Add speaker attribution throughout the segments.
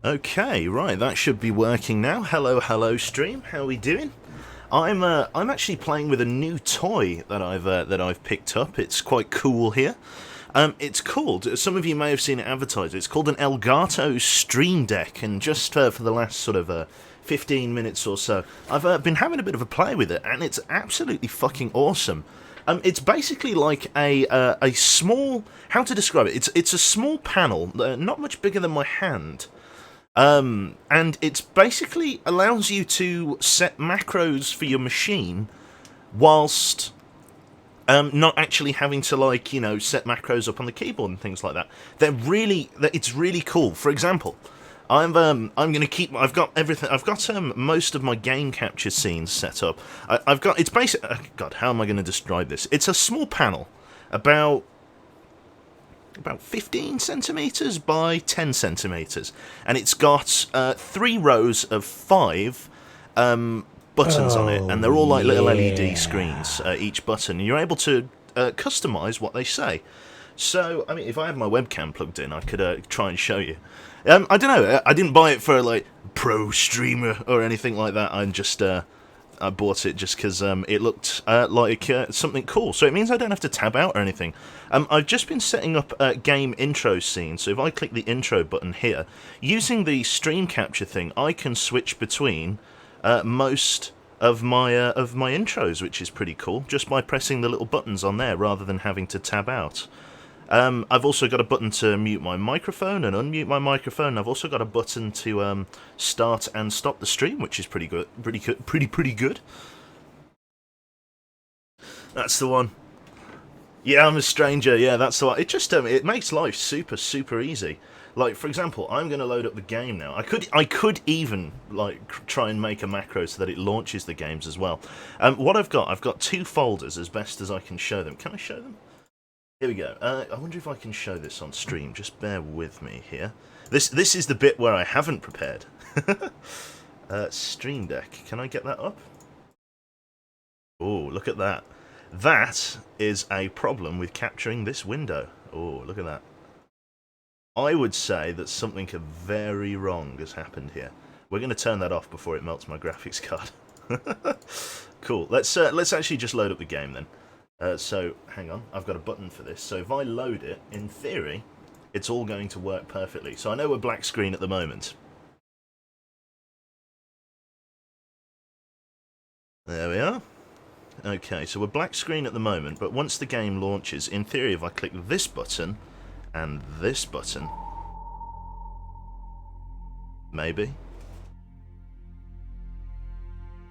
Speaker 1: Okay, right, that should be working now. Hello, hello, stream. How are we doing? I'm actually playing with a new toy that I've picked up. It's quite cool here. It's called. Some of you may have seen it advertised. It's called an Elgato Stream Deck, and just for the last sort of 15 minutes or so, I've been having a bit of a play with it, and it's absolutely fucking awesome. It's basically like a small. How to describe it? It's a small panel, not much bigger than my hand. And it's basically allows you to set macros for your machine whilst not actually having to, like, set macros up on the keyboard and things like that. It's really cool. For example, I'm gonna keep. I've got everything. I've got most of my game capture scenes set up. I've got. It's basic. God, how am I going to describe this? It's a small panel, about 15 centimeters by 10 centimeters, and it's got 3 rows of 5 buttons on it, and they're all like little LED screens, each button, and you're able to customize what they say. So, I mean, if I had my webcam plugged in, I could try and show you. I don't know, I didn't buy it for, like, pro streamer or anything like that. I bought it just because it looked like something cool. So it means I don't have to tab out or anything. I've just been setting up a game intro scene. So if I click the intro button here, using the stream capture thing, I can switch between most of my intros, which is pretty cool, just by pressing the little buttons on there rather than having to tab out. I've also got a button to mute my microphone and unmute my microphone. I've also got a button to start and stop the stream, which is pretty good, pretty good. That's the one. Yeah, I'm a stranger. Yeah, that's the one. It just it makes life super easy. Like, for example, I'm going to load up the game now. I could even, like, try and make a macro so that it launches the games as well. What I've got 2 folders as best as I can show them. Can I show them? Here we go. I wonder if I can show this on stream. Just bear with me here. This is the bit where I haven't prepared. Stream Deck. Can I get that up? Oh, look at that. That is a problem with capturing this window. Oh, look at that. I would say that something very wrong has happened here. We're going to turn that off before it melts my graphics card. Cool. Let's actually just load up the game then. So, hang on, I've got a button for this. So if I load it, in theory, it's all going to work perfectly. So I know we're black screen at the moment. There we are. Okay, so we're black screen at the moment, but once the game launches, in theory, if I click this button and this button, maybe.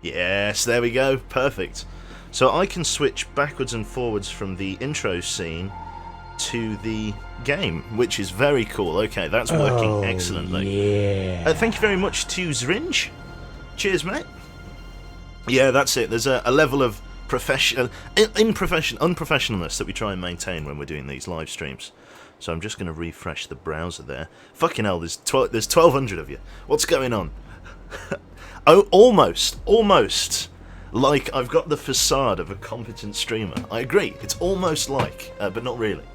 Speaker 1: Yes, there we go, perfect. So I can switch backwards and forwards from the intro scene to the game, which is very cool. Okay, that's working excellently.
Speaker 2: Yeah.
Speaker 1: Thank you very much to Zrinj. Cheers, mate. Yeah, that's it. There's a level of unprofessionalness that we try and maintain when we're doing these live streams. So I'm just going to refresh the browser there. Fucking hell, there's 1,200 of you. What's going on? Oh, almost. Like I've got the facade of a competent streamer. I agree, it's almost like, but not really.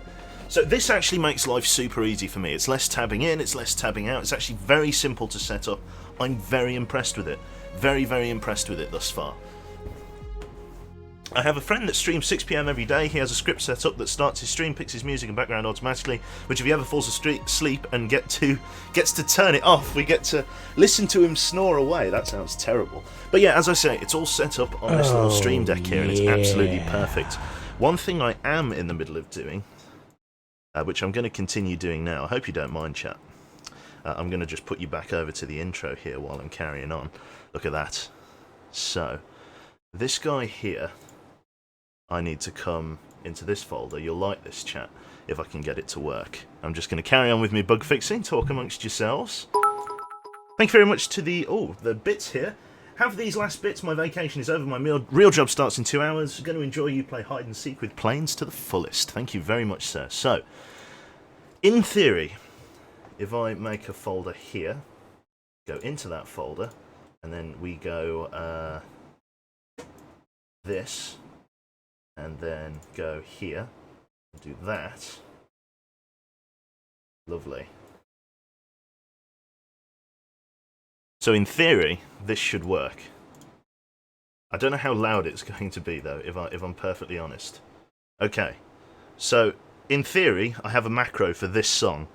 Speaker 1: So this actually makes life super easy for me. It's less tabbing in, it's less tabbing out. It's actually very simple to set up. I'm very impressed with it. Very impressed with it thus far. I have a friend that streams 6 PM every day. He has a script set up that starts his stream, picks his music and background automatically, which if he ever falls asleep and gets to turn it off, we get to listen to him snore away. That sounds terrible. But yeah, as I say, it's all set up on this little stream deck here, and it's absolutely perfect. One thing I am in the middle of doing, which I'm going to continue doing now, I hope you don't mind, chat. I'm going to just put you back over to the intro here while I'm carrying on. Look at that. So, this guy here, I need to come into this folder. You'll like this, chat, if I can get it to work. I'm just going to carry on with me bug fixing, talk amongst yourselves. Thank you very much to the bits here. Have these last bits, my vacation is over, my real job starts in 2 hours. Going to enjoy you play hide and seek with planes to the fullest. Thank you very much, sir. So, in theory, if I make a folder here, go into that folder, and then we go this, and then go here, and do that. Lovely. So in theory, this should work. I don't know how loud it's going to be though, if I'm perfectly honest. Okay, so in theory, I have a macro for this song.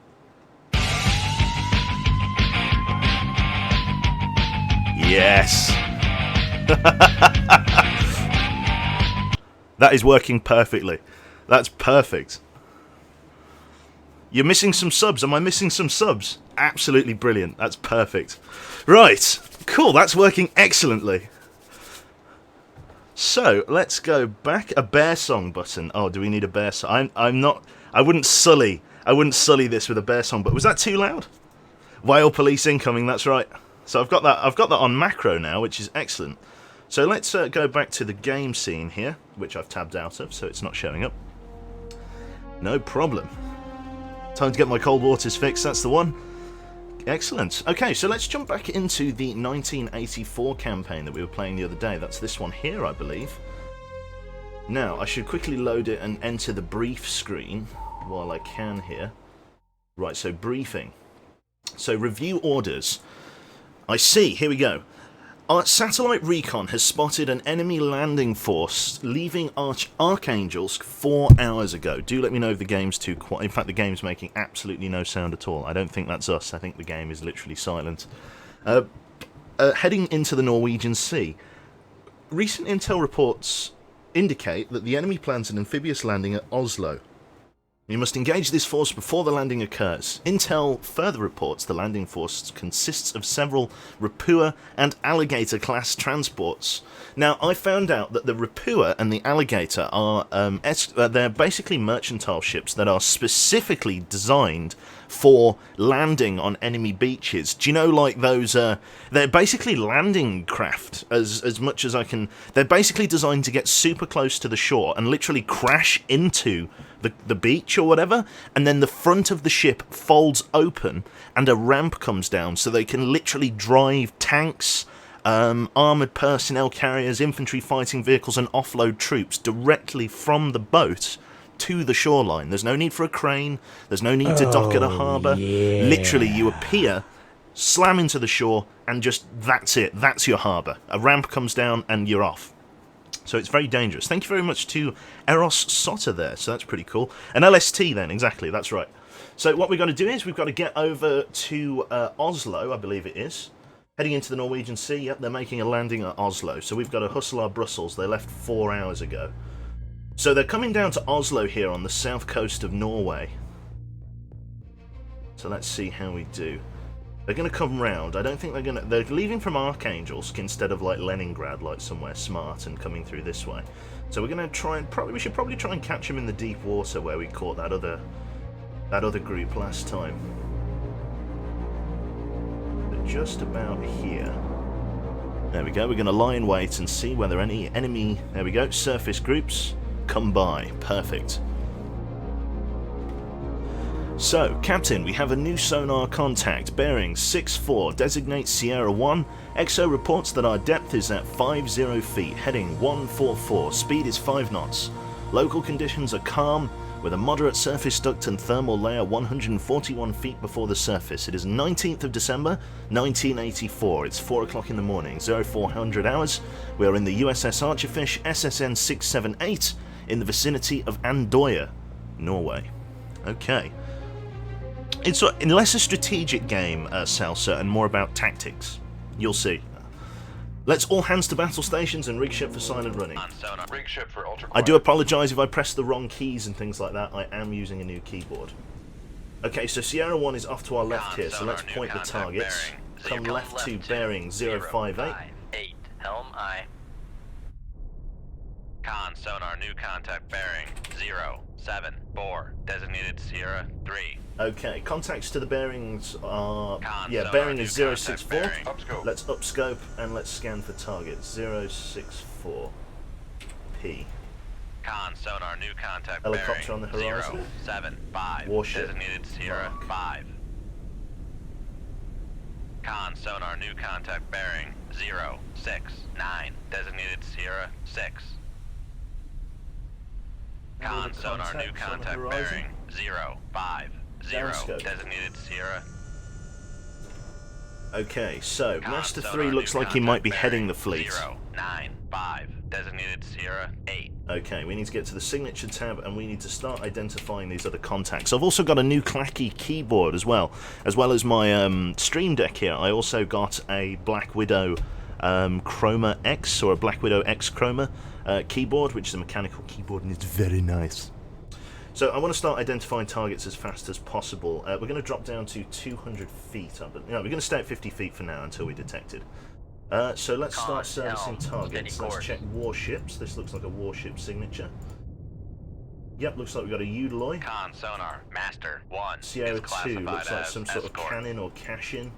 Speaker 1: Yes! That is working perfectly. That's perfect. You're missing some subs. Am I missing some subs? Absolutely brilliant. That's perfect. Right. Cool. That's working excellently. So, let's go back. A bear song button. Oh, do we need a bear song? I'm not... I wouldn't sully this with a bear song, but was that too loud? Whale police incoming, that's right. So I've got that on macro now, which is excellent. So let's go back to the game scene here, which I've tabbed out of, so it's not showing up. No problem. Time to get my cold waters fixed, that's the one. Excellent. Okay, so let's jump back into the 1984 campaign that we were playing the other day. That's this one here, I believe. Now, I should quickly load it and enter the brief screen while I can here. Right, so briefing. So review orders. I see, here we go. Our satellite recon has spotted an enemy landing force leaving Archangels 4 hours ago. Do let me know if the game's too quiet. In fact, the game's making absolutely no sound at all. I don't think that's us. I think the game is literally silent. Heading into the Norwegian Sea. Recent intel reports indicate that the enemy plans an amphibious landing at Oslo. You must engage this force before the landing occurs. Intel further reports the landing force consists of several Rapua and Alligator class transports. Now, I found out that the Rapua and the Alligator are they're basically mercantile ships that are specifically designed for landing on enemy beaches. Do you know, like those? They're basically landing craft as much as I can. They're basically designed to get super close to the shore and literally crash into the beach or whatever, and then the front of the ship folds open and a ramp comes down so they can literally drive tanks, armoured personnel carriers, infantry fighting vehicles and offload troops directly from the boat to the shoreline. There's no need for a crane, there's no need to dock at a harbour.
Speaker 2: Yeah.
Speaker 1: Literally, you appear, slam into the shore, and just that's it, that's your harbour. A ramp comes down and you're off. So it's very dangerous. Thank you very much to Eros Sotter there, so that's pretty cool. An LST then, exactly, that's right. So what we've got to do is we've got to get over to Oslo, I believe it is. Heading into the Norwegian Sea, yep, they're making a landing at Oslo. So we've got to hustle our Brussels, they left 4 hours ago. So they're coming down to Oslo here on the south coast of Norway. So let's see how we do. They're going to come round. I don't think they're going to... They're leaving from Archangels instead of, like, Leningrad, like somewhere smart, and coming through this way. So we're going to try and... We should probably try and catch them in the deep water where we caught that other group last time. They're just about here. There we go. We're going to lie in wait and see whether any enemy... There we go. Surface groups come by. Perfect. So, Captain, we have a new sonar contact, bearing 64, designate Sierra 1. EXO reports that our depth is at 50 feet, heading 144, speed is 5 knots. Local conditions are calm, with a moderate surface duct and thermal layer 141 feet before the surface. It is 19th of December, 1984. It's 4 o'clock in the morning, 0400 hours. We are in the USS Archerfish, SSN 678, in the vicinity of Andøya, Norway. Okay. It's less a strategic game, Salsa, and more about tactics. You'll see. Let's all hands to battle stations and rig ship for silent running.
Speaker 3: Rig ship for ultra
Speaker 1: I do apologise if I press the wrong keys and things like that. I am using a new keyboard. Okay, so Sierra 1 is off to our left here, so let's point the targets. Come left to bearing 058.
Speaker 3: 8, helm I. Conn, sonar, new contact bearing 074, designated Sierra 3.
Speaker 1: Okay, contacts to the bearings are...
Speaker 3: Conn,
Speaker 1: yeah,
Speaker 3: sonar,
Speaker 1: bearing
Speaker 3: new
Speaker 1: is
Speaker 3: contact
Speaker 1: 064.
Speaker 3: bearing. Upscope.
Speaker 1: Let's upscope and let's scan for targets. 064. P.
Speaker 3: Conn, sonar, new contact
Speaker 1: Helicopter
Speaker 3: bearing
Speaker 1: on the horizon.
Speaker 3: 075,
Speaker 1: Warship.
Speaker 3: designated Sierra
Speaker 1: Mark.
Speaker 3: 5. Conn, sonar, new contact bearing 069, designated Sierra 6. Conn, sonar, new
Speaker 1: contacts on the
Speaker 3: contact
Speaker 1: horizon.
Speaker 3: bearing 050,
Speaker 1: Downscope.
Speaker 3: designated Sierra.
Speaker 1: Okay, so
Speaker 3: Conn,
Speaker 1: Master
Speaker 3: Sonar
Speaker 1: 3 looks
Speaker 3: new
Speaker 1: like he might be
Speaker 3: contact
Speaker 1: heading the
Speaker 3: bearing
Speaker 1: fleet.
Speaker 3: 095, designated Sierra 8.
Speaker 1: Okay, we need to get to the signature tab and we need to start identifying these other contacts. I've also got a new clacky keyboard as well as my Stream Deck here. I also got a Black Widow Chroma X, or a Black Widow X Chroma keyboard, which is a mechanical keyboard and it's very nice. So I want to start identifying targets as fast as possible. We're going to drop down to 200 feet. We're going to stay at 50 feet for now until we detect it. So let's start servicing targets. Let's check warships. This looks like a warship signature. Yep, looks like we've got a Eudaloy.
Speaker 3: Conn, Sonar, Master 1
Speaker 1: Sierra
Speaker 3: is
Speaker 1: 2
Speaker 3: classified
Speaker 1: looks like
Speaker 3: as
Speaker 1: some sort
Speaker 3: escort.
Speaker 1: of cannon or cash-in.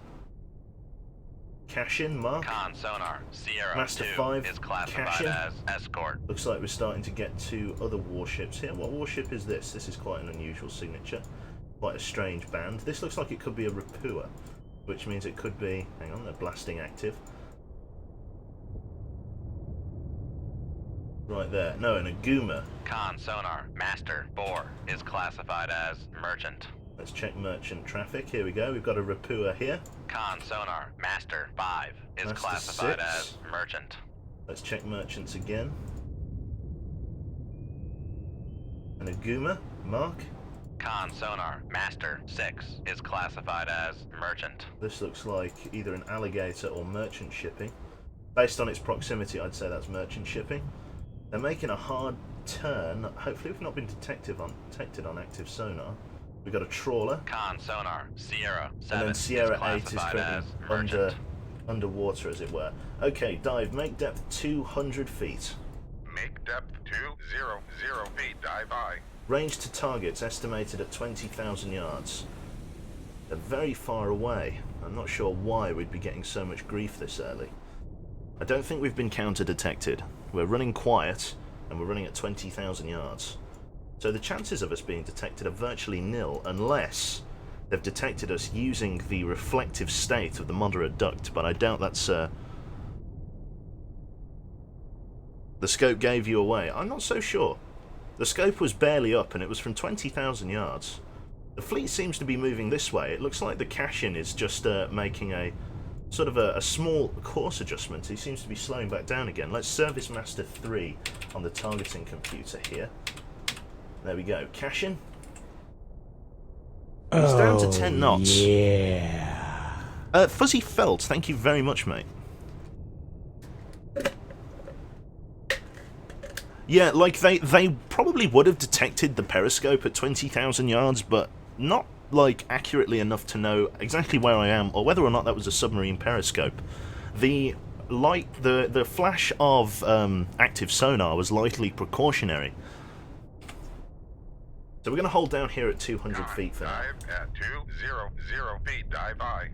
Speaker 1: Cash-in, Mark.
Speaker 3: Conn, Sonar, Sierra
Speaker 1: Master
Speaker 3: 2
Speaker 1: 5,
Speaker 3: is classified
Speaker 1: cash-in.
Speaker 3: as escort.
Speaker 1: Looks like we're starting to get to other warships here. What warship is this? This is quite an unusual signature. Quite a strange band. This looks like it could be a Rapua, which means it could be... Hang on, they're blasting active. Right there. No, an Aguma.
Speaker 3: Conn, Sonar, Master 4 is classified as merchant.
Speaker 1: Let's check merchant traffic. Here we go. We've got a Rapua here.
Speaker 3: Conn, Sonar, Master 5 is
Speaker 1: Master
Speaker 3: classified
Speaker 1: 6.
Speaker 3: as merchant.
Speaker 1: Let's check merchants again. An Aguma. Mark.
Speaker 3: Conn, Sonar, Master 6 is classified as merchant.
Speaker 1: This looks like either an alligator or merchant shipping. Based on its proximity, I'd say that's merchant shipping. They're making a hard turn. Hopefully we've not been detected on active sonar. We've got a trawler.
Speaker 3: Conn, Sonar, Sierra 7
Speaker 1: And then Sierra 8 is
Speaker 3: classified as
Speaker 1: currently
Speaker 3: merchant.
Speaker 1: underwater, as it were. Okay, dive. Make depth 200 feet.
Speaker 2: Make depth 200 feet. Dive high.
Speaker 1: Range to targets estimated at 20,000 yards. They're very far away. I'm not sure why we'd be getting so much grief this early. I don't think we've been counter-detected. We're running quiet, and we're running at 20,000 yards. So the chances of us being detected are virtually nil, unless they've detected us using the reflective state of the moderate duct, but I doubt that's... The scope gave you away. I'm not so sure. The scope was barely up, and it was from 20,000 yards. The fleet seems to be moving this way. It looks like the cash-in is just making a sort of a small course adjustment. He seems to be slowing back down again. Let's service Master 3 on the targeting computer here. There we go. Cash-in. He's down to 10 knots.
Speaker 4: Yeah.
Speaker 1: Fuzzy Felt, thank you very much, mate. Yeah, like, they probably would have detected the periscope at 20,000 yards, but not, like, accurately enough to know exactly where I am, or whether or not that was a submarine periscope. The light, the flash of active sonar was likely precautionary. So we're going to hold down here at 200 feet for now.
Speaker 2: Dive at 200 feet. Dive high.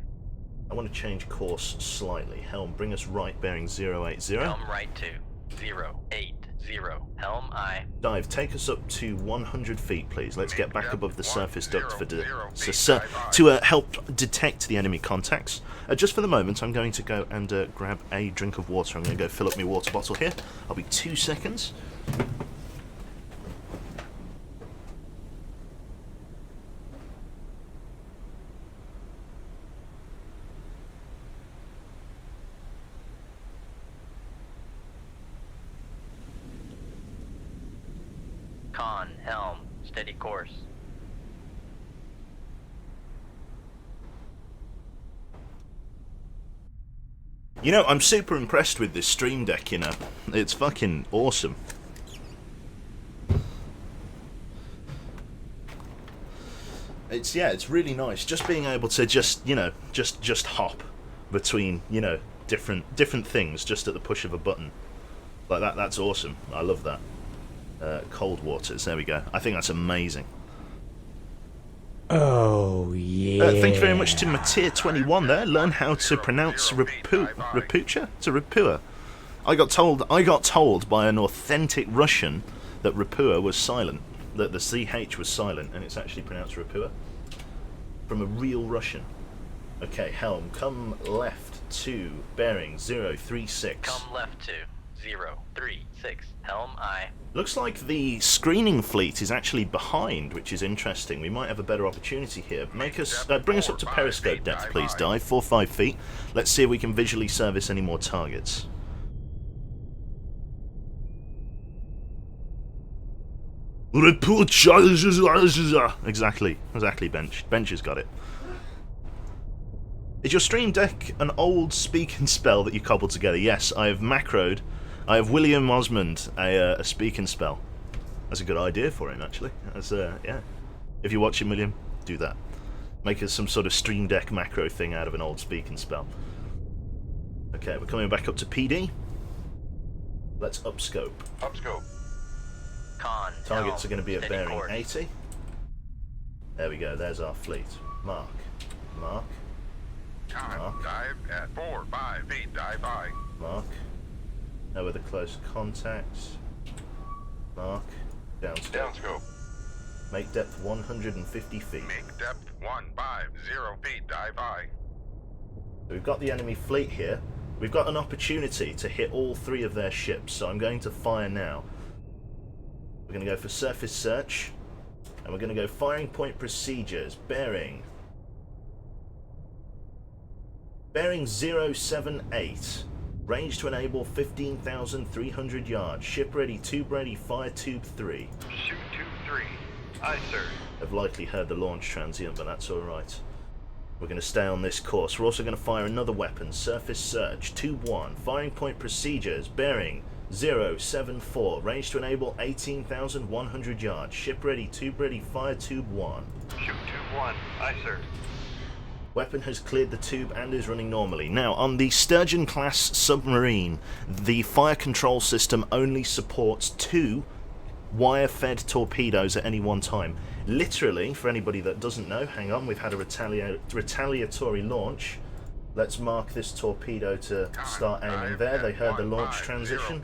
Speaker 1: I want to change course slightly. Helm, bring us right, bearing 080.
Speaker 3: Helm right to 080. Helm I.
Speaker 1: Dive, take us up to 100 feet, please. Let's get back above the surface duct for to help detect the enemy contacts. Just for the moment, I'm going to go and grab a drink of water. I'm going to go fill up my water bottle here. I'll be 2 seconds.
Speaker 3: Conn, helm, steady course.
Speaker 1: You know, I'm super impressed with this Stream Deck, you know. It's fucking awesome. It's really nice. Just being able to just hop between, different things just at the push of a button. Like that's awesome. I love that. Cold waters, there we go. I think that's amazing.
Speaker 4: Oh, yeah.
Speaker 1: Thank you very much to Matir21 there. Learn how to pronounce Rapucha to Rapua. I got told by an authentic Russian that Rapua was silent, that the CH was silent, and it's actually pronounced Rapua. From a real Russian. Okay, helm, come left to bearing 036.
Speaker 3: Come left to 036. Helm aye.
Speaker 1: Looks like the screening fleet is actually behind, which is interesting. We might have a better opportunity here. Make us bring us up to periscope depth, please, Dive. 4-5 feet. Let's see if we can visually service any more targets. Report challenges. Exactly, Bench. Bench has got it. Is your stream deck an old speak and spell that you cobbled together? Yes, I have macroed. I have William Osmond, a speak and spell. That's a good idea for him, actually. That's, yeah. If you're watching, William, do that. Make us some sort of stream deck macro thing out of an old speak and spell. Okay, we're coming back up to PD. Let's upscope.
Speaker 2: Upscope.
Speaker 3: Conn.
Speaker 1: Targets are going to be at bearing
Speaker 3: course.
Speaker 1: 80. There we go, there's our fleet. Mark. Mark.
Speaker 2: Time.
Speaker 1: Mark.
Speaker 2: Dive at 4-5 feet. Dive high.
Speaker 1: Mark. No other close contacts. Mark. Downscope.
Speaker 2: Downscope.
Speaker 1: Make depth 150 feet.
Speaker 2: Make depth 150 feet. Dive high.
Speaker 1: So we've got the enemy fleet here. We've got an opportunity to hit all three of their ships, so I'm going to fire now. We're going to go for surface search, and we're going to go firing point procedures, bearing 078, range to enable 15,300 yards, ship ready, tube ready, fire tube 3.
Speaker 2: Shoot tube 3. Aye, sir.
Speaker 1: I've likely heard the launch transient, but that's alright. We're going to stay on this course. We're also going to fire another weapon, surface search, tube 1, firing point procedures, bearing 074, range to enable 18,100 yards, ship ready, tube ready, fire tube 1.
Speaker 2: Shoot tube 1. Aye, sir.
Speaker 1: Weapon has cleared the tube and is running normally. Now, on the Sturgeon class submarine, the fire control system only supports 2 wire-fed torpedoes at any one time. Literally, for anybody that doesn't know, hang on, we've had a retaliatory launch. Let's mark this torpedo to start aiming there. They heard the launch transition.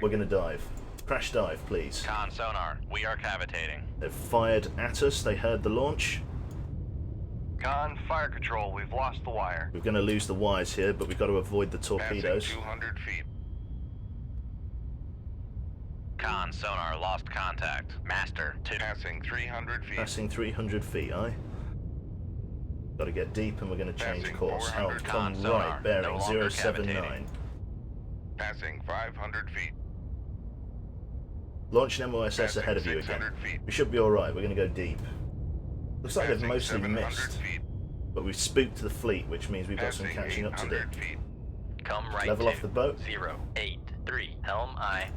Speaker 1: We're going to dive. Crash dive, please.
Speaker 3: Conn sonar. We are cavitating.
Speaker 1: They've fired at us. They heard the launch.
Speaker 2: Conn, fire control. We've lost the wire.
Speaker 1: We're going to lose the wires here, but we've got to avoid the torpedoes.
Speaker 2: Passing 200 feet.
Speaker 3: Conn sonar. Lost contact. Master.
Speaker 2: Passing 300 feet.
Speaker 1: Passing 300 feet, aye. Got to get deep and we're going to change
Speaker 2: Passing
Speaker 1: course.
Speaker 2: 400.
Speaker 1: Helm, come
Speaker 3: Sonar,
Speaker 1: right, bearing
Speaker 3: no longer
Speaker 1: 079.
Speaker 3: cavitating.
Speaker 2: Passing 500 feet.
Speaker 1: Launch an MOSS
Speaker 2: Passing
Speaker 1: ahead of you
Speaker 2: 600
Speaker 1: again.
Speaker 2: feet.
Speaker 1: We should be alright, we're going to go deep. Looks like they've
Speaker 2: Passing
Speaker 1: mostly
Speaker 2: 700
Speaker 1: missed,
Speaker 2: feet.
Speaker 1: but we've spooked the fleet, which means we've got some
Speaker 2: Passing
Speaker 1: catching up to do.
Speaker 2: 800 feet.
Speaker 3: Come right
Speaker 1: Level
Speaker 3: to
Speaker 1: off the boat.
Speaker 3: 083. Helm aye.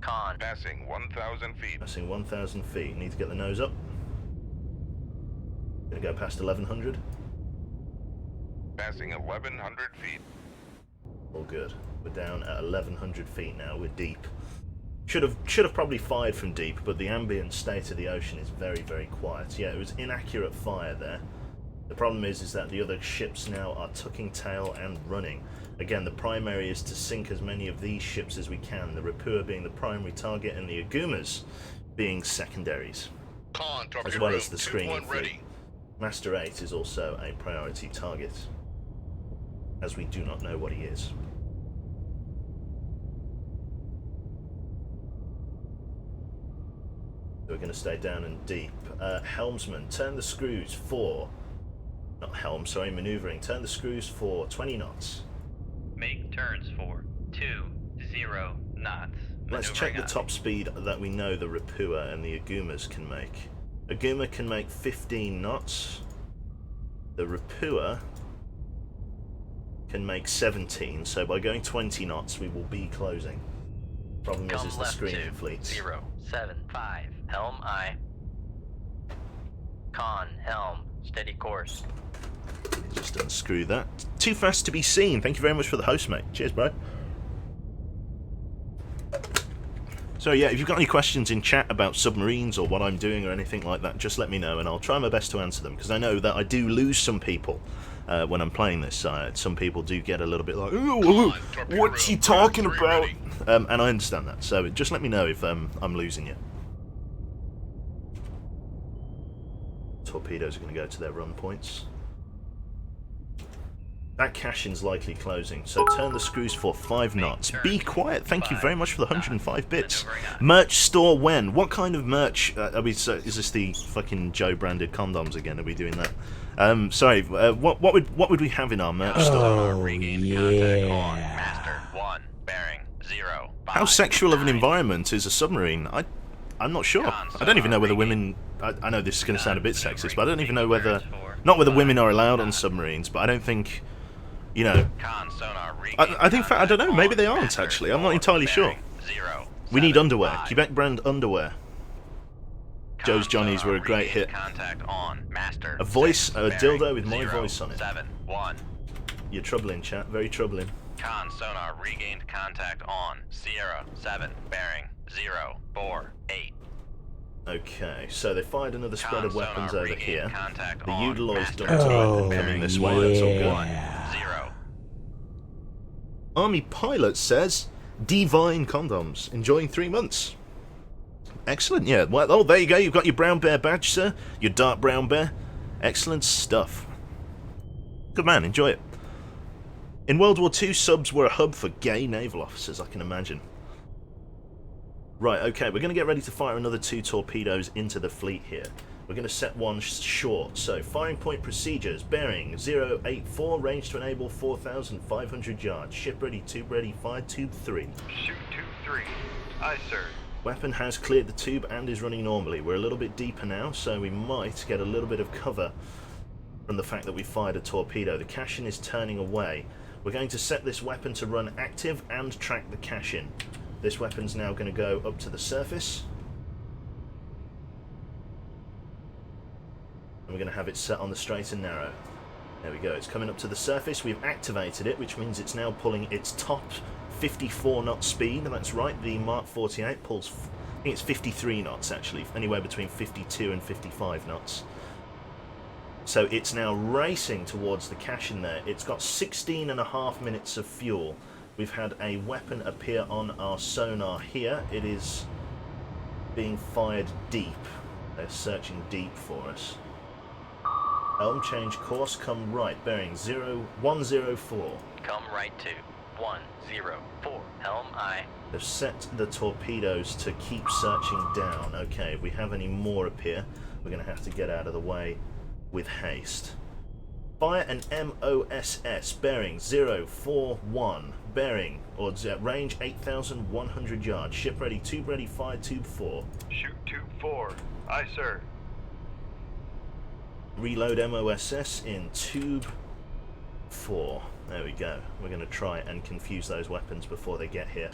Speaker 3: Conn.
Speaker 2: Passing 1,000 feet.
Speaker 1: Passing 1,000 feet. Need to get the nose up. Gonna go past 1,100.
Speaker 2: Passing 1,100 feet.
Speaker 1: All good. We're down at 1,100 feet now. We're deep. Should have probably fired from deep, but the ambient state of the ocean is very, very quiet. Yeah, it was inaccurate fire there. The problem is that the other ships now are tucking tail and running. Again, the primary is to sink as many of these ships as we can, the Rapua being the primary target and the Agumas being secondaries,
Speaker 2: Conn,
Speaker 1: as well as the screening fleet. Master 8 is also a priority target, as we do not know what he is. So we're going to stay down and deep. Helmsman, turn the screws for... Not helm, sorry, maneuvering. Turn the screws for 20 knots.
Speaker 3: Make turns for 20 knots.
Speaker 1: Let's check the top speed that we know the Rapua and the Agumas can make. Aguma can make 15 knots. The Rapua can make 17, so by going 20 knots we will be closing. Problem is the screening fleets.
Speaker 3: 075. Helm aye. Conn, helm, steady course.
Speaker 1: Just unscrew that. Too fast to be seen. Thank you very much for the host, mate. Cheers, bro. So yeah, if you've got any questions in chat about submarines or what I'm doing or anything like that, just let me know and I'll try my best to answer them, because I know that I do lose some people when I'm playing this. Some people do get a little bit like, oh, what's he talking about? And I understand that, so just let me know if I'm losing you. Torpedoes are going to go to their run points. That cation's likely closing, so turn the screws for 5 knots. Be quiet, thank you very much for the 105 bits. Merch store when? What kind of merch? Are we, so is this the fucking Joe branded condoms again? Are we doing that? Sorry, what would we have in our merch store?
Speaker 4: Oh,
Speaker 3: Contact on
Speaker 4: yeah.
Speaker 3: Master 1, bearing 0.
Speaker 1: How sexual of an environment is a submarine? I'm not sure. I don't even know whether women... I know this is going to sound a bit sexist, but I don't even know whether... Not whether women are allowed on submarines, but I don't think... You know...
Speaker 3: Conn, Sonar,
Speaker 1: I think... I don't know, maybe they aren't, actually. I'm not entirely sure. We need underwear. Quebec brand underwear. Joe's Johnnies were a great hit. A voice, a dildo with my voice on it.
Speaker 3: 1.
Speaker 1: You're troubling, chat. Very troubling.
Speaker 3: Conn, Sonar regained contact on Sierra 7, bearing 0, 4, 8.
Speaker 1: Okay, so they fired another spread of weapons over here. The Utiloy's done
Speaker 4: Oh,
Speaker 1: coming this way, that's all good.
Speaker 4: yeah.
Speaker 3: 0.
Speaker 1: Army Pilot says, Divine Condoms, enjoying 3 months. Excellent, yeah. Well, oh, there you go, you've got your brown bear badge, sir. Your dark brown bear. Excellent stuff. Good man, enjoy it. In World War II, subs were a hub for gay naval officers, I can imagine. Right, okay, we're going to get ready to fire another 2 torpedoes into the fleet here. We're going to set one short. So, firing point procedures, bearing 084, range to enable 4,500 yards. Ship ready, tube ready, fire tube 3.
Speaker 2: Shoot tube 3. Aye, sir.
Speaker 1: Weapon has cleared the tube and is running normally. We're a little bit deeper now, so we might get a little bit of cover from the fact that we fired a torpedo. The cash-in is turning away. We're going to set this weapon to run active and track the cash-in. This weapon's now going to go up to the surface. And we're going to have it set on the straight and narrow. There we go, it's coming up to the surface. We've activated it, which means it's now pulling its top 54 knot speed. That's right, the Mark 48 pulls, I think it's 53 knots actually, anywhere between 52 and 55 knots. So it's now racing towards the cache-in there. It's got 16.5 minutes of fuel. We've had a weapon appear on our sonar here. It is being fired deep. They're searching deep for us. Helm change course, come right, bearing 104.
Speaker 3: Come right to 104. Helm aye.
Speaker 1: They've set the torpedoes to keep searching down. Okay, if we have any more appear, we're going to have to get out of the way with haste. Fire an MOSS, bearing 041, bearing, or range 8,100 yards. Ship ready, tube ready, fire tube 4.
Speaker 2: Shoot tube 4. Aye, sir.
Speaker 1: Reload MOSS in tube 4. There we go. We're going to try and confuse those weapons before they get here.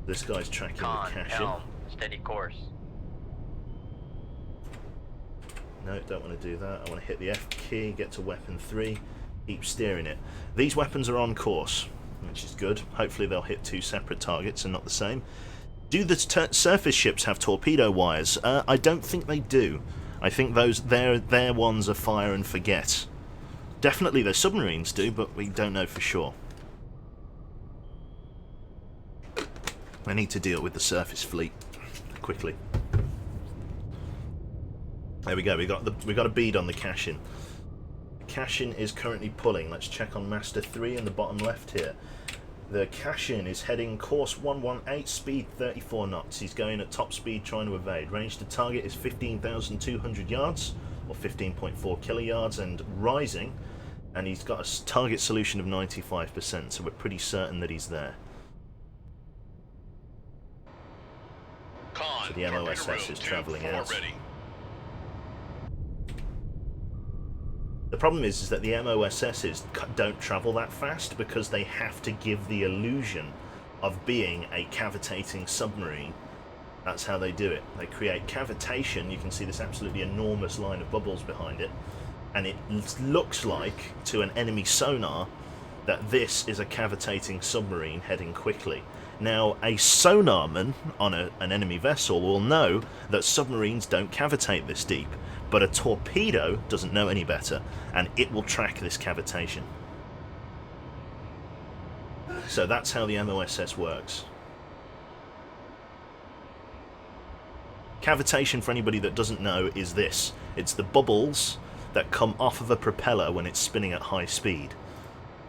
Speaker 1: This guy's tracking
Speaker 3: Conn,
Speaker 1: the cache-in.
Speaker 3: helm, steady course.
Speaker 1: No, don't want to do that. I want to hit the F key, get to weapon 3, keep steering it. These weapons are on course, which is good. Hopefully they'll hit 2 separate targets and not the same. Do the surface ships have torpedo wires? I don't think they do. I think their ones are fire and forget. Definitely the submarines do, but we don't know for sure. I need to deal with the surface fleet quickly. There we go. We got a bead on the cache-in. The cache-in is currently pulling. Let's check on Master 3 in the bottom left here. The cache-in is heading course 118, speed 34 knots. He's going at top speed trying to evade. Range to target is 15,200 yards, or 15.4 kiloyards, and rising. And he's got a target solution of 95%, so we're pretty certain that he's there.
Speaker 5: Conn,
Speaker 1: So the MOSS is travelling out.
Speaker 5: ready.
Speaker 1: The problem is that the MOSSs don't travel that fast because they have to give the illusion of being a cavitating submarine. That's how they do it. They create cavitation. You can see this absolutely enormous line of bubbles behind it, and it looks like to an enemy sonar that this is a cavitating submarine heading quickly. Now, a sonarman on an enemy vessel will know that submarines don't cavitate this deep, but a torpedo doesn't know any better, and it will track this cavitation. So that's how the MOSS works. Cavitation, for anybody that doesn't know, is this. It's the bubbles that come off of a propeller when it's spinning at high speed.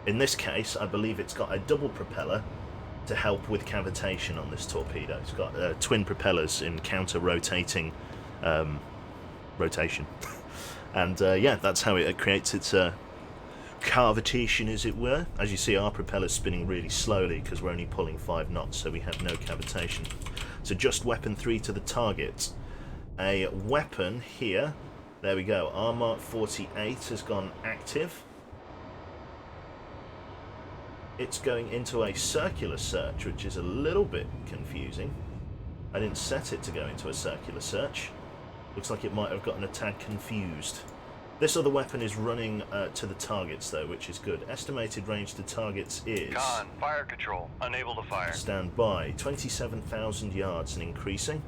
Speaker 1: In this case, I believe it's got a double propeller to help with cavitation on this torpedo. It's got twin propellers in counter-rotating rotation. And yeah, that's how it creates its cavitation, as it were. As you see, our propeller's spinning really slowly because we're only pulling 5 knots, so we have no cavitation. So just weapon 3 to the target. A weapon here. There we go. Our Mark 48 has gone active. It's going into a circular search, which is a little bit confusing. I didn't set it to go into a circular search. Looks like it might have gotten a tad confused. This other weapon is running to the targets, though, which is good. Estimated range to targets is...
Speaker 2: Conn, fire control. Unable to fire.
Speaker 1: Stand by. 27,000 yards and increasing.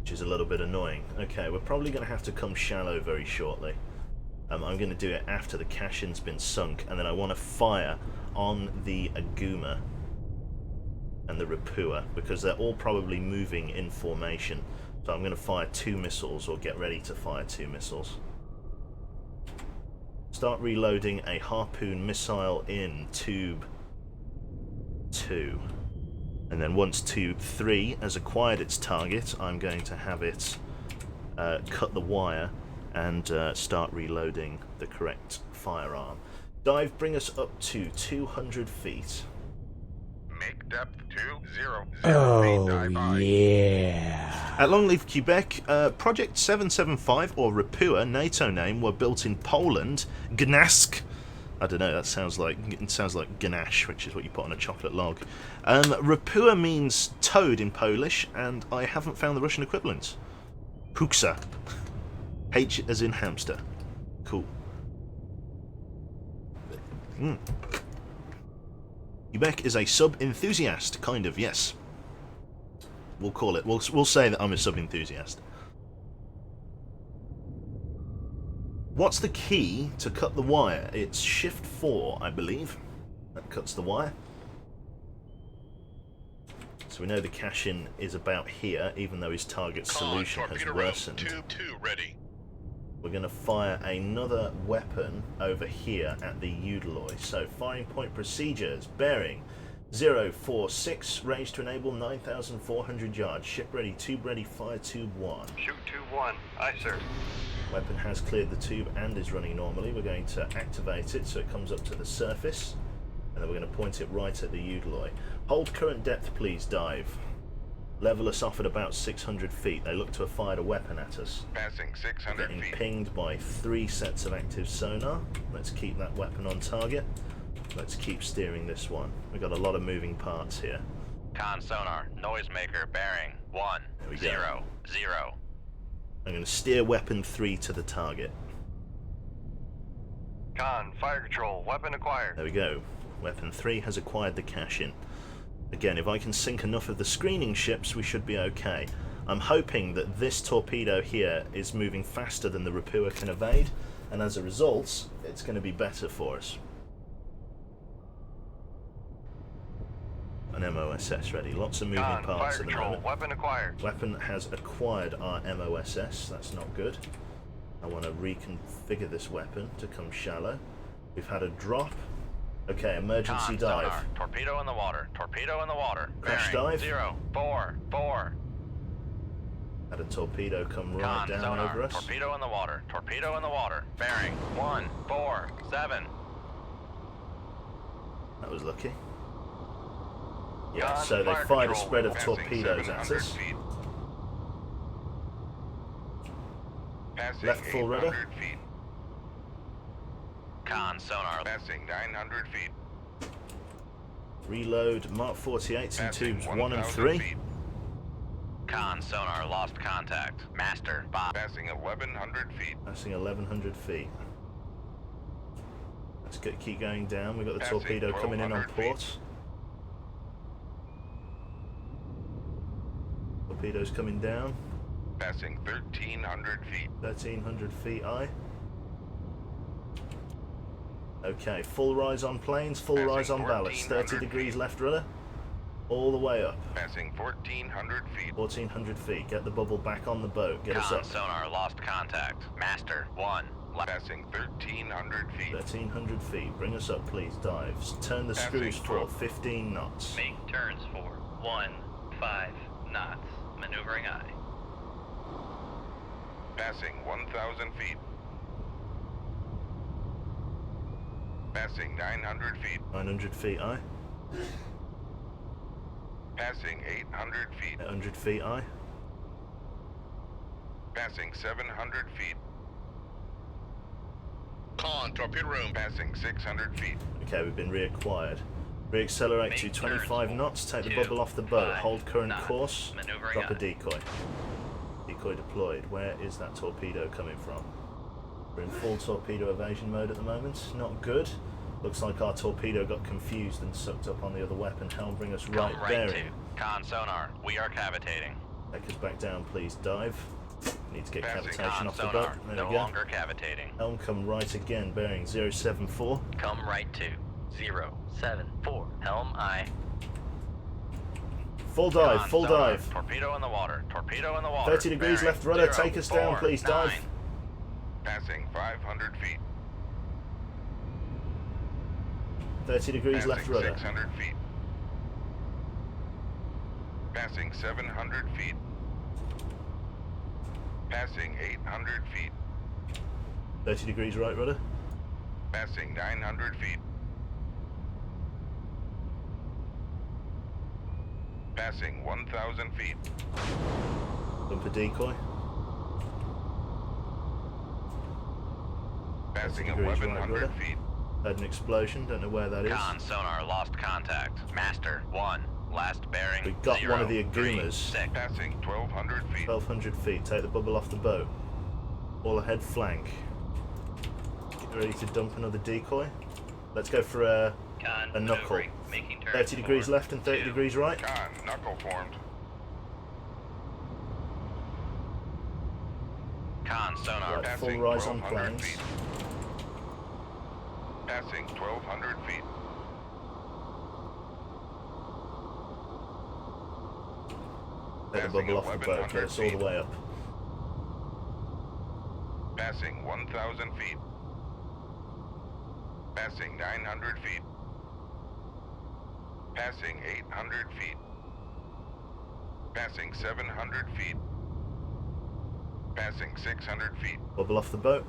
Speaker 1: Which is a little bit annoying. Okay, we're probably going to have to come shallow very shortly. I'm going to do it after the cash-in's been sunk, and then I want to fire on the Aguma and the Rapua, because they're all probably moving in formation. So I'm going to fire 2 missiles, or get ready to fire 2 missiles. Start reloading a harpoon missile in tube 2. And then once tube 3 has acquired its target, I'm going to have it cut the wire and start reloading the correct firearm. Dive, bring us up to 200 feet.
Speaker 2: Make depth 200 feet.
Speaker 4: Oh,
Speaker 2: Dive by.
Speaker 4: yeah.
Speaker 1: At Longleaf, Quebec, Project 775, or Rapua, NATO name, were built in Poland. Gnask. I don't know, that sounds like ganache, which is what you put on a chocolate log. Rapua means toad in Polish, and I haven't found the Russian equivalent. Puksa. H as in hamster. Cool. Quebec is a sub-enthusiast, kind of, yes. We'll call it. We'll say that I'm a sub-enthusiast. What's the key to cut the wire? It's Shift 4, I believe. That cuts the wire. So we know the cash-in is about here, even though his target solution has worsened.
Speaker 2: Tube 2 ready.
Speaker 1: We're going to fire another weapon over here at the Udaloy. So firing point procedures, bearing 046, range to enable 9,400 yards. Ship ready, tube ready, fire tube 1.
Speaker 2: Shoot tube 1. Aye, sir.
Speaker 1: Weapon has cleared the tube and is running normally. We're going to activate it so it comes up to the surface. And then we're going to point it right at the Udaloy. Hold current depth, please, dive. Level us off at about 600 feet. They look to have fired a weapon at us.
Speaker 2: Passing 600
Speaker 1: Getting
Speaker 2: feet.
Speaker 1: pinged by 3 sets of active sonar. Let's keep that weapon on target. Let's keep steering this one. We've got a lot of moving parts here.
Speaker 3: Conn sonar, noisemaker, bearing 1
Speaker 1: There we go.
Speaker 3: 0 0.
Speaker 1: I'm going to steer weapon 3 to the target.
Speaker 2: Conn, fire control. Weapon acquired.
Speaker 1: There we go. Weapon 3 has acquired the cash-in. Again, if I can sink enough of the screening ships, we should be okay. I'm hoping that this torpedo here is moving faster than the Rapua can evade, and as a result, it's going to be better for us. An MOSS ready. Lots of moving
Speaker 2: Conn,
Speaker 1: parts
Speaker 2: fire
Speaker 1: at the
Speaker 2: control.
Speaker 1: moment.
Speaker 2: Weapon acquired.
Speaker 1: Weapon has acquired our MOSS. That's not good. I want to reconfigure this weapon to come shallow. We've had a drop. Okay, emergency
Speaker 3: Conn
Speaker 1: dive.
Speaker 3: sonar, torpedo in the water, torpedo in the water.
Speaker 1: Crash
Speaker 3: bearing
Speaker 1: dive.
Speaker 3: 0 4 4.
Speaker 1: Had a torpedo come right
Speaker 3: Conn
Speaker 1: down
Speaker 3: sonar,
Speaker 1: over us.
Speaker 3: torpedo in the water, torpedo in the water. Bearing 1 4 7.
Speaker 1: That was lucky. Yeah,
Speaker 2: Conn,
Speaker 1: so they
Speaker 2: fire
Speaker 1: fired a
Speaker 2: control.
Speaker 1: spread of
Speaker 2: Passing
Speaker 1: torpedoes at
Speaker 2: 700
Speaker 1: us.
Speaker 2: feet. Passing
Speaker 1: Left full rudder.
Speaker 2: 800 feet.
Speaker 3: Conn sonar,
Speaker 2: Passing 900 feet.
Speaker 1: Reload Mark 48s in
Speaker 2: Passing
Speaker 1: tubes 1 and
Speaker 2: 1,000
Speaker 1: 3.
Speaker 2: feet.
Speaker 3: Conn sonar, lost contact. Master, Bob.
Speaker 2: Passing 1,100 feet.
Speaker 1: Passing 1,100 feet. Let's keep going down. We've got the
Speaker 2: Passing
Speaker 1: torpedo coming in on
Speaker 2: 1,200 feet.
Speaker 1: port. Torpedo's coming down.
Speaker 2: Passing 1,300 feet.
Speaker 1: 1,300 feet, aye. Okay, full rise on planes, full
Speaker 2: Passing
Speaker 1: rise on ballast. 30
Speaker 2: 1,400
Speaker 1: degrees
Speaker 2: feet.
Speaker 1: left rudder. All the way up.
Speaker 2: Passing 1,400 feet.
Speaker 1: 1,400 feet. Get the bubble back on the boat. Get us
Speaker 3: Con
Speaker 1: up.
Speaker 3: sonar lost contact. Master 1.
Speaker 2: Passing 1,300 feet.
Speaker 1: 1,300 feet. Bring us up, please. Dive. Turn the
Speaker 2: Passing
Speaker 1: screws for
Speaker 2: 12.
Speaker 1: 15 knots.
Speaker 3: Make turns for 15 knots. Maneuvering aye.
Speaker 2: Passing 1,000 feet. Passing 900 feet.
Speaker 1: 900 feet, aye.
Speaker 2: Passing 800 feet.
Speaker 1: 800 feet, aye.
Speaker 2: Passing 700 feet. Conn, torpedo room. Passing 600 feet.
Speaker 1: Okay, we've been reacquired. Reaccelerate
Speaker 3: Make
Speaker 1: to
Speaker 3: turns
Speaker 1: 25
Speaker 3: for
Speaker 1: knots. Take the
Speaker 3: 2,
Speaker 1: bubble off the boat.
Speaker 3: 5
Speaker 1: Hold current
Speaker 3: knots.
Speaker 1: course.
Speaker 3: Maneuvering
Speaker 1: Drop a
Speaker 3: aye.
Speaker 1: decoy. Decoy deployed. Where is that torpedo coming from? We're in full torpedo evasion mode at the moment. Not good. Looks like our torpedo got confused and sucked up on the other weapon. Helm, bring us right
Speaker 3: Come right
Speaker 1: bearing.
Speaker 3: to. Con sonar. We are cavitating.
Speaker 1: Take us back down, please. Dive. Need to get
Speaker 2: Passing.
Speaker 1: cavitation
Speaker 3: Con
Speaker 1: off the
Speaker 3: sonar.
Speaker 1: boat. There
Speaker 3: No
Speaker 1: we go.
Speaker 3: longer cavitating.
Speaker 1: Helm, come right again. Bearing 074.
Speaker 3: Come right to 074. Helm aye.
Speaker 1: Full dive.
Speaker 3: Con
Speaker 1: Full
Speaker 3: sonar.
Speaker 1: dive.
Speaker 3: Torpedo in the water. Torpedo in the water.
Speaker 1: 30 degrees
Speaker 3: Bearing
Speaker 1: left rudder.
Speaker 3: 0,
Speaker 1: Take us down,
Speaker 3: 4,
Speaker 1: please.
Speaker 3: 9.
Speaker 1: Dive.
Speaker 2: Passing 500 feet.
Speaker 1: 30 degrees
Speaker 2: Passing
Speaker 1: left rudder.
Speaker 2: 600 feet. Passing 700 feet. Passing 800 feet.
Speaker 1: 30 degrees right rudder.
Speaker 2: Passing 900 feet. Passing 1,000 feet.
Speaker 1: Dump a decoy.
Speaker 2: Passing
Speaker 1: degrees right,
Speaker 2: 1,100
Speaker 1: rudder.
Speaker 2: feet.
Speaker 1: Had an explosion. Don't know where that is.
Speaker 3: Con sonar lost contact. Master 1. Last bearing.
Speaker 1: We got
Speaker 3: 0,
Speaker 1: one of the
Speaker 3: 3,
Speaker 1: Agumas.
Speaker 3: 6.
Speaker 2: Passing 1,200 feet.
Speaker 1: 1,200 feet. Take the bubble off the boat. All ahead flank. Get ready to dump another decoy. Let's go for a knuckle.
Speaker 3: maneuvering, making turns
Speaker 1: 30 degrees
Speaker 3: for
Speaker 1: left and 30
Speaker 3: 2.
Speaker 1: degrees right.
Speaker 2: Conn, knuckle formed.
Speaker 3: Con sonar.
Speaker 1: Right. Full
Speaker 2: Passing
Speaker 1: rise on
Speaker 2: 1,200
Speaker 1: planes.
Speaker 2: feet. Passing 1,200 feet.
Speaker 1: Take the bubble off the boat. Get us all the way up.
Speaker 2: Passing 1,000 feet. Passing 900 feet. Passing 800 feet. Passing 700 feet. Passing 600 feet.
Speaker 1: Bubble off the boat.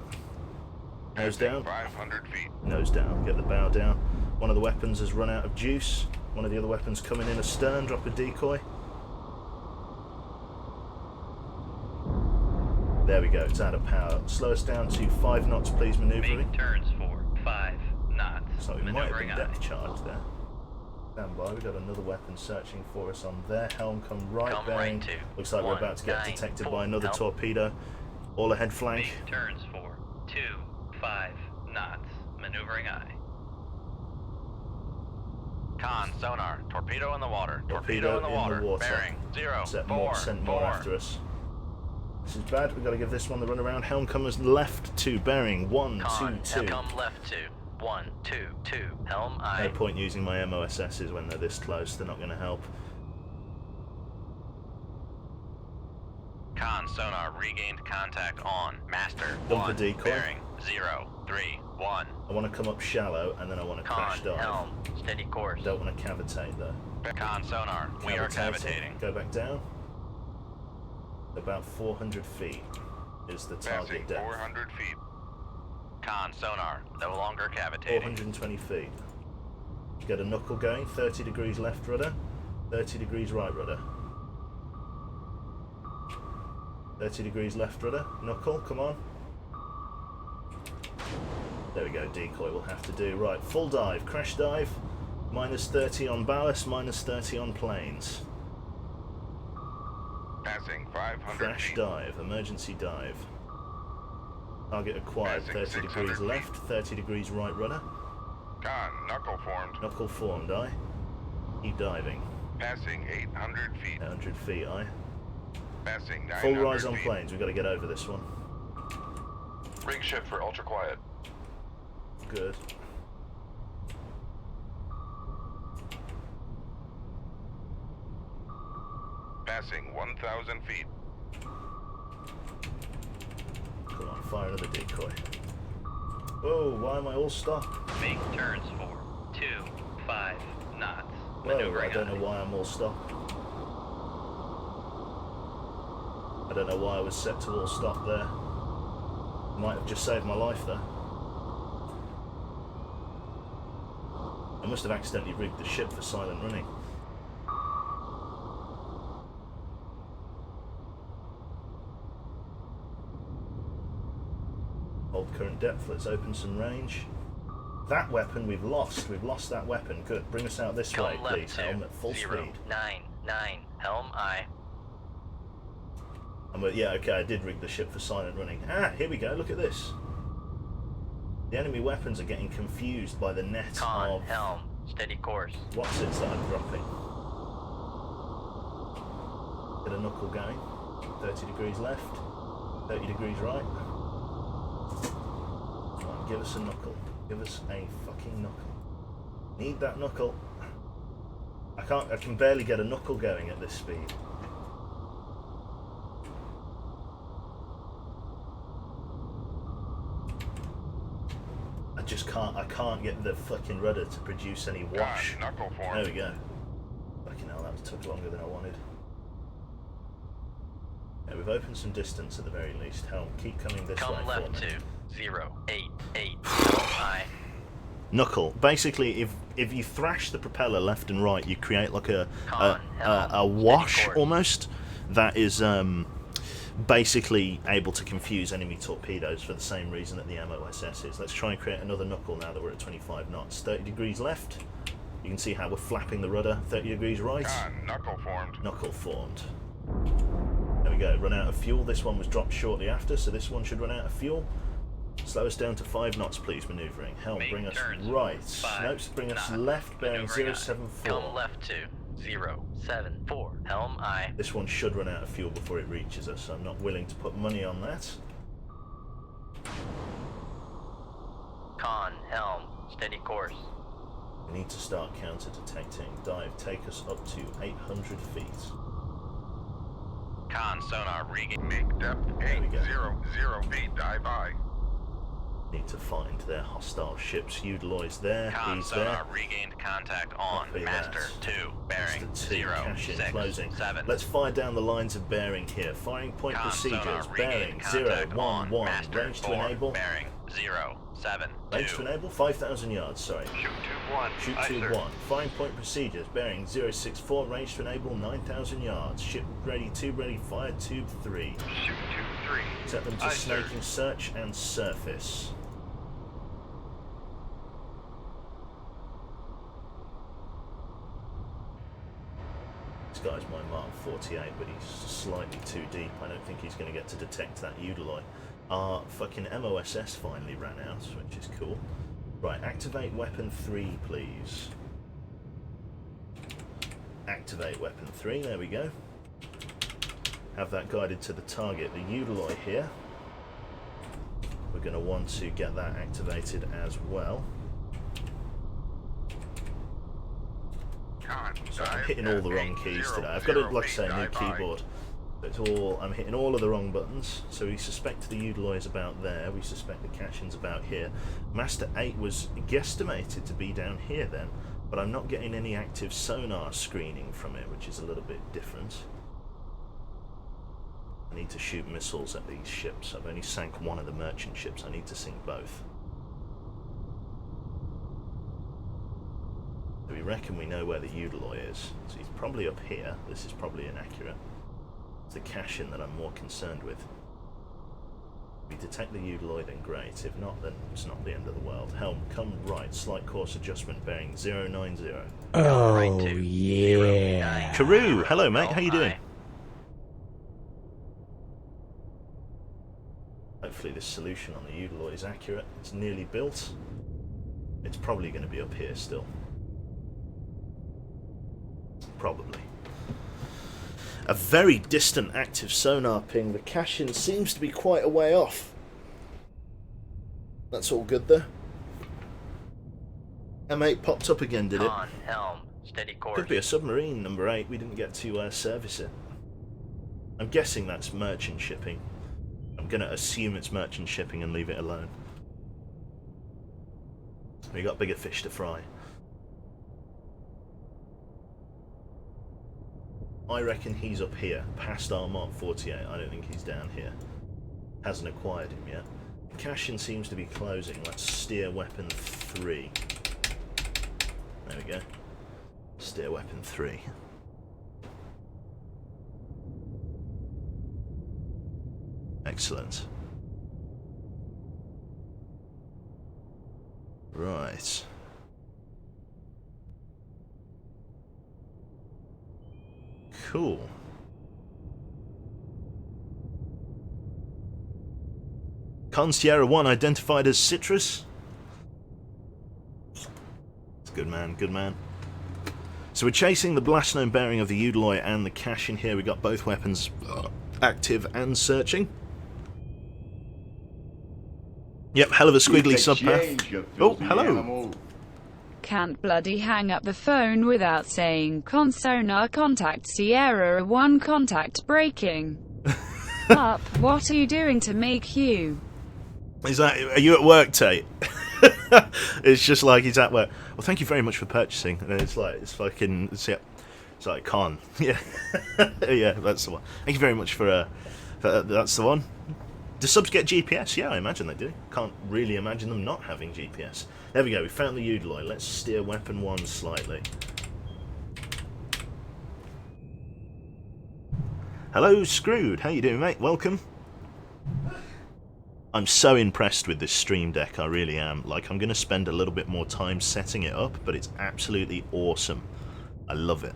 Speaker 1: Nose
Speaker 2: Passing
Speaker 1: down.
Speaker 2: 500 feet.
Speaker 1: Nose down. Get the bow down. One of the weapons has run out of juice. One of the other weapons coming in astern. Drop a decoy. There we go. It's out of power. Slow us down to 5 knots, please. Maneuvering.
Speaker 3: Make turns for 5 knots.
Speaker 1: So we might have
Speaker 3: Maneuvering
Speaker 1: been
Speaker 3: aye.
Speaker 1: depth charged there. Stand by. We've got another weapon searching for us on there. Helm, come right
Speaker 3: Come
Speaker 1: bearing.
Speaker 3: right to
Speaker 1: Looks like we're about to get
Speaker 3: 194.
Speaker 1: detected by another
Speaker 3: Helm.
Speaker 1: torpedo. All ahead flank.
Speaker 3: Make turns for 5 knots. Maneuvering aye. Con sonar. Torpedo in the water.
Speaker 1: Torpedo
Speaker 3: in the
Speaker 1: in the
Speaker 3: water.
Speaker 1: water.
Speaker 3: Bearing 0,
Speaker 1: Send
Speaker 3: 4,
Speaker 1: more
Speaker 3: 4.
Speaker 1: after us. This is bad. We've got to give this one the run around. Helm comes left to bearing 1,
Speaker 3: Con,
Speaker 1: 2, 2.
Speaker 3: come left to 1, 2, 2. Helm aye.
Speaker 1: No point using my MOSSs when they're this close. They're not going to help.
Speaker 3: Con sonar regained contact on Master
Speaker 1: Dump
Speaker 3: 1.
Speaker 1: the decoy.
Speaker 3: Bearing 0, 3, 1.
Speaker 1: I want to come up shallow and then I want to crash
Speaker 3: Con
Speaker 1: dive.
Speaker 3: helm. Steady course.
Speaker 1: Don't want to cavitate though.
Speaker 3: Con sonar. We are
Speaker 1: Cavitating.
Speaker 3: cavitating.
Speaker 1: Go back down. About 400 feet is the target
Speaker 2: Passing
Speaker 1: depth.
Speaker 2: 400 feet.
Speaker 3: Con sonar. No longer cavitating.
Speaker 1: 420 feet. Get a knuckle going. 30 degrees left rudder. 30 degrees right rudder. 30 degrees left rudder. Knuckle, come on. There we go, decoy will have to do. Right, full dive, crash dive. Minus 30 on ballast, minus 30 on planes.
Speaker 2: Passing 500
Speaker 1: Crash
Speaker 2: feet.
Speaker 1: dive, emergency dive. Target acquired,
Speaker 2: Passing
Speaker 1: 30 degrees
Speaker 2: 600
Speaker 1: left, 30 degrees right rudder.
Speaker 2: Conn, knuckle formed.
Speaker 1: Knuckle formed, aye. Keep diving.
Speaker 2: Passing 800 feet.
Speaker 1: 100 feet, aye.
Speaker 2: Passing 900
Speaker 1: Full rise on
Speaker 2: feet.
Speaker 1: planes, we've got to get over this one.
Speaker 2: Rig shift for ultra quiet.
Speaker 1: Good.
Speaker 2: Passing 1,000 feet.
Speaker 1: Come on, fire another decoy. Whoa, why am I all stopped?
Speaker 3: Make turns for 25 knots.
Speaker 1: Whoa, I don't know why I'm all stopped. I don't know why I was set to all stop there. Might have just saved my life there. I must have accidentally rigged the ship for silent running. Hold current depth, let's open some range. That weapon we've lost. We've lost that weapon. Good. Bring us out this way, please. Helm at full speed.
Speaker 3: 099. Helm aye.
Speaker 1: Yeah, okay, I did rig the ship for silent running. Ah, here we go. Look at this. The enemy weapons are getting confused by the net
Speaker 3: Conn,
Speaker 1: of...
Speaker 3: helm, steady course.
Speaker 1: What's it that I'm dropping? Get a knuckle going. 30 degrees left. 30 degrees right. Come on, give us a knuckle. Give us a fucking knuckle. Need that knuckle. I can barely get a knuckle going at this speed. I can't get the fucking rudder to produce any wash.
Speaker 2: Knuckle form.
Speaker 1: There we go. Fucking hell, that took longer than I wanted. Yeah, we've opened some distance at the very least. Helm, keep coming this way
Speaker 3: Come
Speaker 1: for
Speaker 3: left
Speaker 1: me.
Speaker 3: to 088. Helm aye.
Speaker 1: Knuckle. Basically, if you thrash the propeller left and right, you create like a wash almost that is basically able to confuse enemy torpedoes for the same reason that the MOSS is. Let's try and create another knuckle now that we're at 25 knots. 30 degrees left. You can see how we're flapping the rudder. 30 degrees right.
Speaker 2: Knuckle formed.
Speaker 1: Knuckle formed. There we go. Run out of fuel. This one was dropped shortly after, so this one should run out of fuel. Slow us down to 5 knots, please, manoeuvring. Helm, bring us right. Nope, bring us left, bearing 074.
Speaker 3: Come left to 074. Helm aye.
Speaker 1: This one should run out of fuel before it reaches us, so I'm not willing to put money on that.
Speaker 3: Conn, helm, steady course.
Speaker 1: We need to start counter-detecting. Dive, take us up to 800 feet.
Speaker 3: Conn, sonar regain.
Speaker 2: Make depth 800 feet. Dive aye.
Speaker 1: Need to find their hostile ships. Euloy's there.
Speaker 3: Conn,
Speaker 1: He's
Speaker 3: sonar
Speaker 1: there.
Speaker 3: regained contact on.
Speaker 1: Copy
Speaker 3: Master
Speaker 1: that.
Speaker 3: 2, bearing
Speaker 1: Master 2,
Speaker 3: 0,
Speaker 1: cash in,
Speaker 3: 6,
Speaker 1: closing.
Speaker 3: 7.
Speaker 1: Let's fire down the lines of bearing here. Firing point
Speaker 3: Conn,
Speaker 1: procedures.
Speaker 3: sonar
Speaker 1: Bearing
Speaker 3: regained
Speaker 1: 0,
Speaker 3: contact
Speaker 1: 1,
Speaker 3: on.
Speaker 1: 1.
Speaker 3: Master
Speaker 1: Range to
Speaker 3: 4,
Speaker 1: enable.
Speaker 3: bearing 0, 7,
Speaker 1: Range
Speaker 3: 2.
Speaker 1: to enable. 5,000 yards, sorry.
Speaker 2: Shoot 2-1.
Speaker 1: Shoot
Speaker 2: Aye,
Speaker 1: 2,
Speaker 2: sir.
Speaker 1: 1. Firing point procedures. Bearing 064. Range to enable. 9,000 yards. Ship ready, tube ready. Fire tube 3.
Speaker 2: Shoot 2-3.
Speaker 1: Set them to
Speaker 2: Aye, sir.
Speaker 1: snaking search and surface. This guy's my Mark 48, but he's slightly too deep. I don't think he's going to get to detect that Euloy. Our fucking MOSS finally ran out, which is cool. Right, activate weapon 3, please. Activate weapon 3, there we go. Have that guided to the target, the Euloy here. We're going to want to get that activated as well. So I'm hitting all the wrong keys today. I've got, like I say, a new keyboard. It's all, I'm hitting all of the wrong buttons. So we suspect the Euloy is about there. We suspect the Cashin's about here. Master 8 was guesstimated to be down here then, but I'm not getting any active sonar screening from it, which is a little bit different. I need to shoot missiles at these ships. I've only sank one of the merchant ships. I need to sink both. So we reckon we know where the Euloy is. So he's probably up here. This is probably inaccurate. It's the Cashin that I'm more concerned with. If we detect the Euloy, then great. If not, then it's not the end of the world. Helm, come right. Slight course adjustment bearing 090.
Speaker 4: Oh,
Speaker 3: Right to
Speaker 4: yeah.
Speaker 3: 090.
Speaker 1: Karoo, hello mate, how you doing?
Speaker 3: Aye.
Speaker 1: Hopefully this solution on the Euloy is accurate. It's nearly built. It's probably going to be up here still. Probably. A very distant active sonar ping. The Cashin seems to be quite a way off. That's all good though. M8 popped up again, did it?
Speaker 3: Conn, helm, steady course.
Speaker 1: Could be a submarine, number 8. We didn't get to service it. I'm guessing that's merchant shipping. I'm going to assume it's merchant shipping and leave it alone. We got bigger fish to fry. I reckon he's up here, past our Mark 48. I don't think he's down here. Hasn't acquired him yet. Cash-in seems to be closing. Let's steer weapon 3. There we go. Steer weapon 3. Excellent. Right. Cool. Conn Sierra 1 identified as citrus. It's good man, good man. So we're chasing the blast known bearing of the Udaloy and the cache in here. We got both weapons active and searching. Yep, hell of a squiggly subpath. Oh, hello.
Speaker 5: Can't bloody hang up the phone without saying Conn Sonar contact Sierra 1 contact breaking. Up, what are you doing to make you?
Speaker 1: Is that, are you at work, Tate? It's just like he's at work. Well, thank you very much for purchasing. And it's like, it's fucking, it's like Conn. Yeah. Yeah, that's the one. Thank you very much for that's the one. Do subs get GPS? Yeah, I imagine they do. Can't really imagine them not having GPS. There we go, we found the Udaloy. Let's steer weapon 1 slightly. Hello, Screwed. How you doing, mate? Welcome. I'm so impressed with this stream deck, I really am. Like, I'm going to spend a little bit more time setting it up, but it's absolutely awesome. I love it.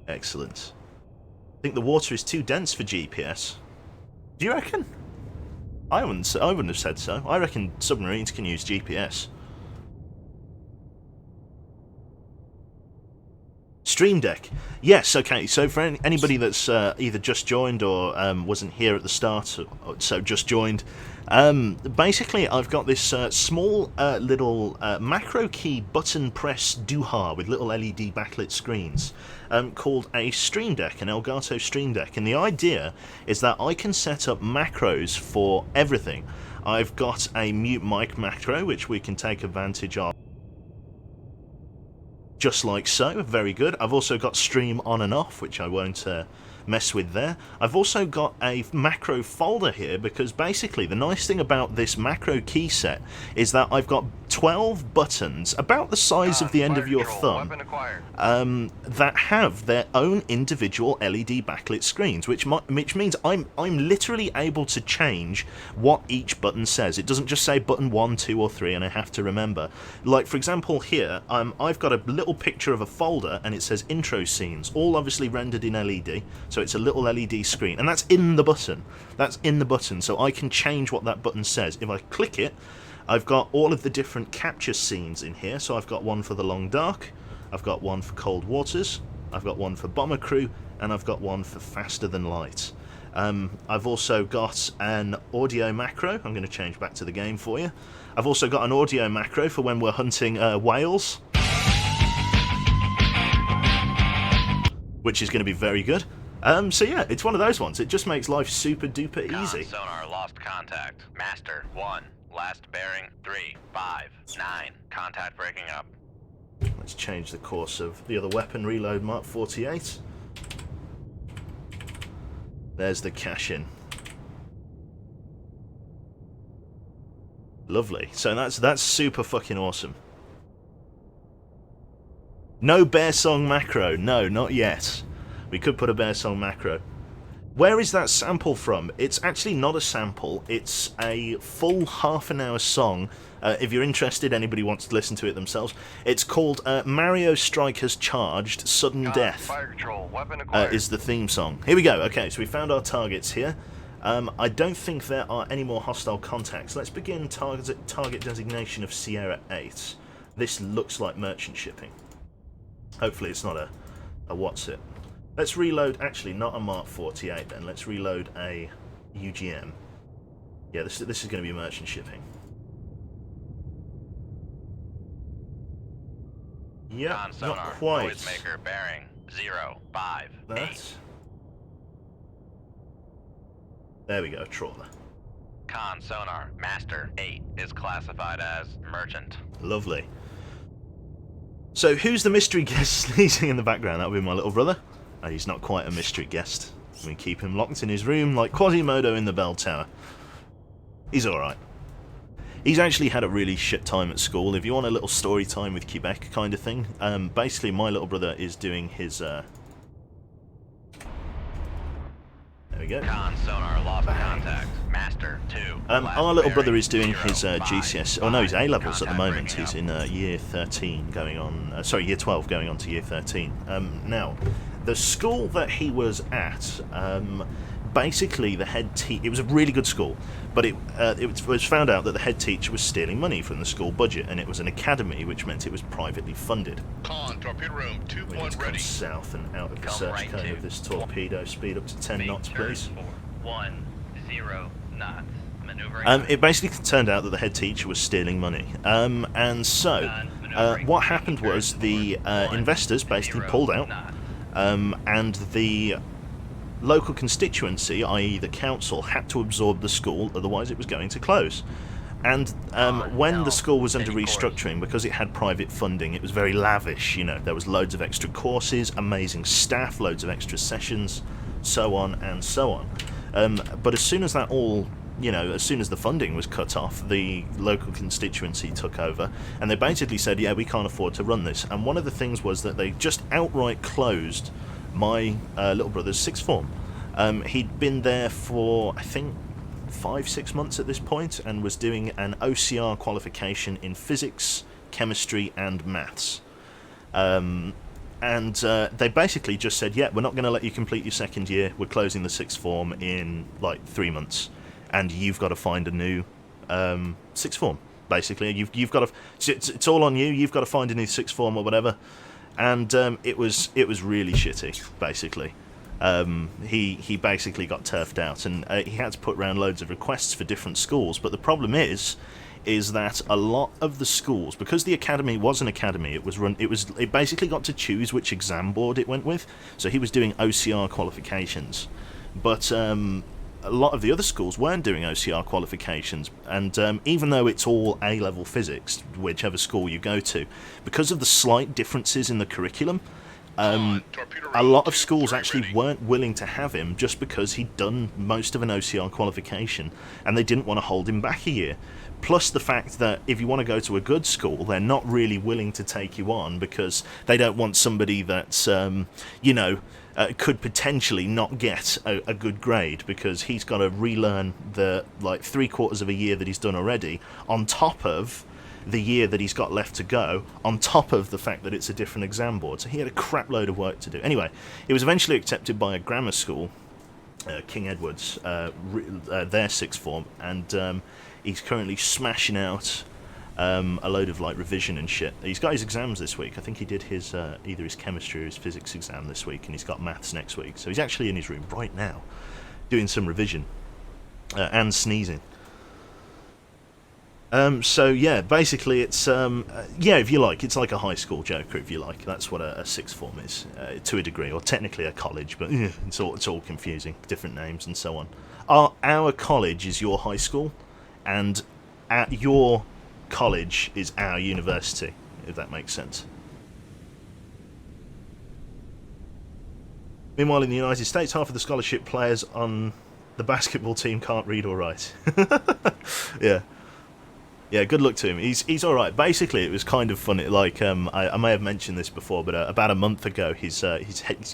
Speaker 1: Excellent. I think the water is too dense for GPS. Do you reckon? I wouldn't have said so. I reckon submarines can use GPS. Stream Deck. Yes, okay, so for anybody that's either just joined or wasn't here at the start, so just joined, basically I've got this small little macro key button press doohar with little LED backlit screens called a Stream Deck, an Elgato Stream Deck, and the idea is that I can set up macros for everything. I've got a mute mic macro which we can take advantage of. Just like so, very good. I've also got stream on and off, which I won't mess with there. I've also got a macro folder here because basically the nice thing about this macro key set is that I've got 12 buttons about the size of the end of your thumb that have their own individual LED backlit screens, which means I'm literally able to change what each button says. It doesn't just say button 1, 2 or 3 and I have to remember. Like for example here, I've got a little picture of a folder and it says intro scenes, all obviously rendered in LED, so it's a little LED screen, and that's in the button. That's in the button, so I can change what that button says. If I click it, I've got all of the different capture scenes in here. So I've got one for the Long Dark, I've got one for Cold Waters, I've got one for Bomber Crew, and I've got one for Faster Than Light. I've also got an audio macro. I'm going to change back to the game for you. I've also got an audio macro for when we're hunting whales, which is going to be very good. So yeah, it's one of those ones. It just makes life super duper easy.
Speaker 3: Sonar lost contact. Master 1. Last bearing 359. Contact breaking up.
Speaker 1: Let's change the course of the other weapon. Reload Mark 48. There's the cash-in. Lovely. So that's super fucking awesome. No bear song macro. No, not yet. We could put a bear song macro. Where is that sample from? It's actually not a sample. It's a full half-an-hour song. If you're interested, anybody wants to listen to it themselves. It's called Mario Strikers Charged Sudden Death.
Speaker 2: Fire control, weapon acquired.
Speaker 1: Is the theme song. Here we go. Okay, so we found our targets here. I don't think there are any more hostile contacts. Let's begin target designation of Sierra 8. This looks like merchant shipping. Hopefully it's not a what's it. Let's reload, actually not a Mark 48 then, let's reload a UGM. Yeah, this is going to be merchant shipping. Yeah,
Speaker 3: Conn
Speaker 1: not
Speaker 3: sonar,
Speaker 1: quite.
Speaker 3: noisemaker bearing 058.
Speaker 1: That. There we go, trawler.
Speaker 3: Conn sonar, master 8 is classified as merchant.
Speaker 1: Lovely. So, who's the mystery guest sneezing in the background? That'll be my little brother. Oh, he's not quite a mystery guest. We keep him locked in his room like Quasimodo in the bell tower. He's alright. He's actually had a really shit time at school. If you want a little story time with Quebec kind of thing, basically my little brother is doing his... There we go.
Speaker 3: Conn sonar, lost contact. Master 2.
Speaker 1: Our little brother is doing his
Speaker 3: 055.
Speaker 1: GCS. Oh no, he's A-levels at the
Speaker 3: Contact
Speaker 1: moment.
Speaker 3: breaking
Speaker 1: He's
Speaker 3: up.
Speaker 1: in year 13 going on... sorry, year 12 going on to year 13. Now, the school that he was at... basically the head teacher, it was a really good school, but it was found out that the head teacher was stealing money from the school budget, and it was an academy, which meant it was privately funded.
Speaker 2: Con, torpedo room,
Speaker 1: We need to
Speaker 2: 2-1
Speaker 1: come
Speaker 2: ready.
Speaker 1: south and out of the
Speaker 3: Come
Speaker 1: search
Speaker 3: right
Speaker 1: cone
Speaker 3: to
Speaker 1: of this torpedo. Speed up to 10 knots, please.
Speaker 3: 10 knots. Maneuvering.
Speaker 1: It basically turned out that the head teacher was stealing money, and so what happened was the investors basically pulled out, and the local constituency, i.e. the council, had to absorb the school, otherwise it was going to close. And when the school was under restructuring, because it had private funding, it was very lavish, you know, there was loads of extra courses, amazing staff, loads of extra sessions, so on and so on. But as soon as that all, you know, as soon as the funding was cut off, the local constituency took over, and they basically said, yeah, we can't afford to run this. And one of the things was that they just outright closed my little brother's sixth form. He'd been there for, I think, 5-6 months at this point, and was doing an OCR qualification in physics, chemistry and maths. They basically just said, yeah, we're not going to let you complete your second year, we're closing the sixth form in like 3 months, and you've got to find a new sixth form. Basically, you've got to, it's all on you, you've got to find a new sixth form or whatever. And it was really shitty, basically. He basically got turfed out, and he had to put around loads of requests for different schools. But the problem is that a lot of the schools, because the academy was an academy, it basically got to choose which exam board it went with. So he was doing OCR qualifications, but a lot of the other schools weren't doing OCR qualifications, and even though it's all A-level physics, whichever school you go to, because of the slight differences in the curriculum, a lot of schools actually weren't willing to have him just because he'd done most of an OCR qualification, and they didn't want to hold him back a year. Plus the fact that if you want to go to a good school, they're not really willing to take you on because they don't want somebody that's, you know, could potentially not get a good grade, because he's got to relearn the like 3/4 of a year that he's done already, on top of the year that he's got left to go, on top of the fact that it's a different exam board. So he had a crap load of work to do. Anyway, he was eventually accepted by a grammar school, King Edward's, their sixth form, and he's currently smashing out a load of like revision and shit. He's got his exams this week. I think he did his either his chemistry or his physics exam this week, and he's got maths next week. So he's actually in his room right now doing some revision and sneezing. So yeah, basically it's yeah, if you like, it's like a high school Joker, if you like. That's what a sixth form is, to a degree, or technically a college, but it's all confusing, different names and so on. Our college is your high school, and at your college is our university, if that makes sense. Meanwhile, in the United States, half of the scholarship players on the basketball team can't read or write. Yeah, good luck to him. He's all right. Basically, it was kind of funny. Like I may have mentioned this before, but about a month ago, his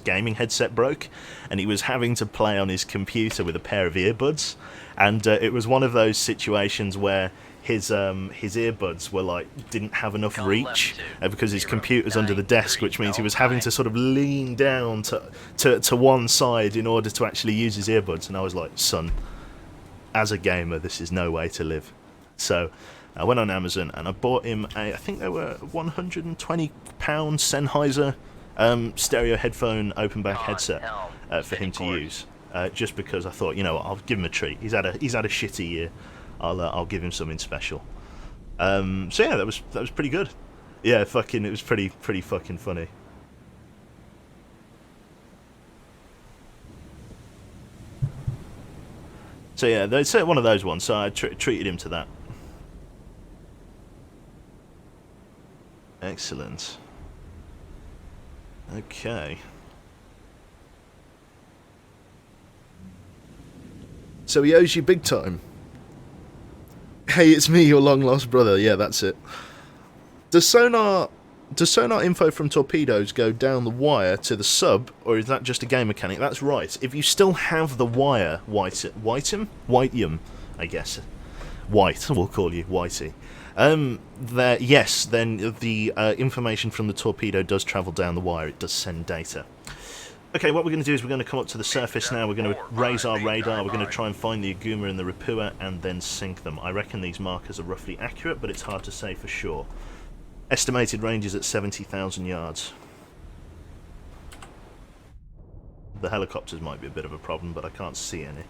Speaker 1: gaming headset broke, and he was having to play on his computer with a pair of earbuds, and it was one of those situations where his earbuds were like didn't have enough reach because his computer's under the desk, which means he was having to sort of lean down to one side in order to actually use his earbuds. And I was like, son, as a gamer, this is no way to live. So I went on Amazon and I bought him I think they were £120 Sennheiser stereo headphone open back headset for him to use, just because I thought, you know what, I'll give him a treat. He's had a shitty year. I'll give him something special. So yeah, that was pretty good. Yeah, fucking, it was pretty fucking funny. So yeah, it's one of those ones, so I treated him to that. Excellent. Okay. So he owes you big time. Hey, it's me, your long lost brother. Yeah, that's it. Does sonar info from torpedoes go down the wire to the sub, or is that just a game mechanic? That's right. If you still have the wire, Whiteyum, I guess. White, we'll call you Whitey. Yes, then the information from the torpedo does travel down the wire. It does send data. Okay, what we're going to do is we're going to come up to the surface now. We're going to raise our radar. We're going to try and find the Aguma and the Rapua and then sink them. I reckon these markers are roughly accurate, but it's hard to say for sure. Estimated range is at 70,000 yards. The helicopters might be a bit of a problem, but I can't see any.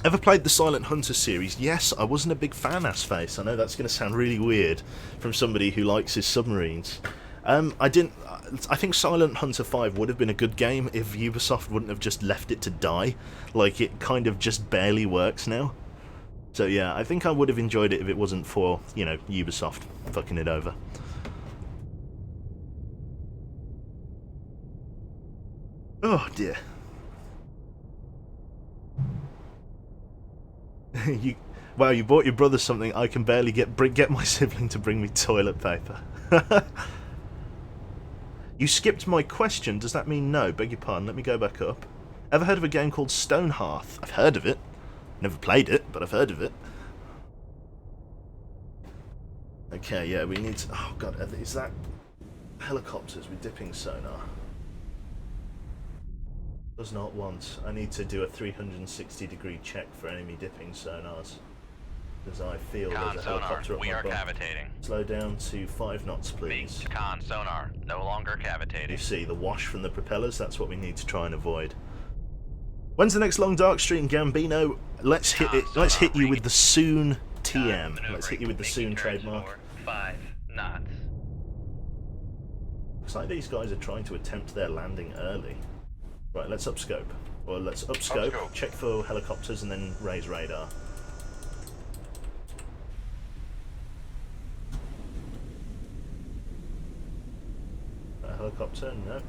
Speaker 1: Ever played the Silent Hunter series? Yes, I wasn't a big fan, Assface. I know that's going to sound really weird from somebody who likes his submarines. I think Silent Hunter 5 would have been a good game if Ubisoft wouldn't have just left it to die. Like, it kind of just barely works now. So yeah, I think I would have enjoyed it if it wasn't for, you know, Ubisoft fucking it over. Oh dear. Wow, you bought your brother something. I can barely get my sibling to bring me toilet paper. You skipped my question. Does that mean no? Beg your pardon. Let me go back up. Ever heard of a game called Stonehearth? I've heard of it. Never played it, but I've heard of it. Okay, yeah, we need to... Oh, God, is that helicopters with dipping sonar? Does not want. I need to do a 360-degree check for enemy dipping sonars. Because I feel
Speaker 3: Conn,
Speaker 1: there's a
Speaker 3: sonar,
Speaker 1: helicopter up
Speaker 3: we
Speaker 1: my
Speaker 3: are
Speaker 1: bum.
Speaker 3: cavitating.
Speaker 1: Slow down to 5 knots, please.
Speaker 3: Meet Conn, sonar, no longer cavitating.
Speaker 1: You see the wash from the propellers? That's what we need to try and avoid. When's the next long dark stream, Gambino? Let's hit it. Let's hit you with the soon TM. Let's hit you with the soon trademark.
Speaker 3: 5 knots.
Speaker 1: Looks like these guys are trying to attempt their landing early. Right, let's upscope. Or let's upscope, check for helicopters, and then raise radar. A helicopter? No.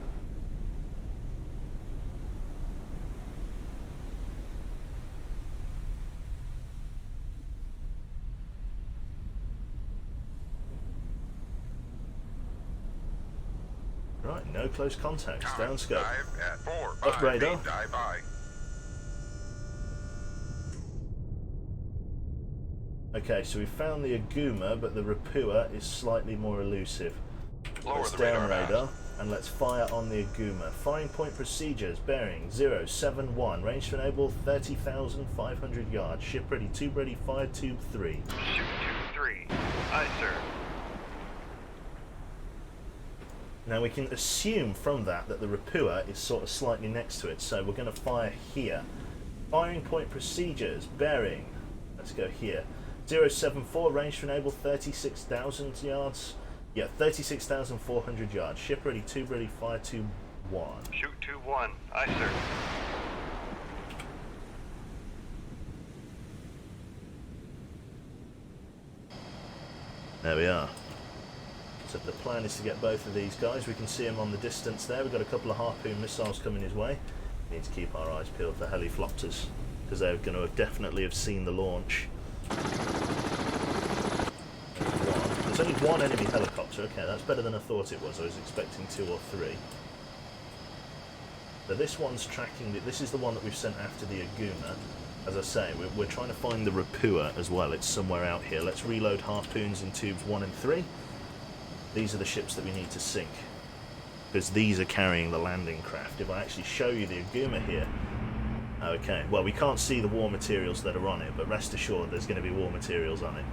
Speaker 1: Right, no close contacts. Downscope.
Speaker 2: Dive at 4,
Speaker 1: Up
Speaker 2: 5
Speaker 1: radar.
Speaker 2: feet, dive by.
Speaker 1: Okay, so we found the Aguma, but the Rapua is slightly more elusive.
Speaker 2: Lower
Speaker 1: Let's
Speaker 2: the
Speaker 1: down
Speaker 2: radar.
Speaker 1: radar, and let's fire on the Aguma. Firing point procedures, bearing 071, range to enable 30,500 yards. Ship ready, tube ready, fire tube 3.
Speaker 2: Shoot 2-3. Aye, sir.
Speaker 1: Now we can assume from that the Rapua is sort of slightly next to it, so we're going to fire here. Firing point procedures, bearing, let's go here. 074, range to enable 36,000 yards. Yeah, 36,400 yards. Ship ready, tube ready, fire tube 1.
Speaker 2: Shoot 2-1. Aye, sir.
Speaker 1: There we are. So the plan is to get both of these guys. We can see them on the distance there. We've got a couple of harpoon missiles coming his way. We need to keep our eyes peeled for heliflopters, because they're going to definitely have seen the launch. There's only one enemy helicopter. Okay, that's better than I thought it was. I was expecting 2 or 3. But this one's tracking... This is the one that we've sent after the Aguma. As I say, we're trying to find the Rapua as well. It's somewhere out here. Let's reload harpoons in tubes 1 and 3. These are the ships that we need to sink, because these are carrying the landing craft. If I actually show you the Aguma here... Okay, well, we can't see the war materials that are on it, but rest assured there's going to be war materials on it.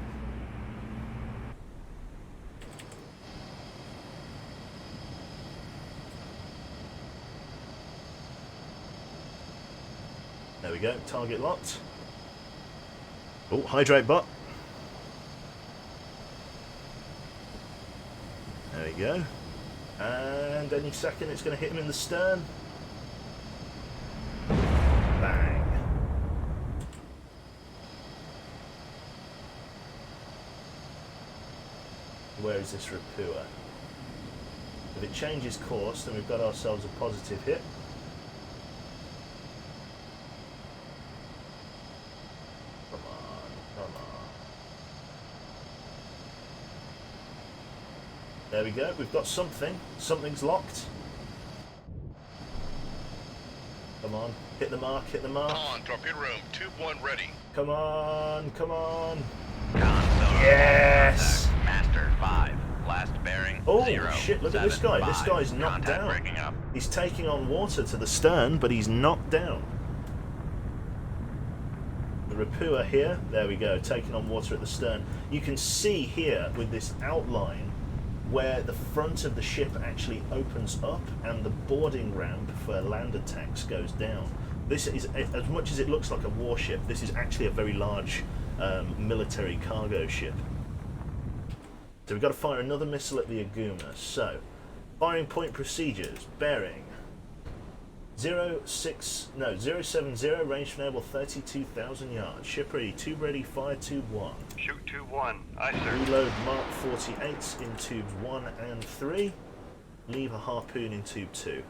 Speaker 1: There we go, target locked. Oh, hydrate bot. you go. And any second it's going to hit him in the stern. Bang. Where is this Rapua? If it changes course, then we've got ourselves a positive hit. Come on, come on. There we go, we've got something. Something's locked. Come on, hit the mark, hit the mark.
Speaker 2: Conn, torpedo room, tube 1 ready.
Speaker 1: Come on, come on.
Speaker 3: Conn, Sonar,
Speaker 1: Yes!
Speaker 3: contact. Master 5. Last bearing
Speaker 1: Oh
Speaker 3: 0,
Speaker 1: shit, look at this
Speaker 3: 7,
Speaker 1: guy. This
Speaker 3: 5.
Speaker 1: guy's knocked
Speaker 3: Contact
Speaker 1: down.
Speaker 3: breaking up.
Speaker 1: He's taking on water to the stern, but he's knocked down. The Rapua here, there we go, taking on water at the stern. You can see here with this outline where the front of the ship actually opens up and the boarding ramp for land attacks goes down. This is, as much as it looks like a warship, this is actually a very large military cargo ship. So we've got to fire another missile at the Aguma. So, firing point procedures, bearing 070, range for naval 32,000 yards. Ship ready, tube ready, fire tube 1.
Speaker 2: Shoot tube 1. Aye, sir.
Speaker 1: Reload Mark 48s in tubes 1 and 3. Leave a harpoon in tube 2.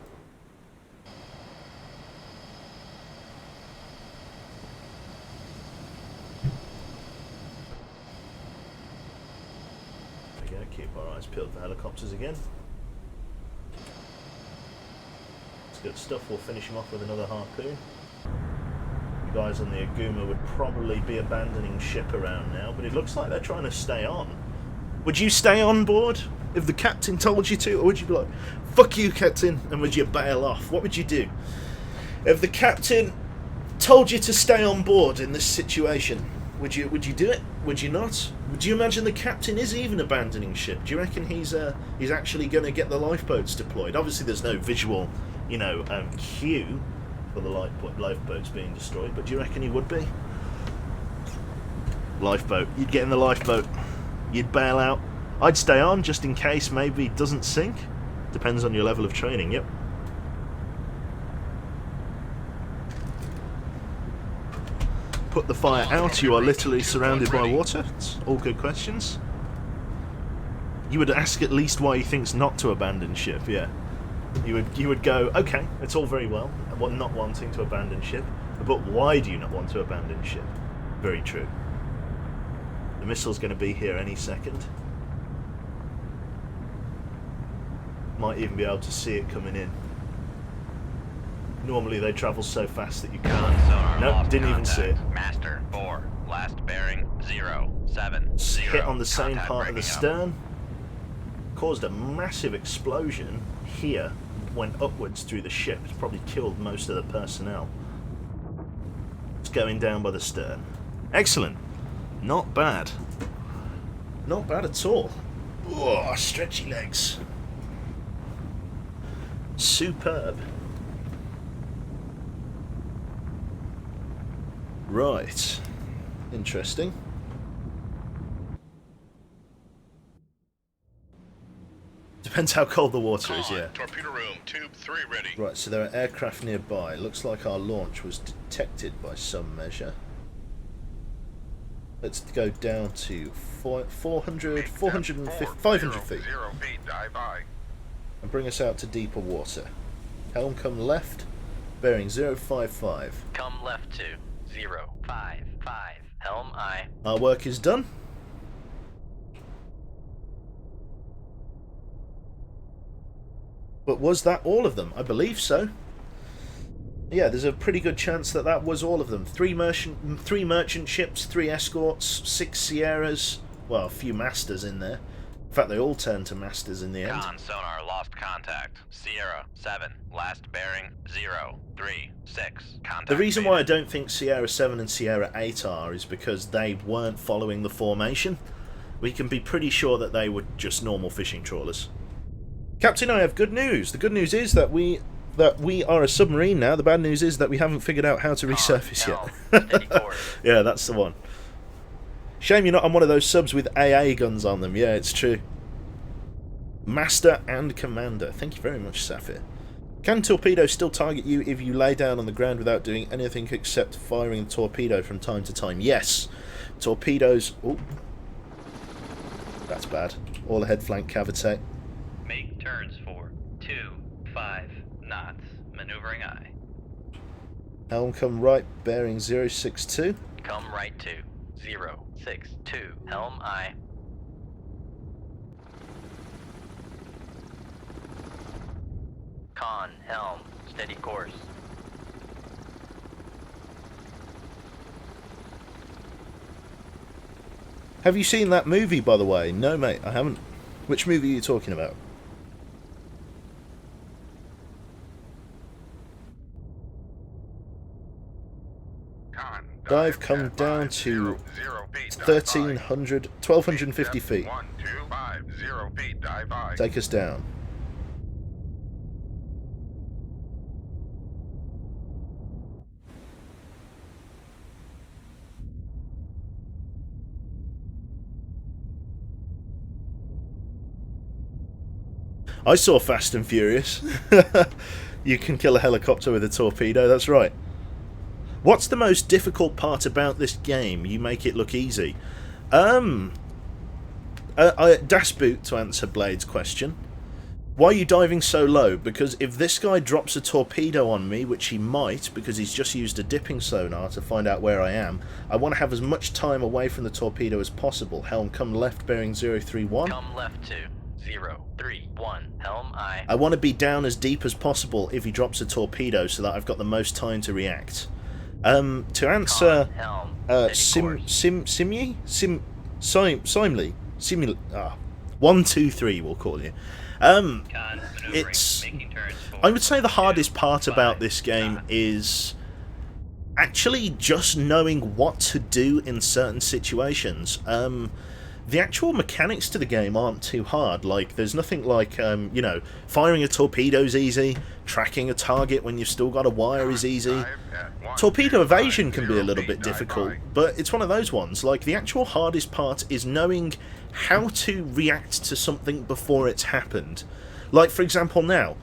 Speaker 1: There we go, keep our eyes peeled for helicopters again. It's good stuff, we'll finish him off with another harpoon. The guys on the Aguma would probably be abandoning ship around now, but it looks like they're trying to stay on. Would you stay on board if the captain told you to, or would you be like, fuck you, captain, and would you bail off? What would you do? If the captain told you to stay on board in this situation, would you do it? Would you not? Would you imagine the captain is even abandoning ship? Do you reckon he's actually going to get the lifeboats deployed? Obviously there's no visual, you know, cue for the lifeboats being destroyed, but do you reckon he would be? Lifeboat. You'd get in the lifeboat. You'd bail out. I'd stay on just in case maybe it doesn't sink. Depends on your level of training, yep. Put the fire out, you are literally surrounded by water. It's all good questions. You would ask at least why he thinks not to abandon ship, yeah. You would go, okay, it's all very well, not wanting to abandon ship, but why do you not want to abandon ship? Very true. The missile's going to be here any second. Might even be able to see it coming in. Normally they travel so fast that you can't.
Speaker 3: Sonar,
Speaker 1: Nope,
Speaker 3: lost
Speaker 1: didn't even see it.
Speaker 3: contact. Master 4. Last bearing 070.
Speaker 1: Hit on the same
Speaker 3: Contact
Speaker 1: part of the
Speaker 3: breaking up.
Speaker 1: stern. Caused a massive explosion here. Went upwards through the ship. It's probably killed most of the personnel. It's going down by the stern. Excellent. Not bad. Not bad at all. Oh, stretchy legs. Superb. Right. Interesting. Depends how cold the water is, yeah.
Speaker 2: Torpedo room, tube 3 ready.
Speaker 1: Right, so there are aircraft nearby. Looks like our launch was detected by some measure. Let's go down to 400, 500 feet.
Speaker 2: 0 feet, dive by.
Speaker 1: And bring us out to deeper water. Helm come left, bearing 055.
Speaker 3: Come left to 055. Helm aye.
Speaker 1: Our work is done. But was that all of them? I believe so. Yeah, there's a pretty good chance that that was all of them. Three merchant ships, 3 escorts, 6 Sierras, well, a few masters in there. In fact, they all turned to masters in the end.
Speaker 3: Conn, Sonar, lost contact. Sierra 7. Last bearing 036. Contact.
Speaker 1: The reason
Speaker 3: made.
Speaker 1: why I don't think Sierra 7 and Sierra 8 are is because they weren't following the formation. We can be pretty sure that they were just normal fishing trawlers. Captain, I have good news. The good news is that we are a submarine now. The bad news is that we haven't figured out how to resurface yet.
Speaker 3: Steady course.
Speaker 1: Yeah, that's the one. Shame you're not on one of those subs with AA guns on them. Yeah, it's true. Master and Commander. Thank you very much, Sapphire. Can torpedoes still target you if you lay down on the ground without doing anything except firing a torpedo from time to time? Yes. Torpedoes... Oh, that's bad. All ahead flank cavite.
Speaker 3: Make turns for 2-5 knots. Maneuvering aye.
Speaker 1: Helm come right, bearing 062.
Speaker 3: Come right to 062. Helm aye. Conn, helm, steady course.
Speaker 1: Have you seen that movie, by the way? No, mate, I haven't. Which movie are you talking about?
Speaker 2: Conn,
Speaker 1: Dive come down to 1,300, 1,250 feet.
Speaker 2: 1250 feet, dive aye.
Speaker 1: Take us down. I saw Fast and Furious. You can kill a helicopter with a torpedo, that's right. What's the most difficult part about this game? You make it look easy. Das Boot, to answer Blade's question. Why are you diving so low? Because if this guy drops a torpedo on me, which he might, because he's just used a dipping sonar to find out where I am, I want to have as much time away from the torpedo as possible. Helm, come left, bearing 031.
Speaker 3: Come left to 031. Helm aye.
Speaker 1: I want to be down as deep as possible if he drops a torpedo so that I've got the most time to react. To answer
Speaker 3: Conn, helm,
Speaker 1: Simley? 1, 2, 3 we'll call you.
Speaker 3: Conn, maneuvering,
Speaker 1: It's...
Speaker 3: making turns for
Speaker 1: I would say the hardest part
Speaker 3: 2-5
Speaker 1: about this game
Speaker 3: knots.
Speaker 1: is actually just knowing what to do in certain situations. The actual mechanics to the game aren't too hard. Like, there's nothing like, you know, firing a torpedo's easy, tracking a target when you've still got a wire is easy. Torpedo evasion can be a little bit difficult, but it's one of those ones. Like, the actual hardest part is knowing how to react to something before it's happened. Like, for example, now,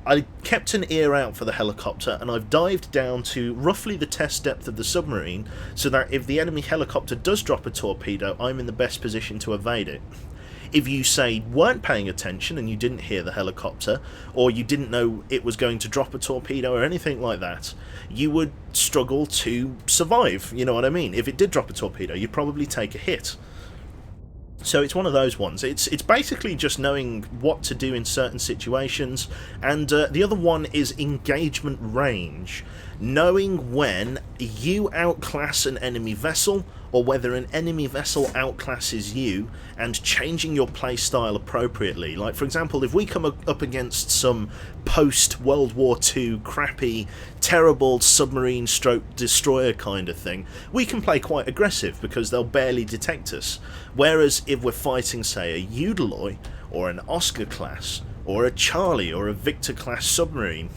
Speaker 1: I kept an ear out for the helicopter, and I've dived down to roughly the test depth of the submarine, so that if the enemy helicopter does drop a torpedo, I'm in the best position to evade it. If you, say, weren't paying attention and you didn't hear the helicopter, or you didn't know it was going to drop a torpedo or anything like that, you would struggle to survive, you know what I mean? If it did drop a torpedo, you'd probably take a hit. So it's one of those ones. It's basically just knowing what to do in certain situations, and the other one is engagement range. Knowing when you outclass an enemy vessel, or whether an enemy vessel outclasses you, and changing your playstyle appropriately. Like, for example, if we come up against some post-World War II crappy, terrible submarine stroke destroyer kind of thing, we can play quite aggressive because they'll barely detect us. Whereas if we're fighting, say, a Eudaloy, or an Oscar class, or a Charlie, or a Victor class submarine,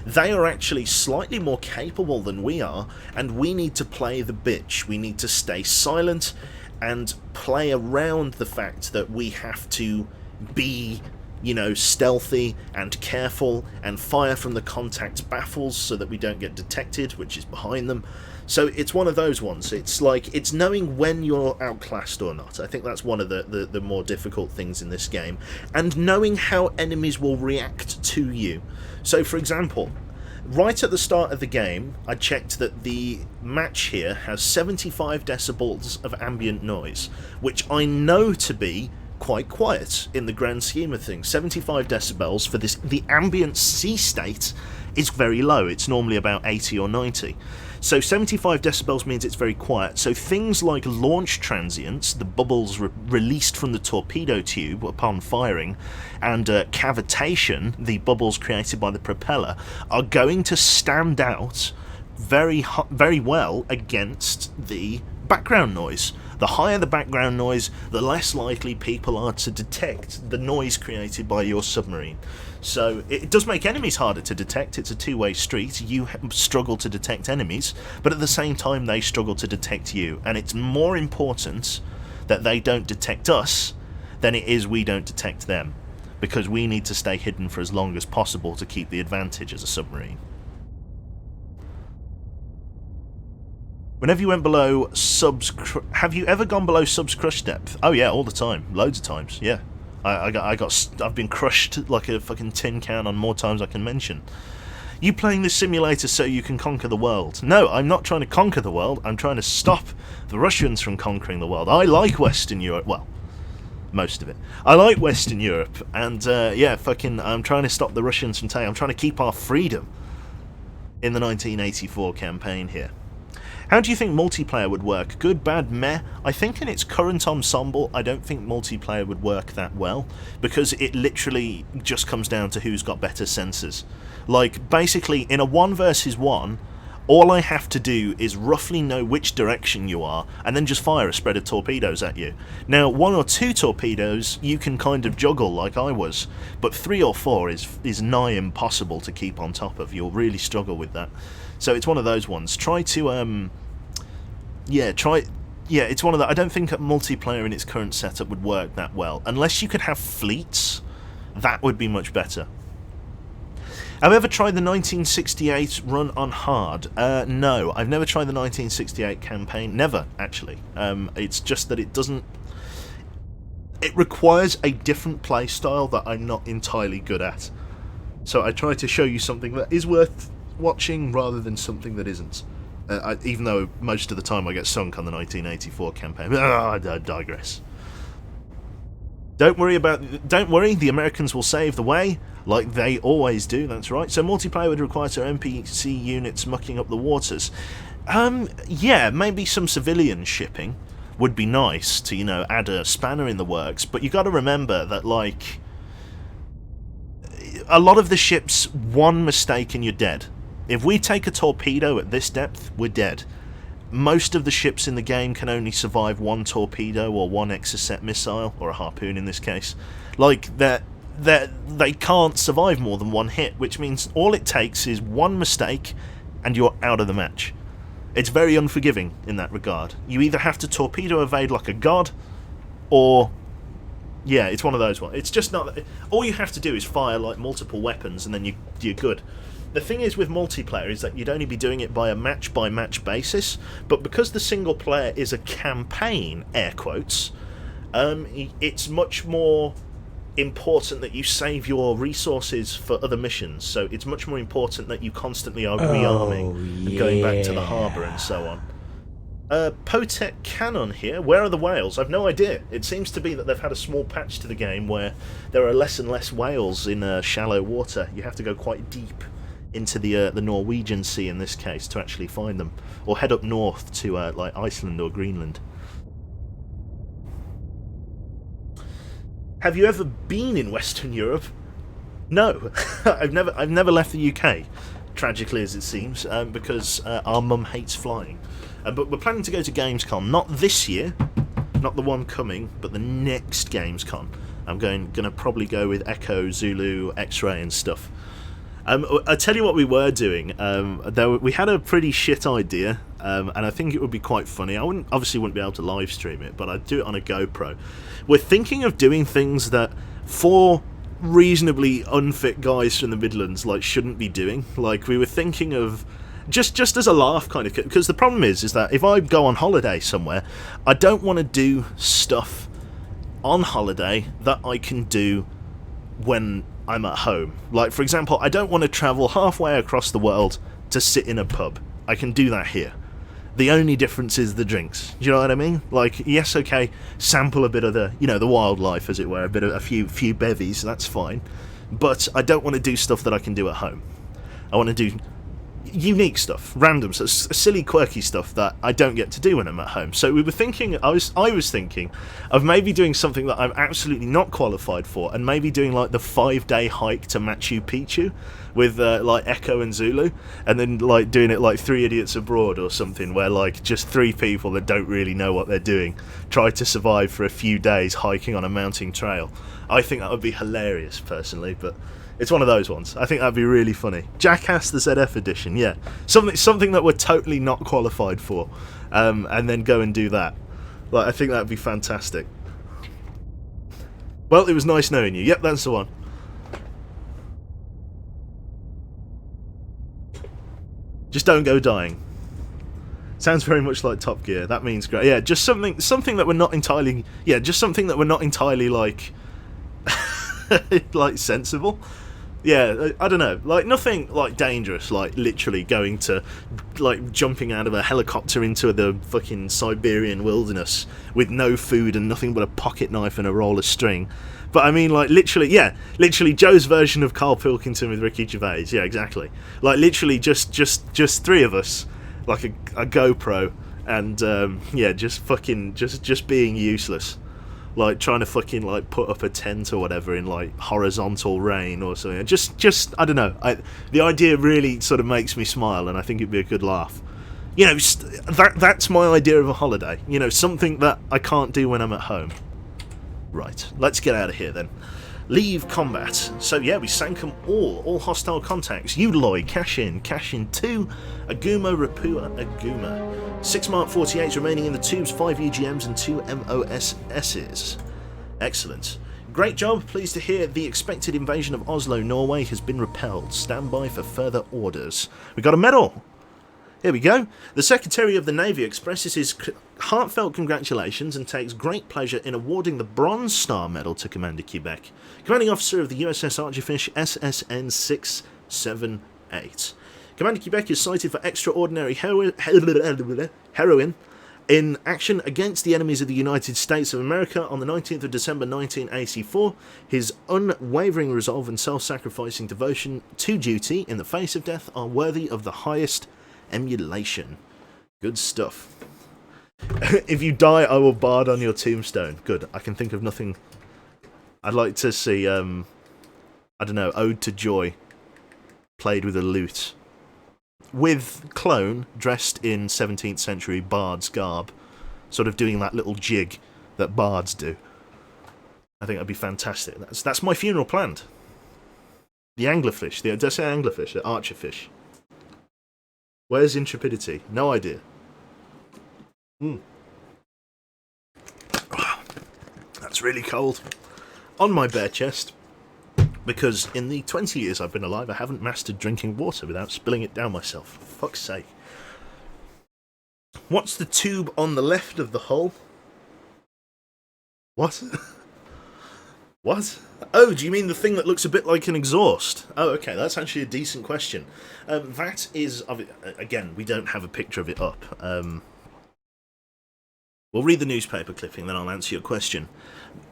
Speaker 1: they are actually slightly more capable than we are, and we need to play the bitch. We need to stay silent and play around the fact that we have to be, you know, stealthy and careful and fire from the contact's baffles so that we don't get detected, which is behind them. So it's one of those ones. It's like, it's knowing when you're outclassed or not. I think that's one of the more difficult things in this game. And knowing how enemies will react to you. So, for example, right at the start of the game, I checked that the match here has 75 decibels of ambient noise, which I know to be quite quiet in the grand scheme of things. 75 decibels for this, the ambient sea state, is very low. It's normally about 80 or 90. So 75 decibels means it's very quiet. So things like launch transients, the bubbles released from the torpedo tube upon firing, and cavitation, the bubbles created by the propeller, are going to stand out very well against the background noise. The higher the background noise, the less likely people are to detect the noise created by your submarine. So it does make enemies harder to detect. It's a two-way street. You struggle to detect enemies, but at the same time they struggle to detect you, and it's more important that they don't detect us than it is we don't detect them, because we need to stay hidden for as long as possible to keep the advantage as a submarine. Whenever you went below subs... Have you ever gone below subs crush depth? Oh yeah, all the time. Loads of times, yeah. I've been crushed like a fucking tin can on more times I can mention. You playing this simulator so you can conquer the world? No, I'm not trying to conquer the world. I'm trying to stop the Russians from conquering the world. I like Western Europe. Well, most of it. I like Western Europe, and yeah, fucking, I'm trying to stop the Russians from taking. I'm trying to keep our freedom in the 1984 campaign here. How do you think multiplayer would work? Good, bad, meh? I think in its current ensemble, I don't think multiplayer would work that well, because it literally just comes down to who's got better sensors. Like, basically, in a 1 versus 1, all I have to do is roughly know which direction you are, and then just fire a spread of torpedoes at you. Now, 1 or 2 torpedoes, you can kind of juggle like I was, but 3 or 4 is nigh impossible to keep on top of. You'll really struggle with that. So it's one of those ones. Try to, yeah, it's one of the... I don't think a multiplayer in its current setup would work that well. Unless you could have fleets, that would be much better. Have you ever tried the 1968 run on hard? No, I've never tried the 1968 campaign. Never, actually. It's just that it doesn't... It requires a different play style that I'm not entirely good at. So I try to show you something that is worth watching rather than something that isn't. Even though most of the time I get sunk on the 1984 campaign. I digress. Don't worry, the Americans will save the way, like they always do, that's right. So multiplayer would require some NPC units mucking up the waters. Yeah, maybe some civilian shipping would be nice to, you know, add a spanner in the works, but you got to remember that, like, a lot of the ships, one mistake and you're dead. If we take a torpedo at this depth, we're dead. Most of the ships in the game can only survive 1 torpedo or 1 Exocet missile, or a harpoon in this case. Like, they can't survive more than 1 hit, which means all it takes is 1 mistake and you're out of the match. It's very unforgiving in that regard. You either have to torpedo evade like a god, or... yeah, it's one of those ones. It's just not... all you have to do is fire like multiple weapons and then you're good. The thing is with multiplayer is that you'd only be doing it by a match-by-match basis, but because the single player is a campaign, air quotes, it's much more important that you save your resources for other missions, so it's much more important that you constantly are rearming and going back to the harbour and so on. Potek Cannon here. Where are the whales? I've no idea. It seems to be that they've had a small patch to the game where there are less and less whales in shallow water. You have to go quite deep into the Norwegian Sea in this case to actually find them, or head up north to like Iceland or Greenland. Have you ever been in Western Europe? No, I've never left the UK, tragically as it seems, because our mum hates flying. But we're planning to go to Gamescom, not this year, not the one coming, but the next Gamescom. I'm gonna probably go with Echo, Zulu, X-Ray and stuff. I'll tell you what we were doing. We had a pretty shit idea, and I think it would be quite funny. I obviously wouldn't be able to live stream it, but I'd do it on a GoPro. We're thinking of doing things that 4 reasonably unfit guys from the Midlands shouldn't be doing. Like, we were thinking of just as a laugh, kind of, because the problem is that if I go on holiday somewhere, I don't want to do stuff on holiday that I can do when I'm at home. Like, for example, I don't want to travel halfway across the world to sit in a pub. I can do that here. The only difference is the drinks. Do you know what I mean? Like, yes, okay, sample a bit of the, you know, the wildlife, as it were, a few bevies, that's fine. But I don't want to do stuff that I can do at home. I want to do unique stuff, random, so silly, quirky stuff that I don't get to do when I'm at home. So we were thinking, I was thinking of maybe doing something that I'm absolutely not qualified for, and maybe doing like the 5-day hike to Machu Picchu with like Echo and Zulu, and then like doing it like 3 Idiots Abroad or something, where like just 3 people that don't really know what they're doing try to survive for a few days hiking on a mountain trail. I think that would be hilarious personally, but it's one of those ones. I think that'd be really funny. Jackass the ZF edition, yeah. Something that we're totally not qualified for, and then go and do that. Like, I think that'd be fantastic. Well, it was nice knowing you. Yep, that's the one. Just don't go dying. Sounds very much like Top Gear. That means great. Yeah, just something that we're not entirely. Yeah, just something that we're not entirely like, like sensible. Yeah, I don't know. Like nothing like dangerous. Like literally going to, like jumping out of a helicopter into the fucking Siberian wilderness with no food and nothing but a pocket knife and a roll of string. But I mean, like literally, yeah, literally Joe's version of Carl Pilkington with Ricky Gervais. Yeah, exactly. Like literally, just three of us. Like a GoPro, and yeah, just fucking just being useless, like trying to fucking like put up a tent or whatever in like horizontal rain or something. Just I don't know. The idea really sort of makes me smile, and I think it'd be a good laugh. You know, that's my idea of a holiday. You know, something that I can't do when I'm at home. Right, let's get out of here then. Leave combat. So yeah, we sank them all hostile contacts. Uloy, cash in 2. Aguma, Rapua, Aguma. 6 Mark 48s remaining in the tubes, 5 UGMs and 2 MOSSs. Excellent. Great job, pleased to hear the expected invasion of Oslo, Norway has been repelled. Stand by for further orders. We got a medal! Here we go. The Secretary of the Navy expresses his heartfelt congratulations and takes great pleasure in awarding the Bronze Star Medal to Commander Quebec, Commanding Officer of the USS Archerfish SSN 678. Commander Quebec is cited for extraordinary heroin in action against the enemies of the United States of America on the 19th of December 1984. His unwavering resolve and self-sacrificing devotion to duty in the face of death are worthy of the highest emulation. Good stuff. If you die, I will bard on your tombstone. Good. I can think of nothing. I'd like to see, I don't know, Ode to Joy played with a lute. With Clone dressed in 17th century bard's garb, sort of doing that little jig that bards do. I think that'd be fantastic. That's my funeral planned. The anglerfish, did I say anglerfish? The archerfish. Where's intrepidity? No idea. That's really cold. On my bare chest, because in the 20 years I've been alive, I haven't mastered drinking water without spilling it down myself. For fuck's sake. What's the tube on the left of the hull? What? What? Oh, do you mean the thing that looks a bit like an exhaust? Oh, okay, that's actually a decent question. That is, again, we don't have a picture of it up. We'll read the newspaper clipping, then I'll answer your question.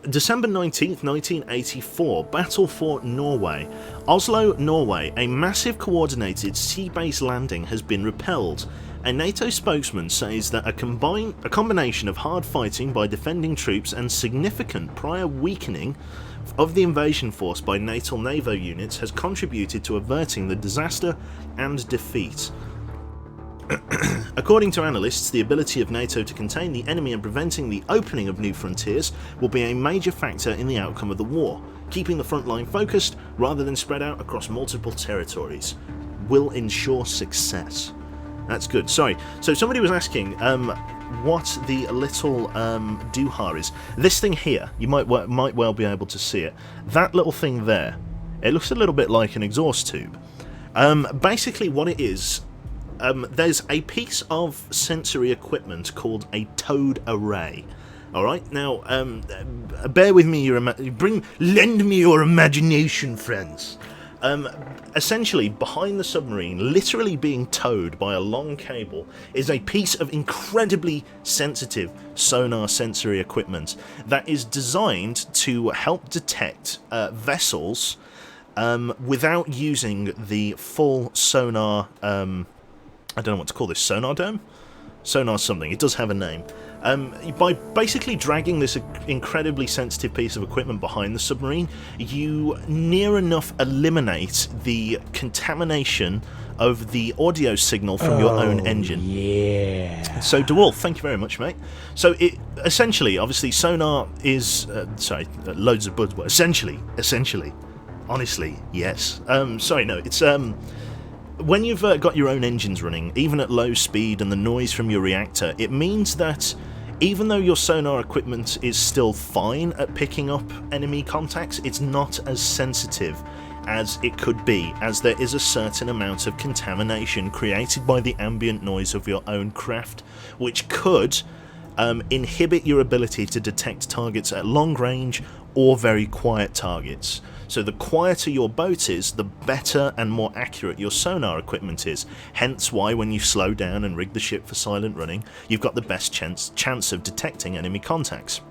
Speaker 1: December 19th, 1984, Battle for Norway. Oslo, Norway. A massive coordinated sea-based landing has been repelled. A NATO spokesman says that a combination of hard fighting by defending troops and significant prior weakening of the invasion force by NATO naval units has contributed to averting the disaster and defeat. According to analysts, the ability of NATO to contain the enemy and preventing the opening of new frontiers will be a major factor in the outcome of the war. Keeping the front line focused, rather than spread out across multiple territories, will ensure success. That's good. Sorry, so somebody was asking what the little doohar is. This thing here, you might well be able to see it. That little thing there, it looks a little bit like an exhaust tube. Basically what it is, there's a piece of sensory equipment called a towed array. Alright, now, bear with me, lend me your imagination, friends. Essentially, behind the submarine, literally being towed by a long cable, is a piece of incredibly sensitive sonar sensory equipment that is designed to help detect vessels without using the full sonar, I don't know what to call this, sonar dome? Sonar something, it does have a name. By basically dragging this incredibly sensitive piece of equipment behind the submarine, you near enough eliminate the contamination of the audio signal from your own engine.
Speaker 4: Yeah.
Speaker 1: So, DeWolf, thank you very much, mate. So, it essentially, obviously, sonar is loads of buzzwords. Essentially, honestly, yes. It's when you've got your own engines running, even at low speed, and the noise from your reactor, it means that Even though your sonar equipment is still fine at picking up enemy contacts, it's not as sensitive as it could be, as there is a certain amount of contamination created by the ambient noise of your own craft, which could inhibit your ability to detect targets at long range or very quiet targets. So the quieter your boat is, the better and more accurate your sonar equipment is. Hence why when you slow down and rig the ship for silent running, you've got the best chance of detecting enemy contacts.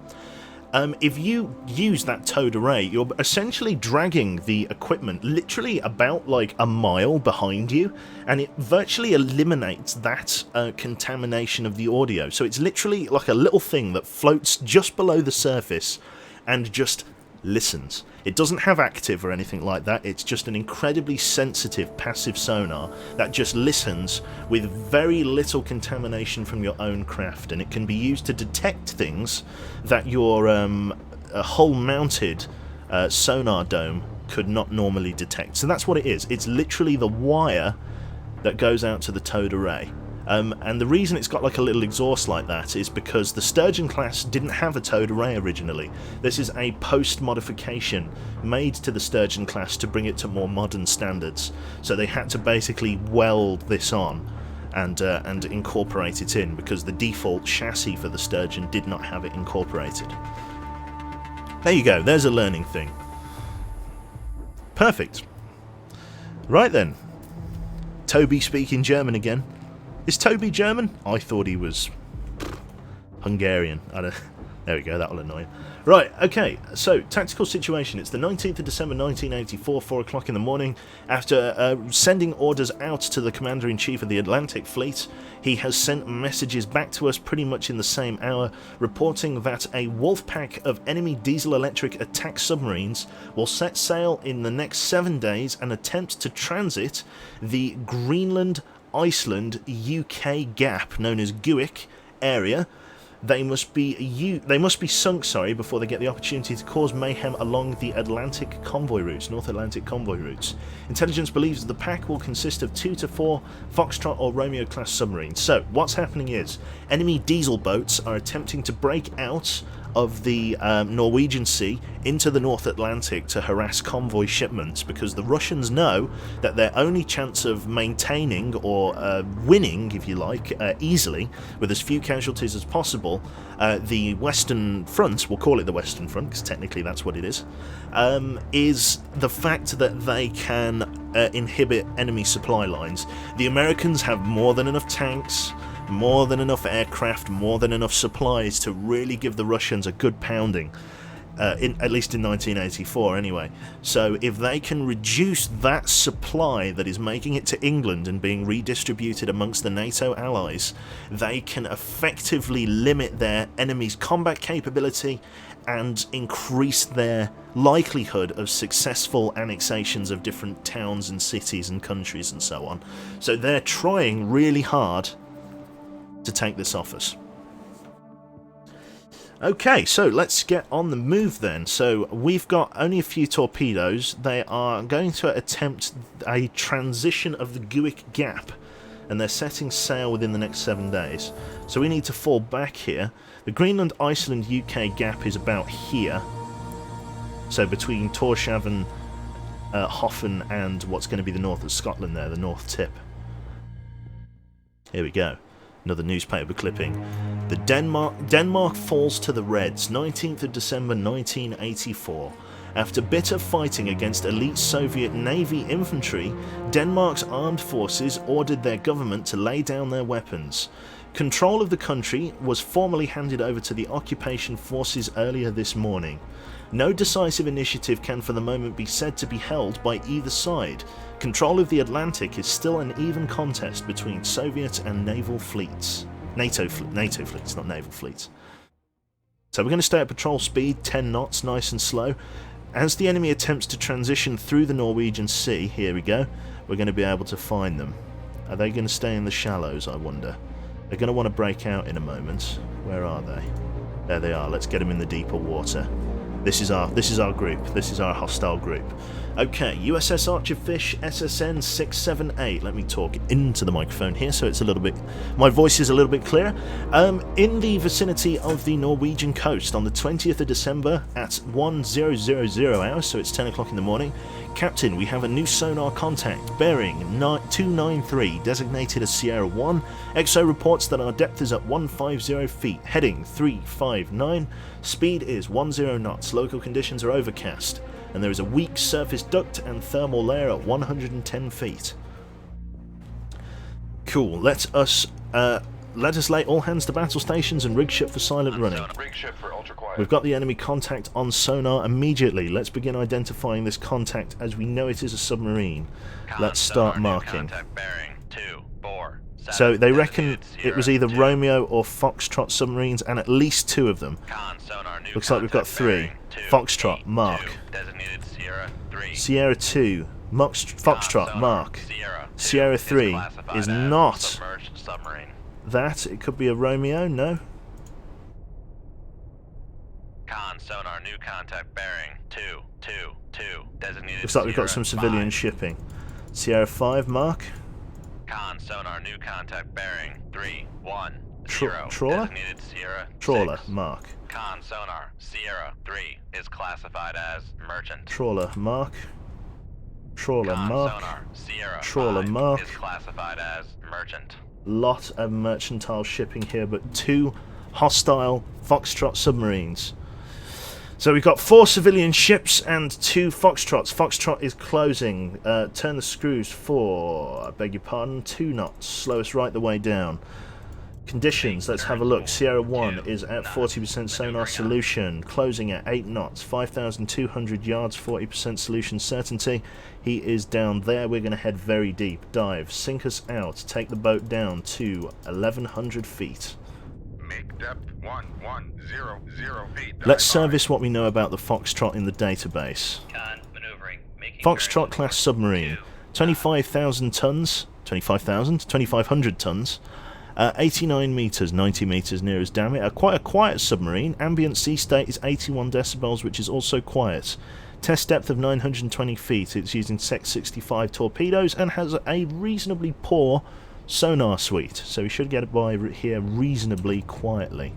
Speaker 1: If you use that towed array, you're essentially dragging the equipment literally about like a mile behind you, and it virtually eliminates that contamination of the audio. So it's literally like a little thing that floats just below the surface and just listens. It doesn't have active or anything like that, it's just an incredibly sensitive passive sonar that just listens with very little contamination from your own craft, and it can be used to detect things that your hull mounted sonar dome could not normally detect. So that's what it is. It's literally the wire that goes out to the towed array. And the reason it's got like a little exhaust like that is because the Sturgeon class didn't have a towed array originally. This is a post-modification made to the Sturgeon class to bring it to more modern standards. So they had to basically weld this on and incorporate it in, because the default chassis for the Sturgeon did not have it incorporated. There you go, there's a learning thing. Perfect. Right then. Toby speaking German again. Is Toby German? I thought he was Hungarian. There we go, that'll annoy him. Right, okay, so tactical situation. It's the 19th of December 1984, 4 o'clock in the morning. After sending orders out to the Commander-in-Chief of the Atlantic Fleet, he has sent messages back to us pretty much in the same hour, reporting that a wolf pack of enemy diesel-electric attack submarines will set sail in the next 7 days and attempt to transit the Greenland Iceland UK gap, known as GUIC area. They must be sunk, before they get the opportunity to cause mayhem along the Atlantic convoy routes, North Atlantic convoy routes. Intelligence believes that the pack will consist of 2 to 4 Foxtrot or Romeo class submarines. So what's happening is enemy diesel boats are attempting to break out of the Norwegian Sea into the North Atlantic to harass convoy shipments, because the Russians know that their only chance of maintaining or winning, if you like, easily, with as few casualties as possible, the Western Front, we'll call it the Western Front because technically that's what it is the fact that they can inhibit enemy supply lines. The Americans have more than enough tanks, more than enough aircraft, more than enough supplies to really give the Russians a good pounding, at least in 1984 anyway. So if they can reduce that supply that is making it to England and being redistributed amongst the NATO allies, they can effectively limit their enemy's combat capability and increase their likelihood of successful annexations of different towns and cities and countries and so on. So they're trying really hard to take this off us. Okay, so let's get on the move then. So we've got only a few torpedoes. They are going to attempt a transition of the GUIC gap, and they're setting sail within the next 7 days. So we need to fall back here. The Greenland Iceland UK gap is about here, so between Tórshavn, Hoffen and what's going to be the north of Scotland there, the north tip. Here we go. Another newspaper clipping. The Denmark falls to the Reds, 19th of December 1984. After bitter fighting against elite Soviet Navy infantry, Denmark's armed forces ordered their government to lay down their weapons. Control of the country was formally handed over to the occupation forces earlier this morning. No decisive initiative can for the moment be said to be held by either side. Control of the Atlantic is still an even contest between Soviet and naval fleets. NATO fleets, not naval fleets. So we're going to stay at patrol speed, 10 knots, nice and slow. As the enemy attempts to transition through the Norwegian Sea, here we go, we're going to be able to find them. Are they going to stay in the shallows, I wonder? They're going to want to break out in a moment. Where are they? There they are. Let's get them in the deeper water. This is our group. This is our hostile group. Okay, USS Archerfish SSN 678. Let me talk into the microphone here so it's a little bit, my voice is a little bit clearer. In the vicinity of the Norwegian coast on the 20th of December at 1000 hours, so it's 10 o'clock in the morning. Captain, we have a new sonar contact bearing 293, designated as Sierra 1. XO reports that our depth is at 150 feet, heading 359. Speed is 10 knots. Local conditions are overcast, and there is a weak surface duct and thermal layer at 110 feet. Cool. Let us lay all hands to battle stations and rig ship for silent running.
Speaker 2: Rig ship for ultra quiet.
Speaker 1: We've got the enemy contact on sonar immediately. Let's begin identifying this contact as we know it is a submarine. Let's start marking.
Speaker 3: Bearing 247.
Speaker 1: So they reckon it was either Romeo or Foxtrot submarines, and at least 2 of them. Looks like we've got 3. Foxtrot, mark.
Speaker 3: Designated Sierra 3.
Speaker 1: Sierra 2, Foxtrot, mark. Sierra 3 is not
Speaker 3: submerged submarine.
Speaker 1: that. It could be a Romeo, no.
Speaker 3: Conn, sonar, new contact bearing 222. Designated
Speaker 1: Looks like we've got
Speaker 3: Sierra
Speaker 1: some civilian
Speaker 3: 5.
Speaker 1: shipping. Sierra 5, mark.
Speaker 3: Conn, sonar, new contact bearing 310.
Speaker 1: Trawler?
Speaker 3: Designated Sierra
Speaker 1: Trawler,
Speaker 3: 6.
Speaker 1: mark.
Speaker 3: Conn, sonar, Sierra 3 is classified as merchant.
Speaker 1: Trawler, mark. Trawler,
Speaker 3: Conn,
Speaker 1: mark.
Speaker 3: sonar, Sierra
Speaker 1: Trawler,
Speaker 3: 5
Speaker 1: mark.
Speaker 3: is classified as merchant.
Speaker 1: Lot of mercantile shipping here, but 2 hostile Foxtrot submarines. So we've got 4 civilian ships and 2 Foxtrots. Foxtrot is closing. Turn the screws for, I beg your pardon, 2 knots. Slow us right the way down. Conditions, let's have a look. Sierra 1 is at 40% sonar solution, closing at 8 knots, 5,200 yards, 40% solution certainty. He is down there. We're going to head very deep. Dive, sink us out, take the boat down to 1,100 feet.
Speaker 2: Make depth 1100 feet.
Speaker 1: Let's service what we know about the Foxtrot in the database.
Speaker 3: Conn, maneuvering.
Speaker 1: Foxtrot class submarine, 25,000 tons, 2,500 tons, 89 meters, 90 meters near as damn it. Quite a quiet submarine. Ambient sea state is 81 decibels, which is also quiet. Test depth of 920 feet. It's using Sec 65 torpedoes and has a reasonably poor sonar suite, so we should get it by here reasonably quietly.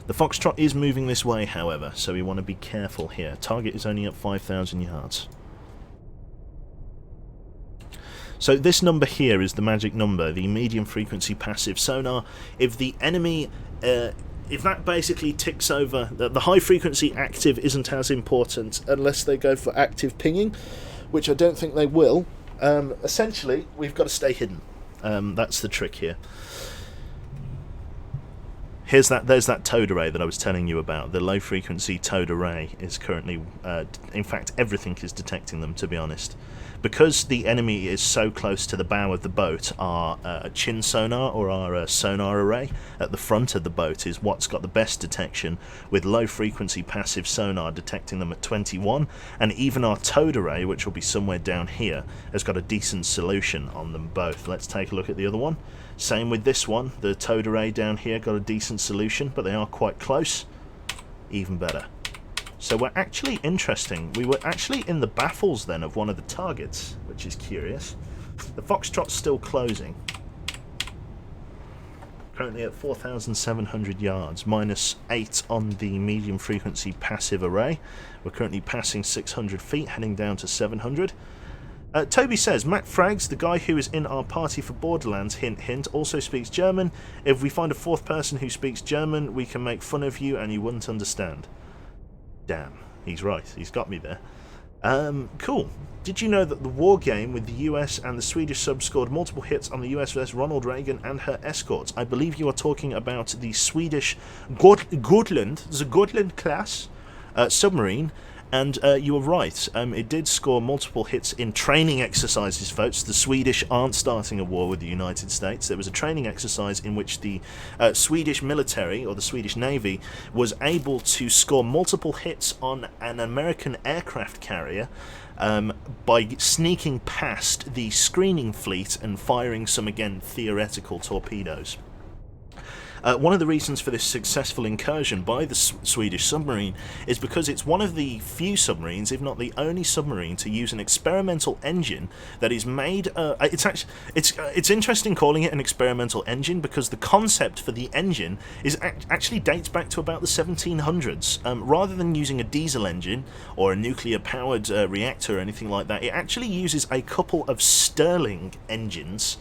Speaker 1: The Foxtrot is moving this way, however, so we want to be careful here. Target is only at 5,000 yards. So this number here is the magic number, the medium frequency passive sonar. If the enemy, if that basically ticks over, the high frequency active isn't as important unless they go for active pinging, which I don't think they will. Essentially, we've got to stay hidden. That's the trick here. There's that towed array that I was telling you about. The low frequency towed array is currently, in fact, everything is detecting them, to be honest. Because the enemy is so close to the bow of the boat, our chin sonar, or our sonar array at the front of the boat, is what's got the best detection, with low frequency passive sonar detecting them at 21, and even our towed array, which will be somewhere down here, has got a decent solution on them both. Let's take a look at the other one. Same with this one. The towed array down here got a decent solution, but they are quite close. Even better. So we're actually interesting. We were actually in the baffles then of one of the targets, which is curious. The Foxtrot's still closing. Currently at 4,700 yards, -8 on the medium frequency passive array. We're currently passing 600 feet, heading down to 700. Toby says, Matt Frags, the guy who is in our party for Borderlands, hint hint, also speaks German. If we find a 4th person who speaks German, we can make fun of you and you wouldn't understand. Damn, he's right. He's got me there. Cool. Did you know that the war game with the US and the Swedish sub scored multiple hits on the USS Ronald Reagan and her escorts? I believe you are talking about the Swedish Gotland, the Gotland class submarine. And you were right, it did score multiple hits in training exercises, folks. The Swedish aren't starting a war with the United States. There was a training exercise in which the Swedish military, or the Swedish Navy, was able to score multiple hits on an American aircraft carrier by sneaking past the screening fleet and firing some, again, theoretical torpedoes. One of the reasons for this successful incursion by the Swedish submarine is because it's one of the few submarines, if not the only submarine, to use an experimental engine that is made. It's interesting calling it an experimental engine because the concept for the engine is actually dates back to about the 1700s. Rather than using a diesel engine or a nuclear-powered reactor or anything like that, it actually uses a couple of Stirling engines.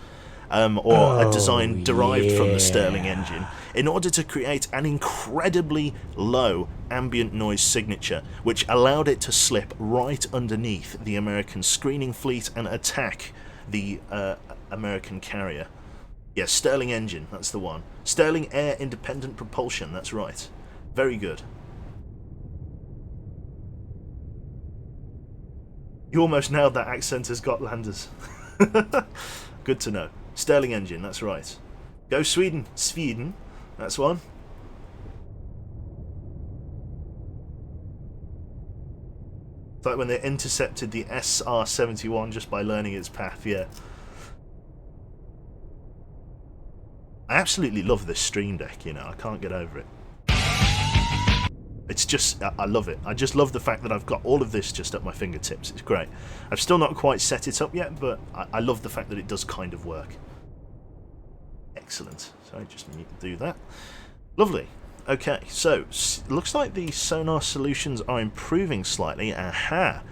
Speaker 1: A design derived from the Stirling engine, in order to create an incredibly low ambient noise signature, which allowed it to slip right underneath the American screening fleet and attack the American carrier. Yeah, Stirling engine, that's the one. Stirling air independent propulsion, that's right. Very good. You almost nailed that accent as Gotlanders. Good to know. Stirling engine, that's right. Go Sweden, Sweden, that's one. It's like when they intercepted the SR-71 just by learning its path, yeah. I absolutely love this Stream Deck, you know, I can't get over it. It's just, I love it. I just love the fact that I've got all of this just at my fingertips. It's great. I've still not quite set it up yet, but I love the fact that it does kind of work. Excellent. So I just need to do that. Lovely. Okay, so looks like the sonar solutions are improving slightly. Aha!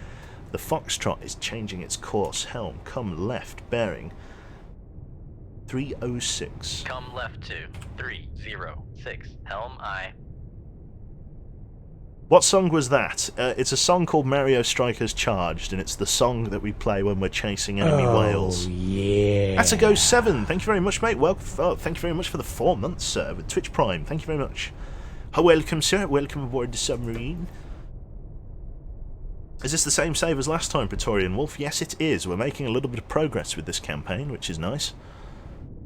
Speaker 1: The Foxtrot is changing its course. Helm, come left, bearing 306.
Speaker 3: Come left to 306. Helm I.
Speaker 1: What song was that? It's a song called Mario Strikers Charged, and it's the song that we play when we're chasing enemy whales.
Speaker 4: Yeah.
Speaker 1: That's a Go 7. Thank you very much, mate. Well, thank you very much for the 4 months, sir, with Twitch Prime. Thank you very much. Welcome, sir. Welcome aboard the submarine. Is this the same save as last time, Praetorian Wolf? Yes, it is. We're making a little bit of progress with this campaign, which is nice.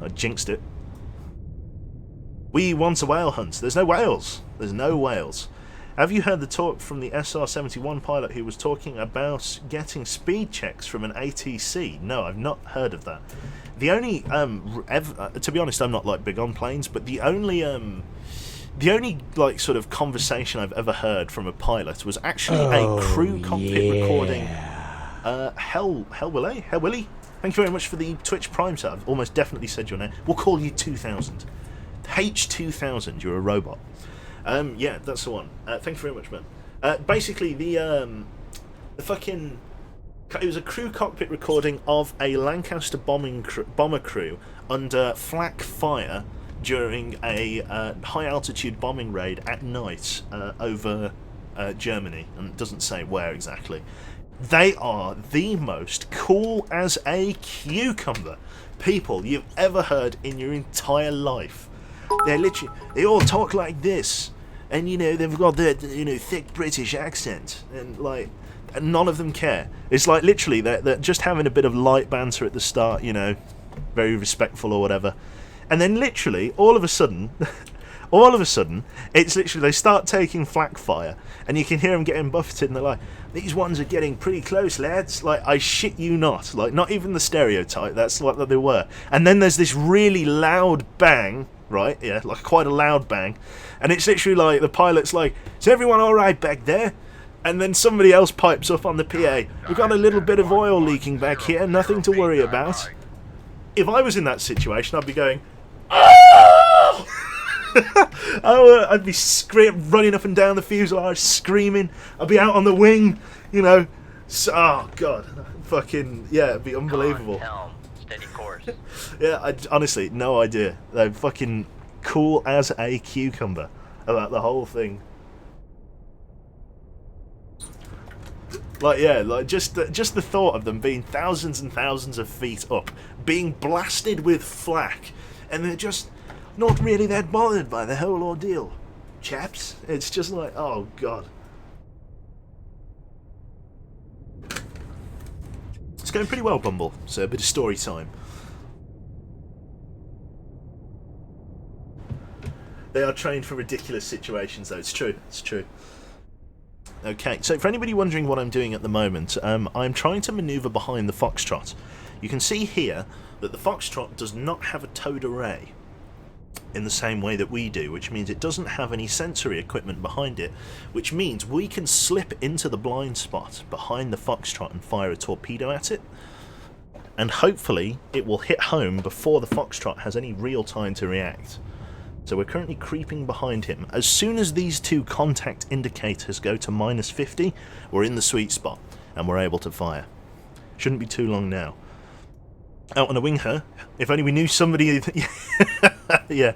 Speaker 1: I jinxed it. We want a whale hunt. There's no whales. There's no whales. Have you heard the talk from the SR-71 pilot who was talking about getting speed checks from an ATC? No, I've not heard of that. The only, to be honest, I'm not like big on planes, but the only like sort of conversation I've ever heard from a pilot was actually a crew cockpit recording. Hell Willie. Thank you very much for the Twitch Prime set. I've almost definitely said your name. We'll call you 2000. H2000. You're a robot. Yeah, that's the one. Thank you very much, man. Basically, the fucking... It was a crew cockpit recording of a Lancaster bomber crew under flak fire during a high-altitude bombing raid at night over Germany, and it doesn't say where exactly. They are the most cool as a cucumber people you've ever heard in your entire life. They're literally, they all talk like this, and you know they've got their thick British accent, and like none of them care. It's like literally they're just having a bit of light banter at the start, you know, very respectful or whatever, and then literally all of a sudden, it's literally they start taking flak fire, and you can hear them getting buffeted, and they're like, "These ones are getting pretty close, lads." Like, I shit you not, like not even the stereotype. That's like that they were, and then there's this really loud bang. Right, yeah, like quite a loud bang, and it's literally like the pilot's like, "Is everyone all right back there?" And then somebody else pipes up on the PA, "We've got a little bit of oil leaking back here, nothing to worry about." If I was in that situation, I'd be going, "Oh!" I'd be running up and down the fuselage, screaming. I'd be out on the wing, you know. So, oh god, fucking yeah, it'd be unbelievable.
Speaker 3: Conn, helm, steady course.
Speaker 1: Yeah, I honestly no idea. They're fucking cool as a cucumber about the whole thing. Like yeah, like just the thought of them being thousands and thousands of feet up, being blasted with flak, and they're just not really that bothered by the whole ordeal, chaps. It's just like, oh god. It's going pretty well, Bumble. So a bit of story time. They are trained for ridiculous situations, though. It's true. It's true. Okay, so for anybody wondering what I'm doing at the moment, I'm trying to manoeuvre behind the Foxtrot. You can see here that the Foxtrot does not have a towed array. in the same way that we do, which means it doesn't have any sensory equipment behind it, which means we can slip into the blind spot behind the Foxtrot and fire a torpedo at it, and hopefully it will hit home before the Foxtrot has any real time to react. So we're currently creeping behind him. As soon as these two contact indicators go to -50, we're in the sweet spot and we're able to fire. Shouldn't be too long now. Out on a wing, huh? If only we knew somebody... yeah.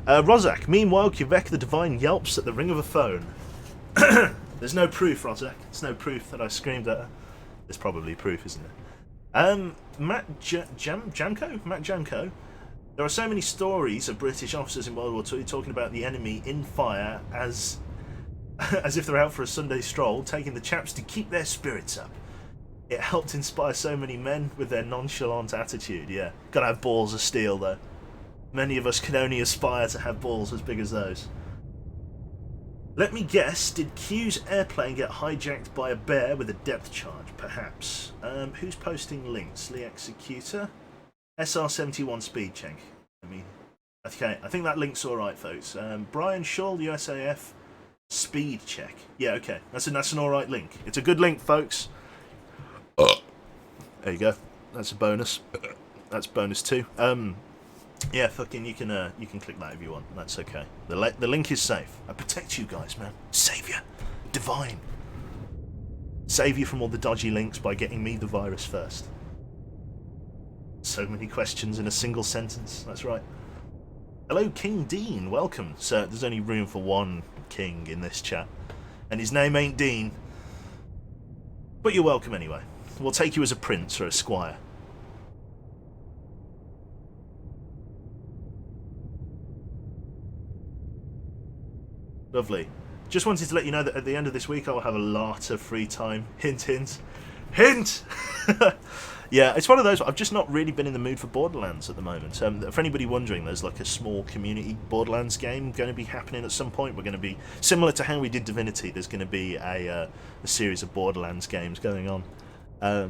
Speaker 1: Rozak, meanwhile, Quebec the Divine yelps at the ring of a phone. There's no proof, Rozak. There's no proof that I screamed at her. There's probably proof, isn't there? Matt Jamko? Matt Jamko. There are so many stories of British officers in World War II talking about the enemy in fire as if they're out for a Sunday stroll, taking the chaps to keep their spirits up. It helped inspire so many men with their nonchalant attitude, yeah. Gotta have balls of steel, though. Many of us can only aspire to have balls as big as those. Let me guess, did Q's airplane get hijacked by a bear with a depth charge? Perhaps. Who's posting links? Lee Executor? SR-71 speed check. Okay, I think that link's alright, folks. Brian Shull, USAF, speed check. Yeah, okay, that's an alright link. It's a good link, folks. There you go. That's a bonus. That's bonus 2. Yeah, fucking, you can click that if you want. That's okay. The link is safe. I protect you guys, man. Saviour, divine. Save you from all the dodgy links by getting me the virus first. So many questions in a single sentence. That's right. Hello, King Dean. Welcome. Sir, there's only room for one king in this chat. And his name ain't Dean. But you're welcome anyway. We'll take you as a prince or a squire. Lovely. Just wanted to let you know that at the end of this week I'll have a lot of free time. Hint, hint. Hint! Yeah, it's one of those. I've just not really been in the mood for Borderlands at the moment. For anybody wondering, there's like a small community Borderlands game going to be happening at some point. We're going to be, similar to how we did Divinity, there's going to be a series of Borderlands games going on.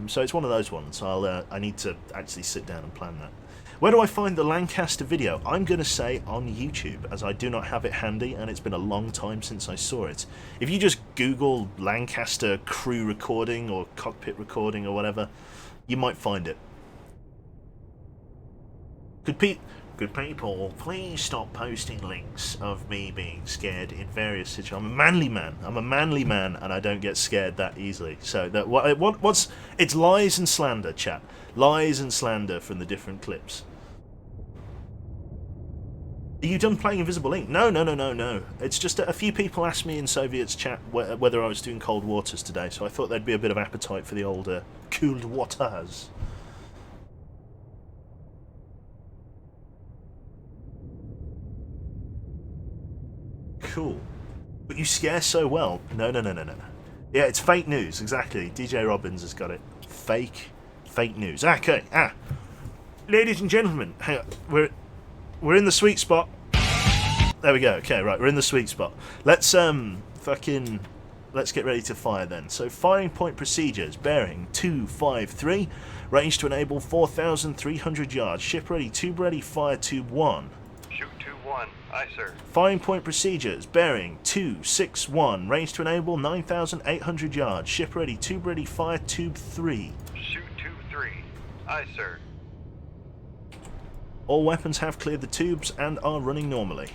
Speaker 1: So it's one of those ones. I need to actually sit down and plan that. Where do I find the Lancaster video? I'm going to say on YouTube, as I do not have it handy, and it's been a long time since I saw it. If you just Google Lancaster crew recording or cockpit recording or whatever, you might find it. Good people, please stop posting links of me being scared in various situations. I'm a manly man. I'm a manly man, and I don't get scared that easily. So that what's it's lies and slander, chat. Lies and slander from the different clips. Are you done playing Invisible Ink? No. It's just a few people asked me in Soviet's chat whether I was doing Cold Waters today, so I thought there'd be a bit of appetite for the old Cold Waters. Cool. But you scare so well. No. Yeah, it's fake news, exactly. DJ Robbins has got it. Fake news. Okay. Ladies and gentlemen, hang on. We're in the sweet spot. There we go. Okay, right, we're in the sweet spot. Let's let's get ready to fire then. So firing point procedures, bearing 253, range to enable 4,300 yards, ship ready, tube ready, fire tube 1.
Speaker 2: Shoot 2-1. Aye, sir.
Speaker 1: Firing point procedures, bearing 261, range to enable 9,800 yards, ship ready, tube ready, fire tube 3.
Speaker 2: Shoot 2-3. Aye, sir.
Speaker 1: All weapons have cleared the tubes and are running normally.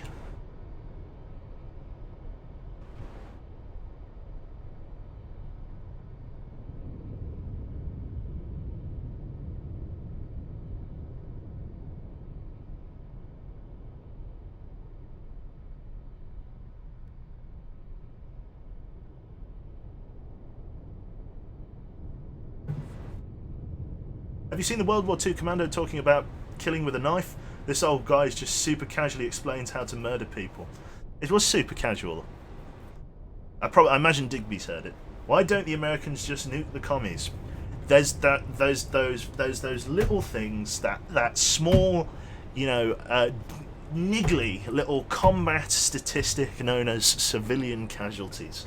Speaker 1: Have you seen the World War II commando talking about killing with a knife? This old guy just super casually explains how to murder people. It was super casual. I imagine Digby's heard it. Why don't the Americans just nuke the commies? There's those little things, that small, niggly little combat statistic known as civilian casualties,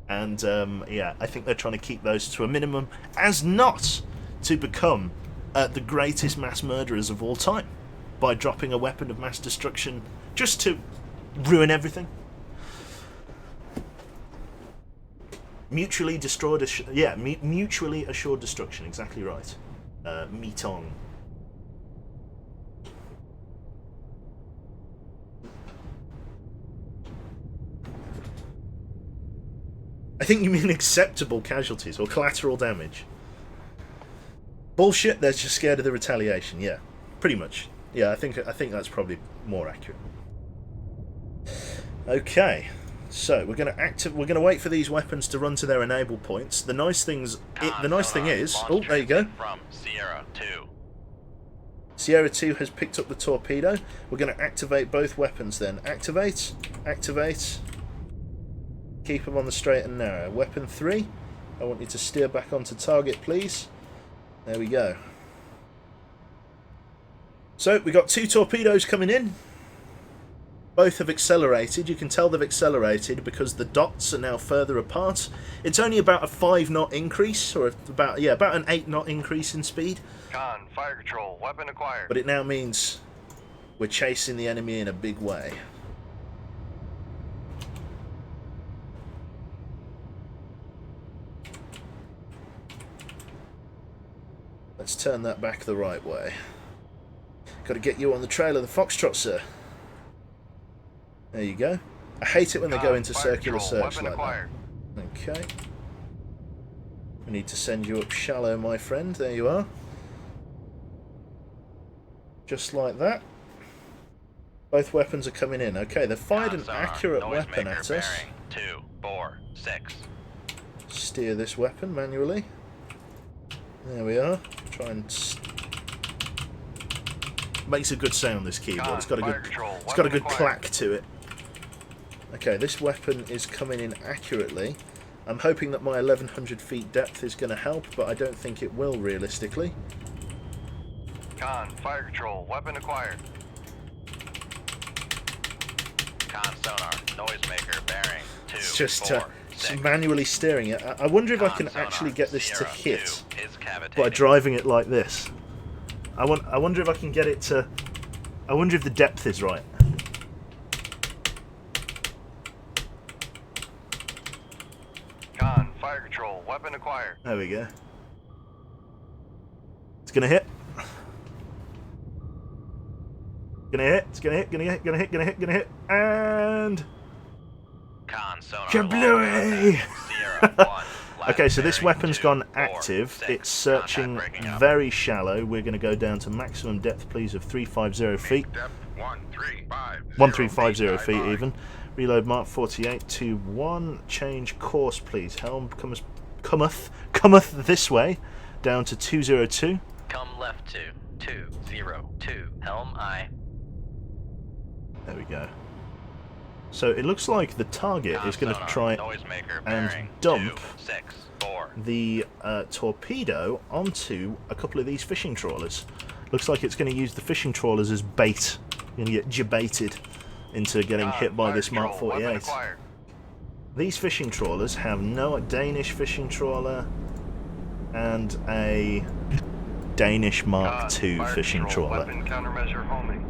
Speaker 1: and yeah, I think they're trying to keep those to a minimum, as not to become the greatest mass murderers of all time. by dropping a weapon of mass destruction just to ruin everything. Mutually destroyed, mutually assured destruction, exactly right. Metong. I think you mean acceptable casualties or collateral damage. Bullshit, they're just scared of the retaliation, yeah. Pretty much. Yeah, I think that's probably more accurate. Okay. So we're gonna wait for these weapons to run to their enable points. The nice thing is, oh, there you go.
Speaker 3: From Sierra 2.
Speaker 1: Sierra 2 has picked up the torpedo. We're gonna activate both weapons then. Activate, activate. Keep them on the straight and narrow. Weapon 3. I want you to steer back onto target, please. There we go. So we got 2 torpedoes coming in. Both have accelerated. You can tell they've accelerated because the dots are now further apart. It's only about a 5-knot increase, or about an 8-knot increase in speed.
Speaker 2: Conn, fire control, weapon acquired.
Speaker 1: But it now means we're chasing the enemy in a big way. Let's turn that back the right way. Got to get you on the trail of the Foxtrot, sir. There you go. I hate it when they go into circular search like that. Okay. We need to send you up shallow, my friend. There you are. Just like that. Both weapons are coming in. Okay, they've fired an accurate weapon at us.
Speaker 3: 2, 4, 6.
Speaker 1: Steer this weapon manually. There we are. Try and makes a good sound, this keyboard. It's got a good clack to it. Okay, this weapon is coming in accurately. I'm hoping that my 1100 feet depth is going to help, but I don't think it will realistically.
Speaker 2: Conn, fire control, weapon acquired.
Speaker 3: Conn sonar, noisemaker, bearing 2,
Speaker 1: It's just
Speaker 3: 4, 6.
Speaker 1: manually steering it. I wonder if I can
Speaker 3: Conn
Speaker 1: actually
Speaker 3: sonar,
Speaker 1: get this to
Speaker 3: Sierra
Speaker 1: hit
Speaker 3: 2 is cavitating.
Speaker 1: by driving it like this. I wonder if I can get it to... I wonder if the depth is right.
Speaker 2: Conn, fire control, weapon acquired.
Speaker 1: There we go. It's gonna hit. Gonna hit. It's gonna hit. Gonna hit. Gonna hit. Gonna hit. Gonna hit. And
Speaker 3: Conn sonar.
Speaker 1: kablooey!
Speaker 3: Sierra 1.
Speaker 1: Okay, so this weapon's
Speaker 3: two,
Speaker 1: gone
Speaker 3: 4,
Speaker 1: active.
Speaker 3: 6.
Speaker 1: It's searching
Speaker 3: Contact breaking up.
Speaker 1: very shallow. We're going to go down to maximum depth, please, of 350 feet.
Speaker 2: Depth 1350
Speaker 1: 1350 feet even. Reload mark 4821. Change course, please. Helm cometh this way, down to 202.
Speaker 3: Come left to 202. Helm I.
Speaker 1: There we go. So it looks like the target is going to try and dump the torpedo onto a couple of these fishing trawlers. Looks like it's going to use the fishing trawlers as bait. You're going to get jebaited into getting hit by this Mark 48. These fishing trawlers have no Danish fishing trawler and a Danish Mark II fishing trawler.
Speaker 2: Weapon countermeasure homing.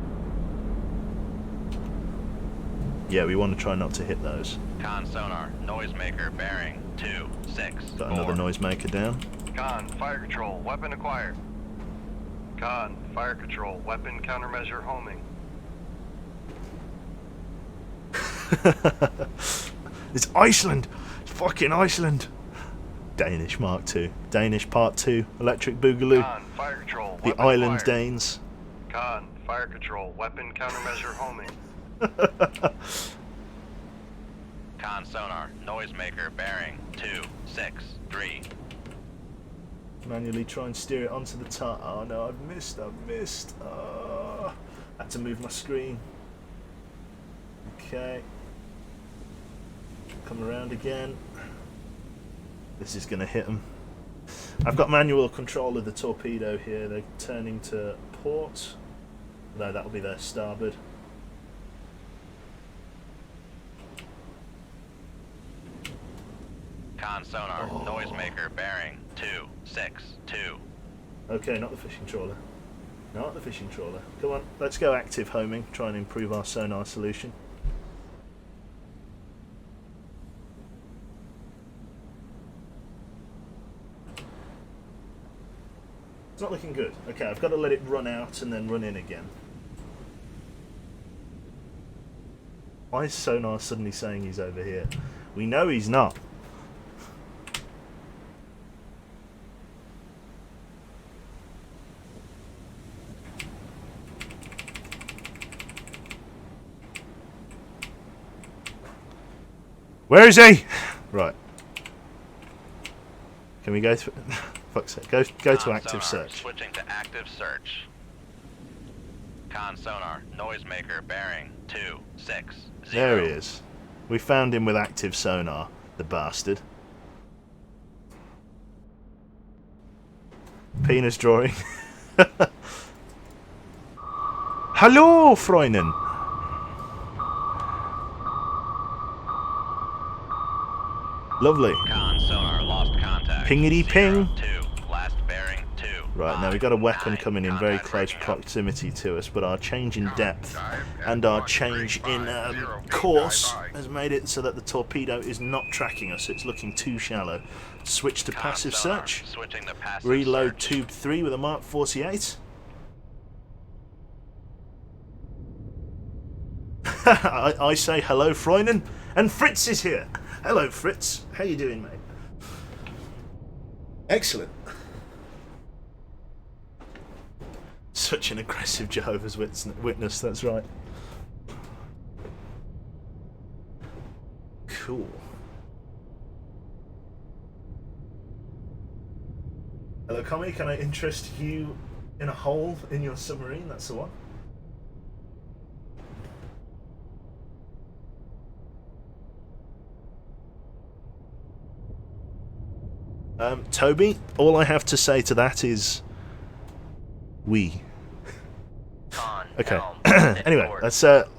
Speaker 1: Yeah, we want to try not to hit those.
Speaker 3: Conn sonar, noisemaker, bearing 2, 6.
Speaker 1: Got another noisemaker down.
Speaker 2: Conn, fire control, weapon acquired. Conn, fire control, weapon countermeasure homing.
Speaker 1: It's Iceland! It's fucking Iceland! Danish Mark II. Danish Part 2. Electric Boogaloo.
Speaker 2: Conn, fire control,
Speaker 1: The
Speaker 2: weapon
Speaker 1: Island
Speaker 2: acquired.
Speaker 1: Danes.
Speaker 2: Conn, fire control, weapon countermeasure homing.
Speaker 3: Conn sonar, noisemaker, bearing 2, 6, 3.
Speaker 1: Manually try and steer it onto the tar. Oh no, I've missed. Oh, had to move my screen. Okay. Come around again. This is going to hit them. I've got manual control of the torpedo here. They're turning to port. No, that'll be their starboard.
Speaker 3: Conn sonar, noisemaker, bearing 2, 6, 2.
Speaker 1: Okay, not the fishing trawler. Not the fishing trawler. Come on, let's go active homing, try and improve our sonar solution. It's not looking good. Okay, I've got to let it run out and then run in again. Why is Sonar suddenly saying he's over here? We know he's not. Where is he? Right. Can we go through? Fuck's sake. Go to active
Speaker 3: Sonar,
Speaker 1: search.
Speaker 3: Switching to active search. Conn sonar, noisemaker, bearing 260.
Speaker 1: There he is. We found him with active sonar, the bastard. Penis drawing. Hello, Freunden. Lovely.
Speaker 3: Conn sonar, lost contact.
Speaker 1: Pingity ping.
Speaker 3: 2, last bearing 2.
Speaker 1: Right, now we've got a weapon coming in very close proximity to us, but our change in depth and our change in course has made it so that the torpedo is not tracking us. It's looking too shallow. Switch to passive search.
Speaker 3: Switching to passive
Speaker 1: Reload
Speaker 3: search.
Speaker 1: tube 3 with a Mark 48. I say hello, Freunden, and Fritz is here. Hello, Fritz. How you doing, mate? Excellent. Such an aggressive Jehovah's Witness, that's right. Cool. Hello, Commie, can I interest you in a hole in your submarine? That's the one. Toby, all I have to say to that is we.
Speaker 3: Conn,
Speaker 1: Okay.
Speaker 3: helm,
Speaker 1: Anyway,
Speaker 3: forward.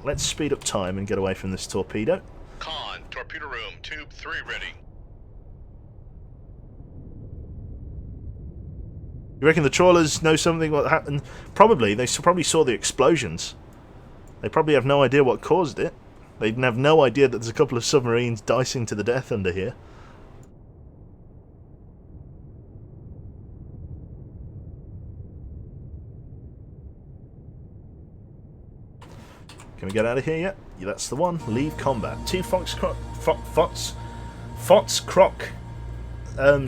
Speaker 1: let's speed up time and get away from this torpedo.
Speaker 6: Conn, torpedo room, tube 3 ready.
Speaker 1: You reckon the trawlers know something what happened? Probably. They probably saw the explosions. They probably have no idea what caused it. They have no idea that there's a couple of submarines dicing to the death under here. Can we get out of here yet? Yeah, that's the one. Leave combat. 2 Foxcroc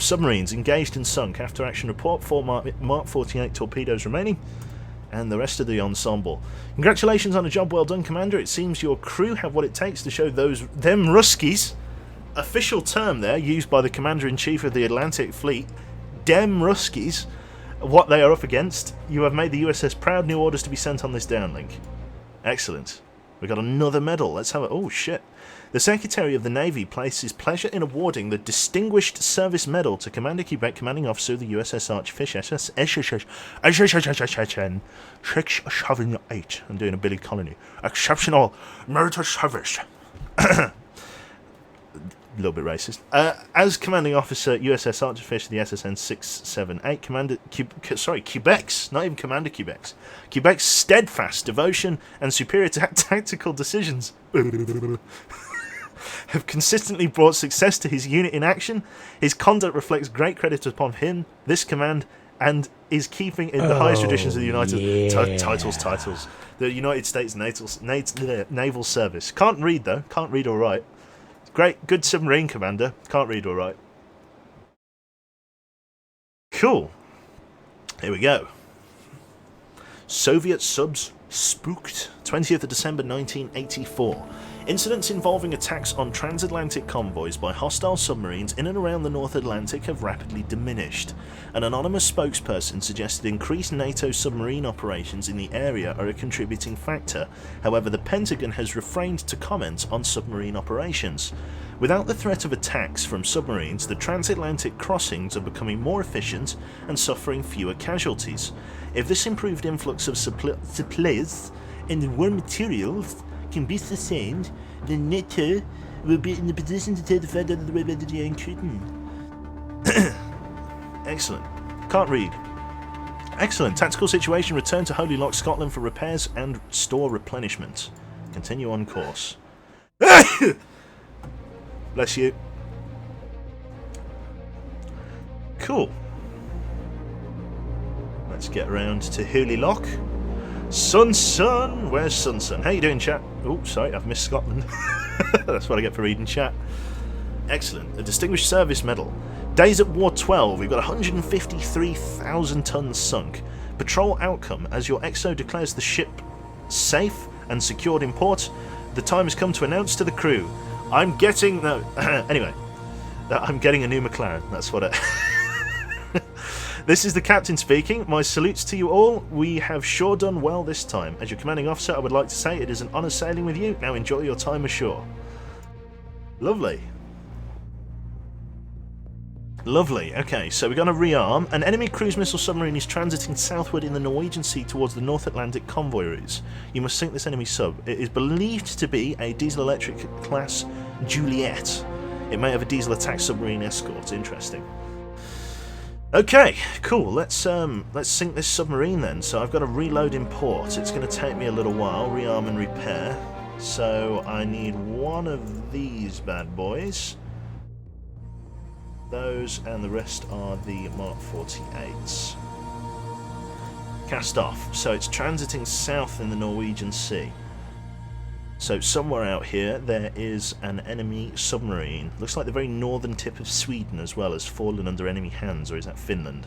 Speaker 1: submarines engaged and sunk. After action report. 4 Mark 48 torpedoes remaining. And the rest of the ensemble. Congratulations on a job well done, Commander. It seems your crew have what it takes to show them Ruskies. Official term there, used by the Commander-in-Chief of the Atlantic Fleet. Dem Ruskies. What they are up against. You have made the USS proud. New orders to be sent on this downlink. Excellent. We got another medal. Let's have it. Oh shit! The Secretary of the Navy places pleasure in awarding the Distinguished Service Medal to Commander Quebec, Commanding Officer of the USS Archfish SS 678. I'm doing a Billy Colony. Exceptional military service. A little bit racist. As Commanding Officer USS Archfish, the SSN 678, Quebec's, not even Commander Quebec's, Quebec's steadfast devotion and superior tactical decisions have consistently brought success to his unit in action. His conduct reflects great credit upon him, this command, and is keeping in the highest traditions of the United titles. The United States Naval Service. Can't read though. Can't read or write. Great, good submarine commander. Can't read or write. Cool. Here we go. Soviet subs spooked. 20th of December 1984. Incidents involving attacks on transatlantic convoys by hostile submarines in and around the North Atlantic have rapidly diminished. An anonymous spokesperson suggested increased NATO submarine operations in the area are a contributing factor. However, the Pentagon has refrained to comment on submarine operations. Without the threat of attacks from submarines, the transatlantic crossings are becoming more efficient and suffering fewer casualties. If this improved influx of supplies and war materials can be sustained, then NATO will be in the position to take the fight out of the way by the Excellent. Can't read. Excellent. Tactical situation. Return to Holy Loch, Scotland for repairs and store replenishment. Continue on course. Bless you. Cool. Let's get around to Holy Loch. Sun. Where's Sun? How you doing, chat? Oh, sorry, I've missed Scotland. That's what I get for reading chat. Excellent. A Distinguished Service Medal. Days at War 12. We've got 153,000 tons sunk. Patrol outcome. As your XO declares the ship safe and secured in port, the time has come to announce to the crew. I'm getting... No. Anyway. I'm getting a new McLaren. That's what I... This is the captain speaking. My salutes to you all. We have sure done well this time. As your commanding officer, I would like to say it is an honour sailing with you. Now enjoy your time ashore. Lovely. Lovely. Okay, so we're going to rearm. An enemy cruise missile submarine is transiting southward in the Norwegian Sea towards the North Atlantic convoy routes. You must sink this enemy sub. It is believed to be a diesel-electric class Juliet. It may have a diesel attack submarine escort. Interesting. Okay, cool. Let's sink this submarine then. So I've got to reload in port. It's going to take me a little while. Rearm and repair. So I need one of these bad boys. Those and the rest are the Mark 48s. Cast off. So it's transiting south in the Norwegian Sea. So somewhere out here there is an enemy submarine. Looks like the very northern tip of Sweden as well has fallen under enemy hands, or is that Finland?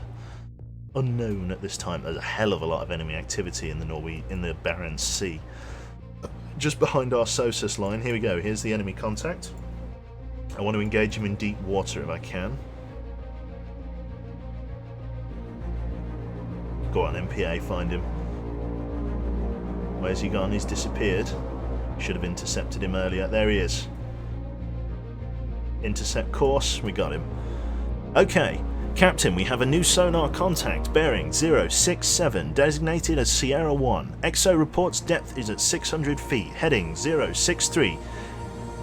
Speaker 1: Unknown at this time. There's a hell of a lot of enemy activity in the Barents Sea. Just behind our SOSUS line. Here we go. Here's the enemy contact. I want to engage him in deep water if I can. Go on, MPA, find him. Where's he gone? He's disappeared. Should have intercepted him earlier. There he is. Intercept course. We got him. Okay. Captain, we have a new sonar contact bearing 067, designated as Sierra 1. XO reports depth is at 600 feet, heading 063.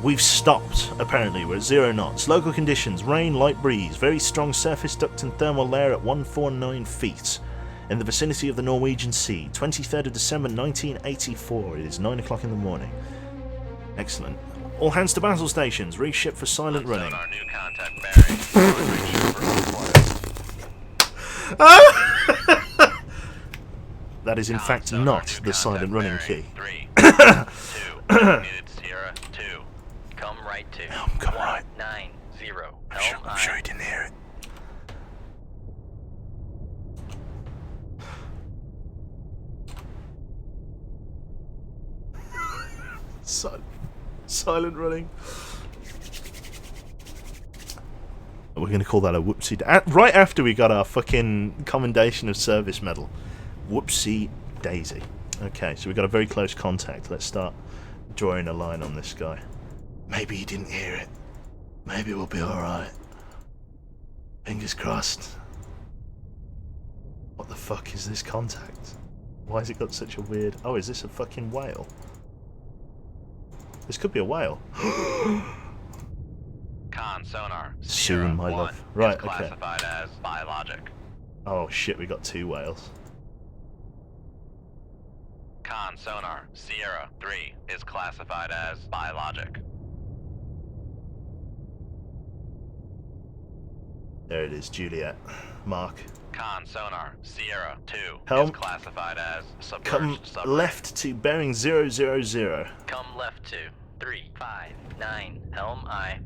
Speaker 1: We've stopped, apparently. We're at 0 knots. Local conditions, rain, light breeze, very strong surface duct and thermal layer at 149 feet. In the vicinity of the Norwegian Sea, 23rd of December 1984. It is 9 o'clock in the morning. Excellent. All hands to battle stations. Reship for silent running.
Speaker 3: Sonar new contact bearing.
Speaker 1: That is in fact not the silent running key.
Speaker 3: 3, 2, needed Sierra 2. Come right to.
Speaker 1: Come right.
Speaker 3: 90.
Speaker 1: I'm sure he didn't hear it. Silent running. We're going to call that a whoopsie. Right after we got our fucking Commendation of Service medal. Whoopsie daisy. Okay, so we've got a very close contact. Let's start drawing a line on this guy. Maybe he didn't hear it. Maybe we'll be alright. Fingers crossed. What the fuck is this contact? Why has it got such a weird... Oh, is this a fucking whale? This could be a whale.
Speaker 3: Conn sonar.
Speaker 1: Soon, my love. Right, okay.
Speaker 3: Classified as biologic.
Speaker 1: Oh shit, we got 2 whales.
Speaker 3: Conn sonar. Sierra 3 is classified as biologic.
Speaker 1: There it is, Juliet. Mark.
Speaker 3: Conn sonar. Sierra 2
Speaker 1: Helm.
Speaker 3: is classified as submerged
Speaker 1: Come
Speaker 3: submarine.
Speaker 1: left to bearing 000.
Speaker 3: Come left to 359. Helm I.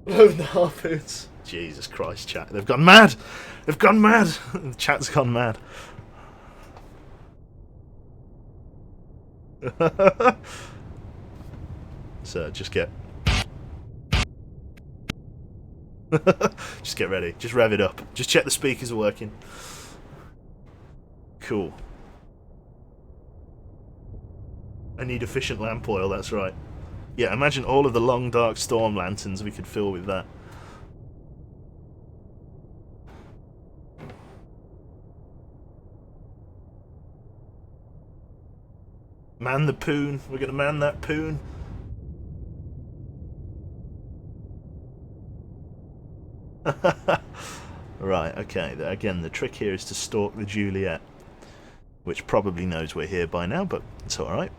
Speaker 1: Load the harpoons. Jesus Christ, chat. They've gone mad! They've gone mad! The chat's gone mad. So, just get... just get ready. Just rev it up. Just check the speakers are working. Cool. I need efficient lamp oil, that's right. Yeah, imagine all of the long dark storm lanterns we could fill with that. Man the poon. We're gonna man that poon. Right, okay. Again, the trick here is to stalk the Juliet, which probably knows we're here by now, but it's alright.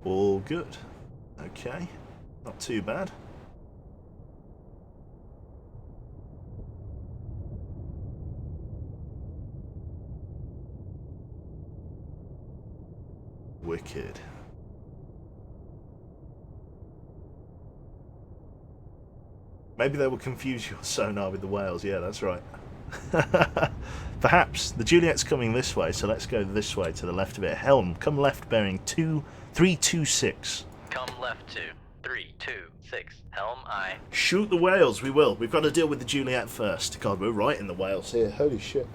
Speaker 1: All good. Okay, not too bad. Wicked. Maybe they will confuse your sonar with the whales. Yeah, that's right. Perhaps. The Juliet's coming this way, so let's go this way to the left of it. Helm, come left bearing 326.
Speaker 3: Come left 326. Helm I.
Speaker 1: Shoot the whales, we will. We've got to deal with the Juliet first. God, we're right in the whales here. Holy shit.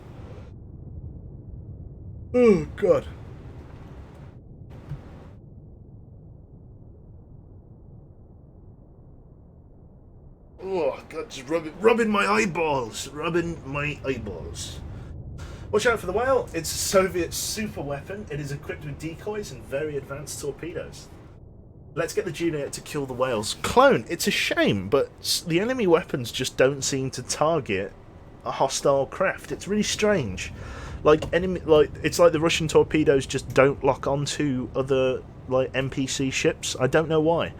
Speaker 1: Oh, God. Oh, God, just rubbing my eyeballs. Rubbing my eyeballs. Watch out for the whale. It's a Soviet super weapon. It is equipped with decoys and very advanced torpedoes. Let's get the Juliet to kill the whales. Clone, it's a shame, but the enemy weapons just don't seem to target a hostile craft. It's really strange. It's like the Russian torpedoes just don't lock onto other NPC ships. I don't know why.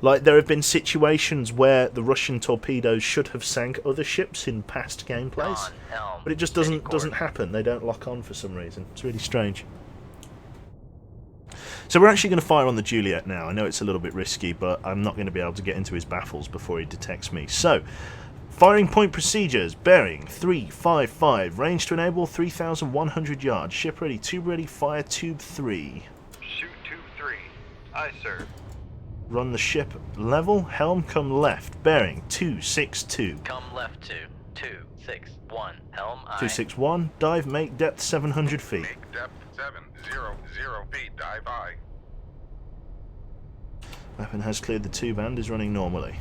Speaker 1: There have been situations where the Russian torpedoes should have sank other ships in past gameplays, but it just doesn't happen. They don't lock on for some reason. It's really strange. So we're actually going to fire on the Juliet now. I know it's a little bit risky, but I'm not going to be able to get into his baffles before he detects me. So, firing point procedures, bearing 355, range to enable 3,100 yards, ship ready, tube ready, fire tube 3.
Speaker 2: Shoot tube 3. Aye, sir.
Speaker 1: Run the ship level, helm come left, bearing 262.
Speaker 3: Come left 261. Helm I.
Speaker 1: 261, dive, make depth 700 feet.
Speaker 6: Make depth 700 feet. Dive I.
Speaker 1: Weapon has cleared the tube and is running normally.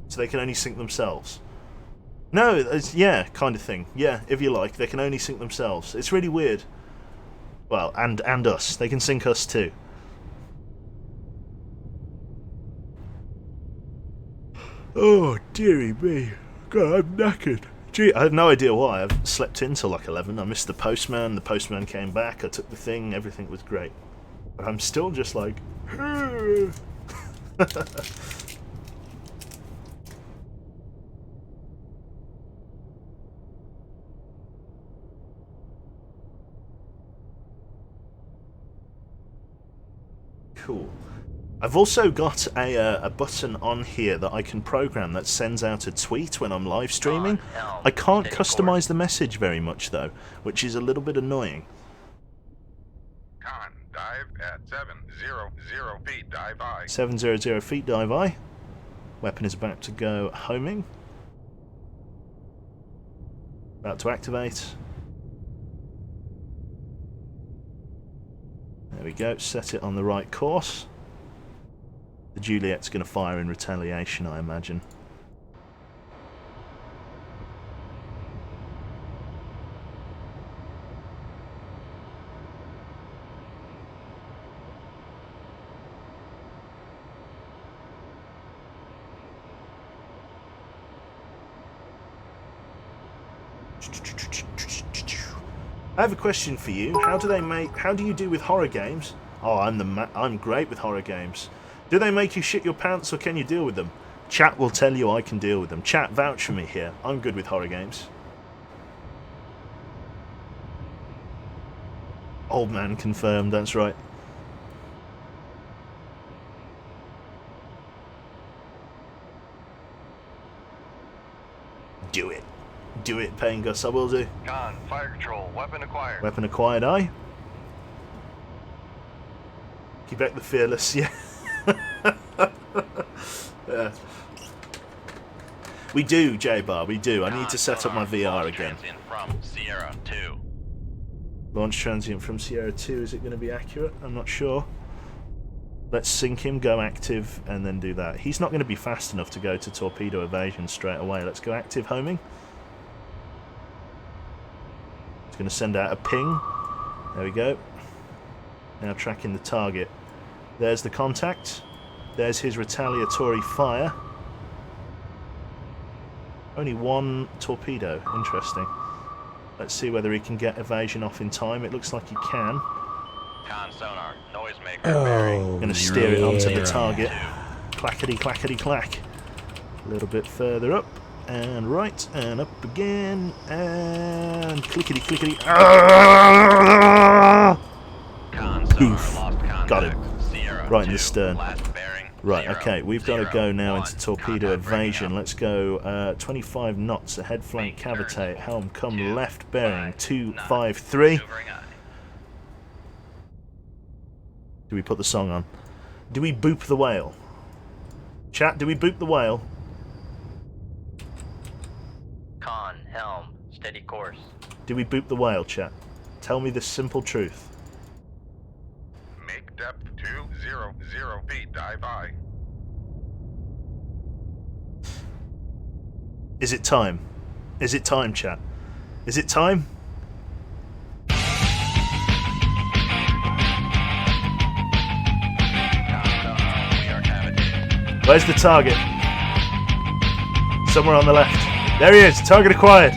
Speaker 1: So they can only sink themselves. No, yeah, kind of thing. Yeah, if you like, they can only sink themselves. It's really weird. Well, and us. They can sink us too. Oh, dearie me. God, I'm knackered. Gee, I have no idea why. I've slept in till like 11. I missed the postman. The postman came back. I took the thing. Everything was great. But I'm still just like... Cool. I've also got a button on here that I can program that sends out a tweet when I'm live streaming. I can't customize the message very much though, which is a little bit annoying.
Speaker 6: Conn, dive at 700 feet. Dive I.
Speaker 1: 700 feet, dive I. Weapon is about to go homing. About to activate. There we go, set it on the right course. The Juliet's going to fire in retaliation, I imagine. I have a question for you. How do you do with horror games? Oh, I'm great with horror games. Do they make you shit your pants or can you deal with them? Chat will tell you I can deal with them. Chat, vouch for me here. I'm good with horror games. Old man confirmed, that's right. Do it. Do it, Paying Gus, I will do.
Speaker 2: Conn, fire control, weapon acquired.
Speaker 1: Weapon acquired, aye. Quebec the Fearless, yeah. Yeah. We do, J-Bar, we do. I need to set up my VR again.
Speaker 3: From Sierra 2.
Speaker 1: Launch transient from Sierra 2, is it going to be accurate? I'm not sure. Let's sink him, go active, and then do that. He's not going to be fast enough to go to torpedo evasion straight away. Let's go active homing. It's going to send out a ping. There we go. Now tracking the target. There's the contact. There's his retaliatory fire. Only one torpedo. Interesting. Let's see whether he can get evasion off in time. It looks like he can.
Speaker 3: Conn sonar, noisemaker
Speaker 4: Oh,
Speaker 3: bearing.
Speaker 1: Going to steer it onto the
Speaker 4: yeah.
Speaker 1: target. Clackety, clackety, clack. A little bit further up. And right. And up again. And clickety, clickety. Ah!
Speaker 3: Conn sonar,
Speaker 1: Poof.
Speaker 3: lost contact.
Speaker 1: Got it.
Speaker 3: Sierra
Speaker 1: Right in the
Speaker 3: 2,
Speaker 1: stern.
Speaker 3: last bearing.
Speaker 1: Right,
Speaker 3: 0,
Speaker 1: okay, we've got to
Speaker 3: 0,
Speaker 1: go now
Speaker 3: 1,
Speaker 1: into torpedo
Speaker 3: contact breaking
Speaker 1: evasion.
Speaker 3: up.
Speaker 1: Let's go 25 knots, ahead flank
Speaker 3: Make turns.
Speaker 1: cavitate, helm come
Speaker 3: 2,
Speaker 1: left bearing
Speaker 3: 5,
Speaker 1: 253.
Speaker 3: Maneuvering aye.
Speaker 1: Do we put the song on? Do we boop the whale? Chat, do we boop the whale?
Speaker 3: Conn, helm, steady course.
Speaker 1: Do we boop the whale, chat? Tell me the simple truth.
Speaker 6: Make depth 200 feet. Dive I.
Speaker 1: Is it time? Is it time, chat? Is it time?
Speaker 3: Conn sonar, we are cavitating.
Speaker 1: Where's the target? Somewhere on the left. There he is, target acquired.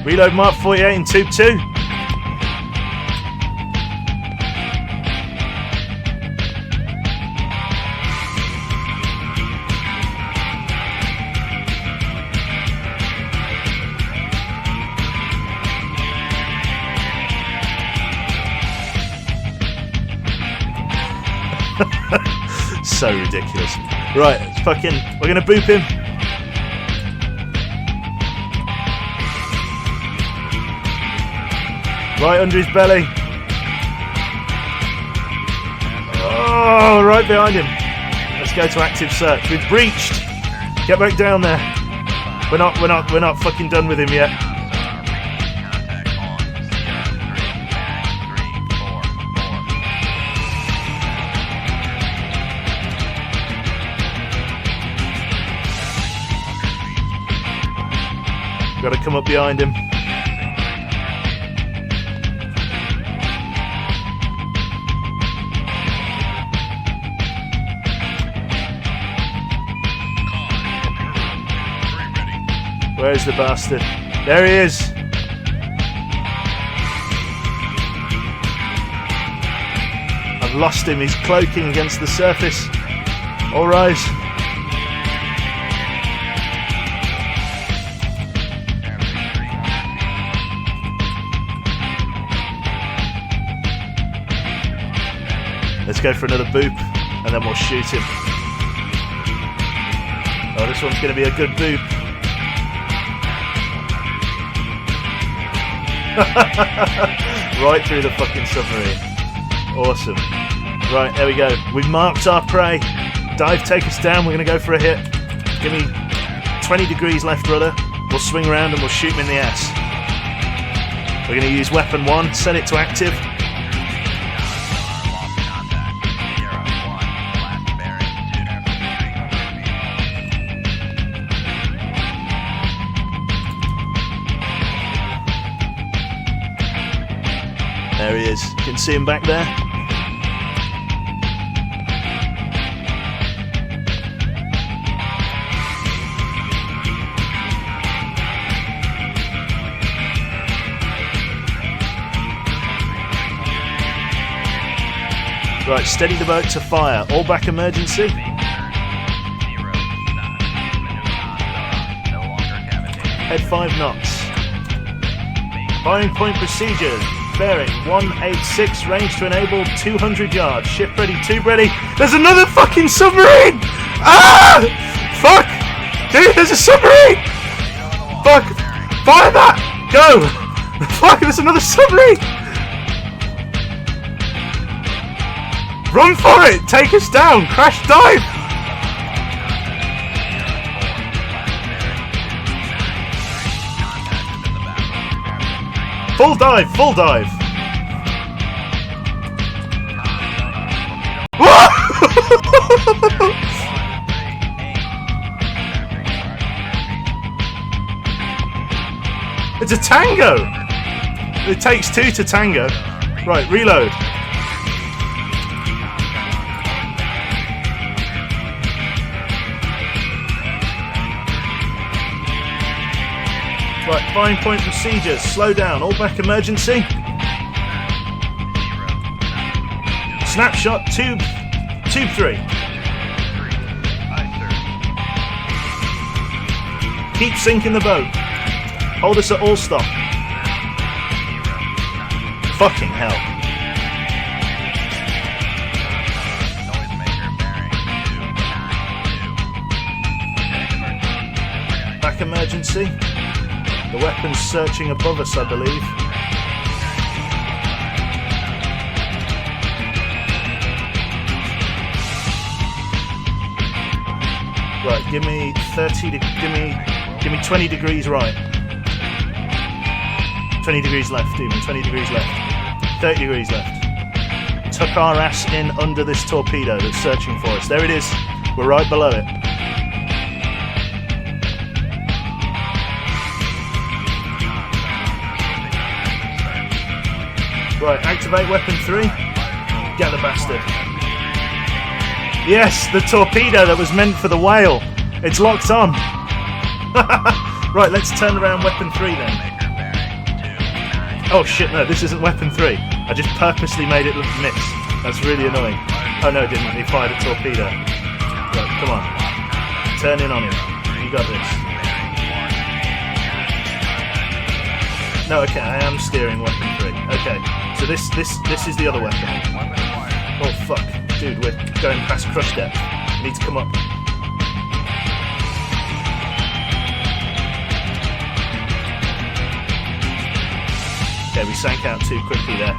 Speaker 1: Reload Mark 48 in tube 2. So ridiculous. Right, it's fucking. We're gonna boop him. Right under his belly. Oh, right behind him. Let's go to active search. We've breached. Get back down there. We're not fucking done with him yet.
Speaker 3: Contact on Sierra 3, bearing 344.
Speaker 1: Got to come up behind him. Where's the bastard? There he is. I've lost him. He's cloaking against the surface. All rise. Let's go for another boop, and then we'll shoot him. Oh, this one's going to be a good boop. Right through the fucking submarine. Awesome. Right, there we go. We've marked our prey. Dive, take us down. We're going to go for a hit. Give me 20 degrees left rudder. We'll swing around and we'll shoot him in the ass. We're going to use weapon 1, set it to active. There he is. You can see him back there. Right, steady the boat to fire. All back emergency. Head 5 knots. Firing point procedure. Bearing 186, range to enable 200 yards. Ship ready, tube ready. There's another fucking submarine! Ah! Fuck! Dude, there's a submarine! Fuck! Fire that! Go! Fuck, there's another submarine! Run for it! Take us down! Crash dive! Full dive! Full dive! Whoa! tango! It takes two to tango. Right, reload. Right, 5-point procedures. Slow down. All back emergency. Snapshot, tube 3. Keep sinking the boat. Hold us at all stop. Fucking hell. Back emergency. The weapon's searching above us, I believe. Right, give me 20 degrees right. 20 degrees left, even 20 degrees left. 30 degrees left. Tuck our ass in under this torpedo that's searching for us. There it is. We're right below it. Right, activate weapon 3. Get the bastard. Yes, the torpedo that was meant for the whale. It's locked on. Right, let's turn around weapon 3 then. Oh shit, no, this isn't weapon 3. I just purposely made it miss. That's really annoying. Oh no, it didn't. He fired a torpedo. Right, come on. Turn in on him. You got this. No, okay, I am steering weapon 3. Okay, so this is the other weapon. Oh fuck. Dude, we're going past crush depth. We need to come up. Okay, we sank out too quickly there.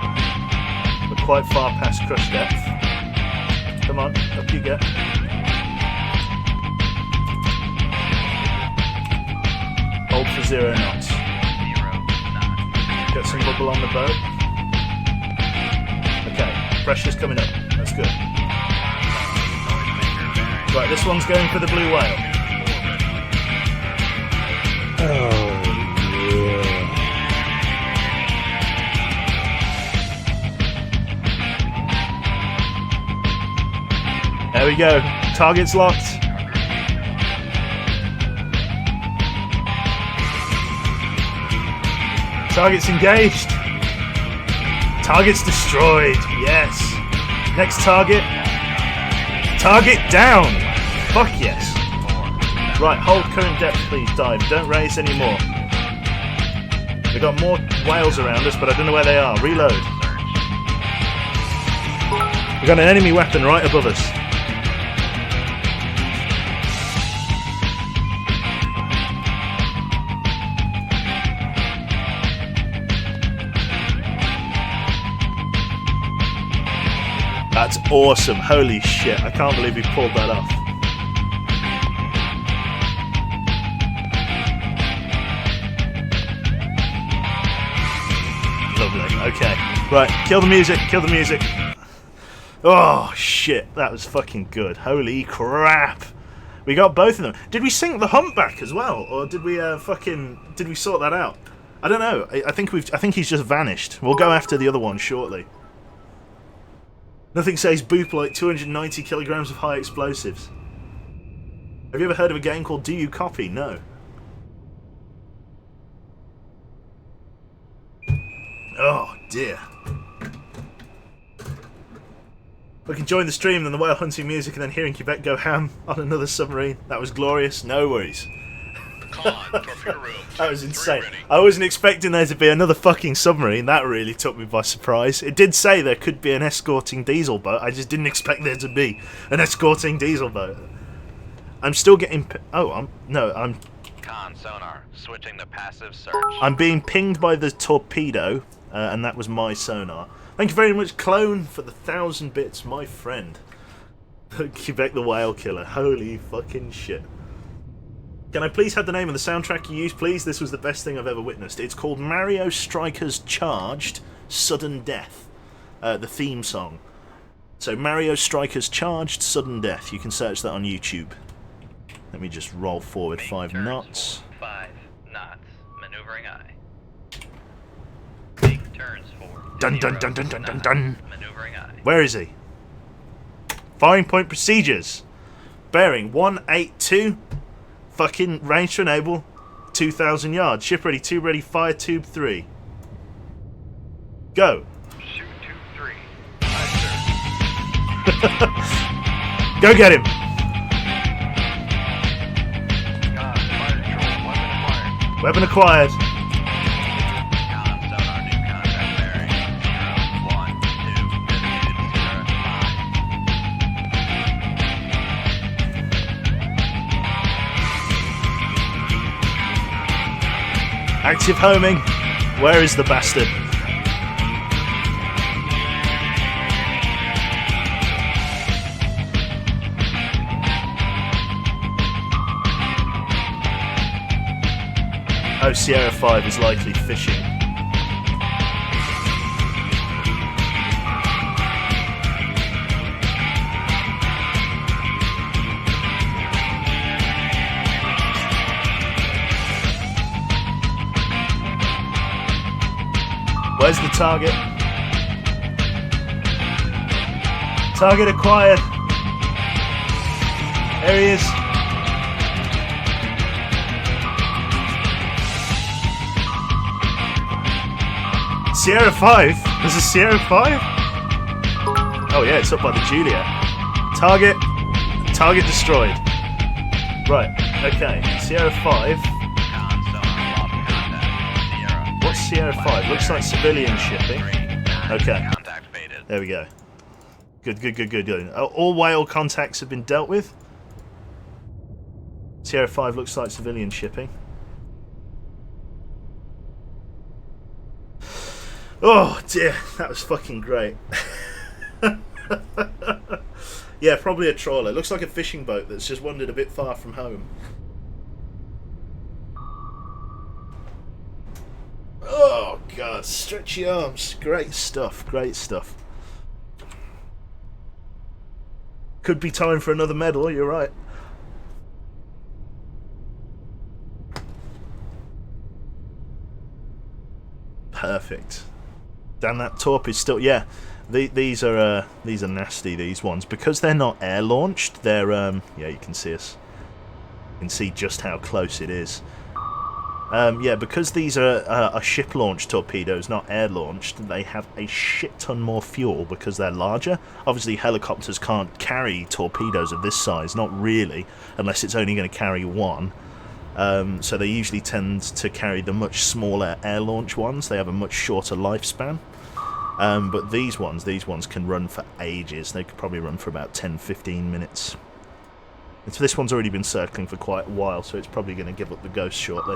Speaker 1: We're quite far past crush depth. Come on, up you get. Hold for 0 knots. Get some bubble on the boat. Okay, pressure's coming up. That's good. Right, this one's going for the blue whale.
Speaker 4: Oh, yeah.
Speaker 1: There we go. Target's locked. Target's engaged. Target's destroyed. Yes. Next target. Target down. Fuck yes. Right, hold current depth, please. Dive. Don't raise anymore. We've got more whales around us, but I don't know where they are. Reload. We've got an enemy weapon right above us. That's awesome. Holy shit. I can't believe we pulled that off. Lovely. Okay. Right. Kill the music. Kill the music. Oh, shit. That was fucking good. Holy crap. We got both of them. Did we sink the humpback as well? Or did we did we sort that out? I don't know. I think he's just vanished. We'll go after the other one shortly. Nothing says boop like 290 kilograms of high explosives. Have you ever heard of a game called Do You Copy? No. Oh dear. We can join the stream, then the whale hunting music, and then hearing Quebec go ham on another submarine. That was glorious. No worries. That was insane. I wasn't expecting there to be another fucking submarine. That really took me by surprise. It did say there could be an escorting diesel boat. I just didn't expect there to be an escorting diesel boat. I'm still getting... I'm
Speaker 3: Conn, sonar. Switching to passive search.
Speaker 1: I'm being pinged by the torpedo, and that was my sonar. Thank you very much, Clone, for the 1,000 bits, my friend. Quebec the Whale Killer. Holy fucking shit. Can I please have the name of the soundtrack you used, please? This was the best thing I've ever witnessed. It's called Mario Strikers Charged Sudden Death, the theme song. So Mario Strikers Charged Sudden Death. You can search that on YouTube. Let me just roll forward 5 knots.
Speaker 3: 5 knots. Maneuvering eye.
Speaker 1: Dun dun dun dun dun dun dun.
Speaker 3: Maneuvering eye.
Speaker 1: Where is he? Firing point procedures. Bearing 182. Fucking range to enable 2,000 yards. Ship ready, tube ready, fire tube 3. Go.
Speaker 2: Shoot tube 3. Aye, sir.
Speaker 1: Go get him.
Speaker 2: Conn, fire control, weapon acquired.
Speaker 1: Weapon acquired.
Speaker 3: Conn, sonar, new contact bearing. 0, 1, 2, designated 0, 5.
Speaker 1: Active homing. Where is the bastard? Oh, Sierra 5 is likely fishing. Where's the target? Target acquired. There he is. Sierra 5? There's a Sierra 5? Oh yeah, it's up by the Juliet. Target destroyed. Right, okay. Sierra 5.
Speaker 3: Conn, sonar, lost contact. 0,
Speaker 1: What's Sierra 5? Looks like civilian shipping.
Speaker 3: 3, 9,
Speaker 1: Okay.
Speaker 3: Contact faded.
Speaker 1: There we go. Good. All whale contacts have been dealt with. Sierra 5 looks like civilian shipping. Oh dear, that was fucking great. Yeah, probably a trawler. Looks like a fishing boat that's just wandered a bit far from home. Oh god, stretchy arms. Great stuff, great stuff. Could be time for another medal, you're right. Perfect. Damn, that torp is still... Yeah, these are nasty, these ones. Because they're not air launched, they're... yeah, you can see us. You can see just how close it is. Yeah, because these are ship-launched torpedoes, not air-launched, they have a shit-ton more fuel because they're larger. Obviously, helicopters can't carry torpedoes of this size, not really, unless it's only going to carry one. So they usually tend to carry the much smaller air-launch ones. They have a much shorter lifespan. But these ones can run for ages. They could probably run for about 10-15 minutes. And so this one's already been circling for quite a while, so it's probably going to give up the ghost shortly.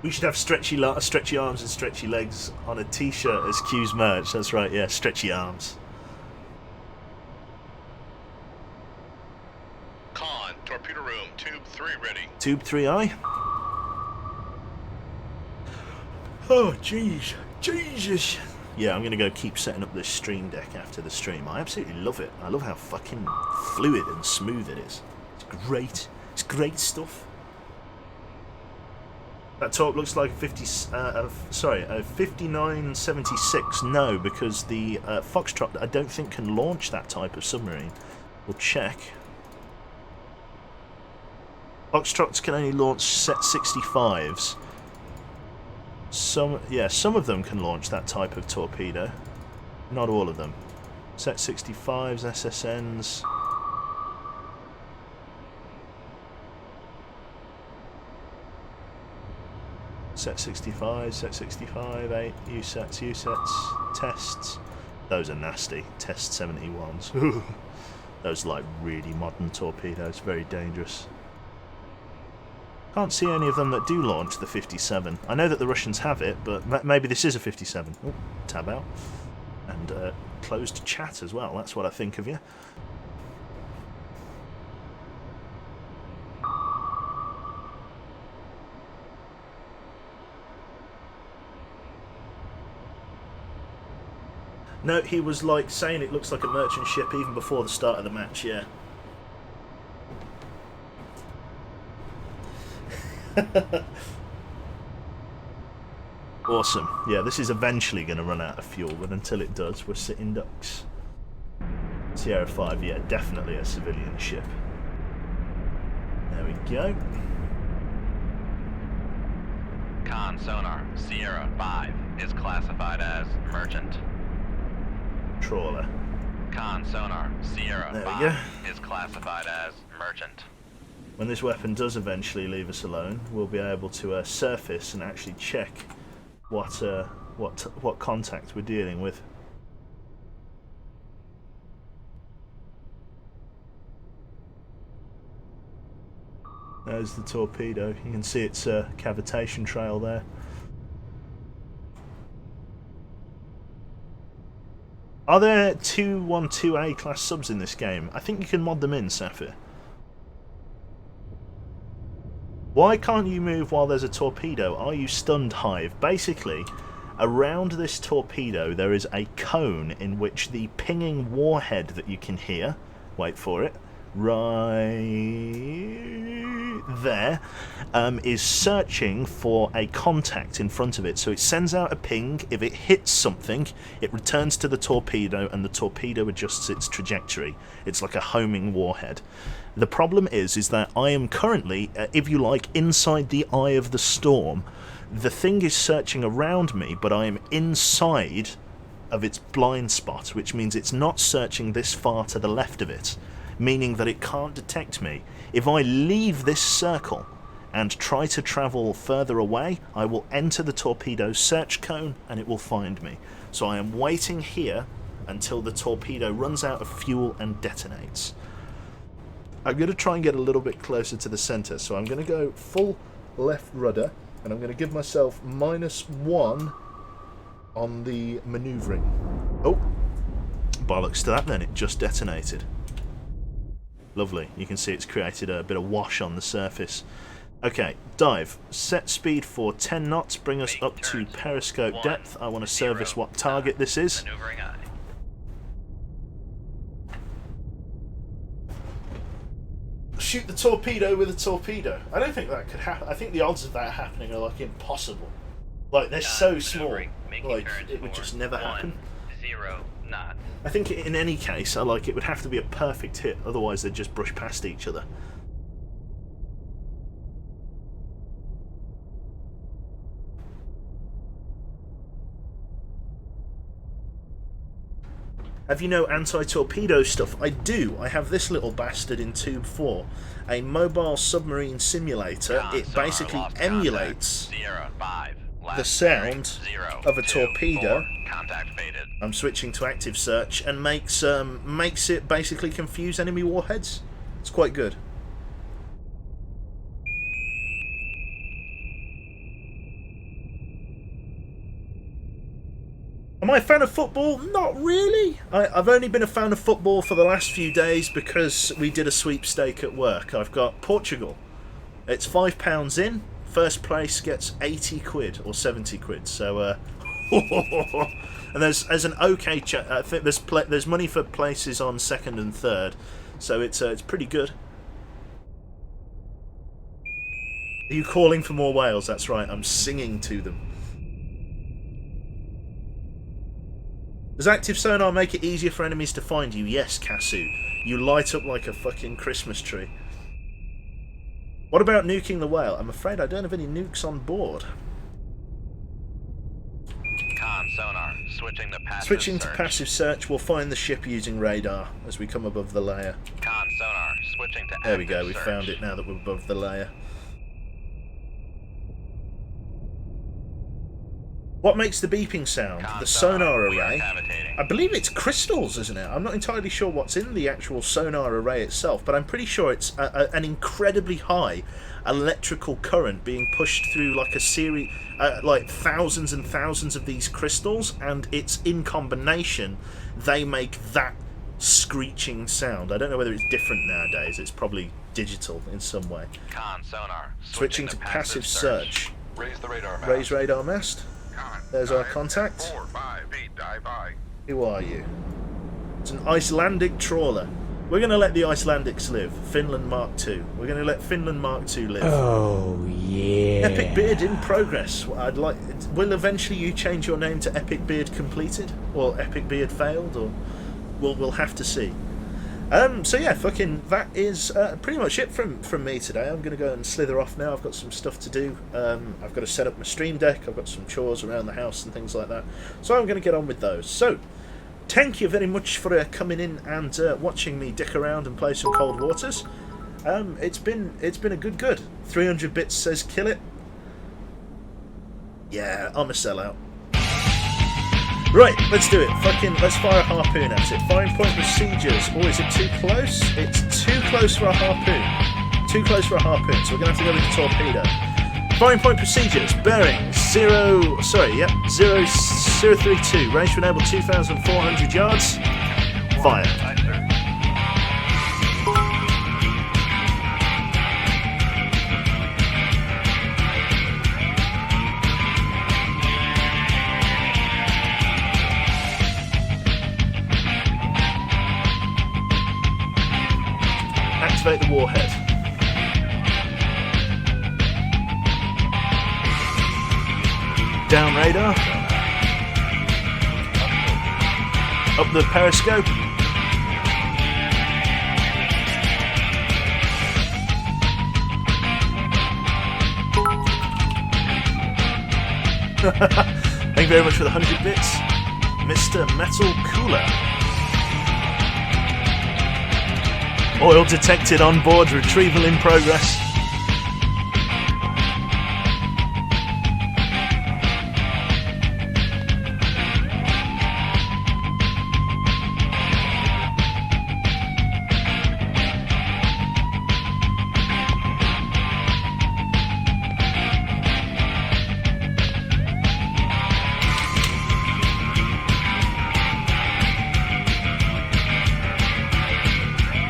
Speaker 1: We should have stretchy arms and stretchy legs on a t-shirt as Q's merch. That's right, yeah, stretchy arms.
Speaker 6: Conn, torpedo room, tube 3 ready.
Speaker 1: Tube 3i. Oh, jeez. Jesus. Yeah, I'm going to go keep setting up this stream deck after the stream. I absolutely love it. I love how fucking fluid and smooth it is. It's great. It's great stuff. That torp looks like a 5976. No, because the Foxtrot, I don't think, can launch that type of submarine. We'll check. Foxtrots can only launch set 65s. Some of them can launch that type of torpedo. Not all of them. Set 65s, SSNs. Set 65, set 65, 8, USETs, tests. Those are nasty. Test 71s. Those are like really modern torpedoes, very dangerous. Can't see any of them that do launch the 57. I know that the Russians have it, but maybe this is a 57. Oh, tab out. And closed chat as well, that's what I think of you. No, he was like saying it looks like a merchant ship even before the start of the match, yeah. Awesome. Yeah, this is eventually going to run out of fuel, but until it does, we're sitting ducks. Sierra 5, yeah, definitely a civilian ship. There we go.
Speaker 3: Conn sonar, Sierra 5 is classified as merchant.
Speaker 1: Trawler.
Speaker 3: Conn sonar, Sierra
Speaker 1: There we
Speaker 3: 5
Speaker 1: go.
Speaker 3: is classified as merchant.
Speaker 1: When this weapon does eventually leave us alone, we'll be able to surface and actually check what contact we're dealing with. There's the torpedo. You can see its cavitation trail there. Are there 212A class subs in this game? I think you can mod them in, Sapphire. Why can't you move while there's a torpedo? Are you stunned, Hive? Basically, around this torpedo there is a cone in which the pinging warhead that you can hear, wait for it, right there, is searching for a contact in front of it. So it sends out a ping. If it hits something, it returns to the torpedo and the torpedo adjusts its trajectory. It's like a homing warhead. The problem is that I am currently, if you like, inside the eye of the storm. The thing is searching around me, but I am inside of its blind spot, which means it's not searching this far to the left of it, meaning that it can't detect me. If I leave this circle and try to travel further away, I will enter the torpedo's search cone and it will find me. So I am waiting here until the torpedo runs out of fuel and detonates. I'm going to try and get a little bit closer to the centre, so I'm going to go full left rudder, and I'm going to give myself -1 on the manoeuvring. Oh, bollocks to that then, it just detonated. Lovely, you can see it's created a bit of wash on the surface. Okay, dive. Set speed for 10 knots, bring us up to periscope depth. I want to service what target this is.
Speaker 3: Maneuvering eye.
Speaker 1: Shoot the torpedo with a torpedo. I don't think that could happen. I think the odds of that happening are like impossible. Like they're so small. Like it would just never happen.
Speaker 3: 0 knots.
Speaker 1: I think in any case, it would have to be a perfect hit. Otherwise, they'd just brush past each other. Have you no anti-torpedo stuff? I do. I have this little bastard in Tube 4, a mobile submarine simulator. It basically emulates the sound of a torpedo.
Speaker 3: Contact faded.
Speaker 1: I'm switching to active search and makes it basically confuse enemy warheads. It's quite good. Am I a fan of football? Not really. I've only been a fan of football for the last few days because we did a sweepstake at work. I've got Portugal. It's £5 in. First place gets 80 quid or 70 quid. So, and there's an okay. I think there's money for places on second and third. So it's pretty good. Are you calling for more whales? That's right. I'm singing to them. Does active sonar make it easier for enemies to find you? Yes, Kasu. You light up like a fucking Christmas tree. What about nuking the whale? I'm afraid I don't have any nukes on board.
Speaker 3: Conn sonar, switching to passive
Speaker 1: Switching
Speaker 3: search.
Speaker 1: to passive search, we'll find the ship using radar as we come above the layer.
Speaker 3: Conn sonar, switching to
Speaker 1: There we go,
Speaker 3: active
Speaker 1: we
Speaker 3: search.
Speaker 1: found it now that we're above the layer. What makes the beeping sound?
Speaker 3: Conn
Speaker 1: The sonar
Speaker 3: we are
Speaker 1: array.
Speaker 3: cavitating.
Speaker 1: I believe it's crystals, isn't it? I'm not entirely sure what's in the actual sonar array itself, but I'm pretty sure it's an incredibly high electrical current being pushed through like a series, like thousands and thousands of these crystals, and it's in combination they make that screeching sound. I don't know whether it's different nowadays. It's probably digital in some way.
Speaker 3: Conn sonar,
Speaker 1: Switching to passive search.
Speaker 6: Raise the radar mast.
Speaker 1: Raise radar mast.
Speaker 6: Conn,
Speaker 1: There's our
Speaker 6: dive
Speaker 1: contact.
Speaker 6: 458, dive I.
Speaker 1: Who are you? It's an Icelandic trawler. We're going to let the Icelandics live. Finland Mark II. We're going to let Finland Mark II live.
Speaker 4: Oh, yeah.
Speaker 1: Epic Beard in progress. I'd like. Will eventually you change your name to Epic Beard Completed, or Epic Beard Failed, or we'll have to see. So yeah, fucking that is pretty much it from me today. I'm gonna go and slither off now. I've got some stuff to do. I've got to set up my stream deck. I've got some chores around the house and things like that. So I'm gonna get on with those. So thank you very much for coming in and watching me dick around and play some Cold Waters. It's been a good. 300 bits says kill it. Yeah, I'm a sellout. Right, let's do it. Let's fire a harpoon at it. Firing point procedures. Oh, is it too close? It's too close for a harpoon. Too close for a harpoon, so we're going to have to go with the torpedo. Firing point procedures. Bearing 032. Range to enable 2,400 yards. Fire.
Speaker 2: Aye, sir.
Speaker 1: Activate the warhead. Down radar. Up the periscope. Thank you very much for the 100 bits, Mr. Metal Cooler. Oil detected on board, retrieval in progress.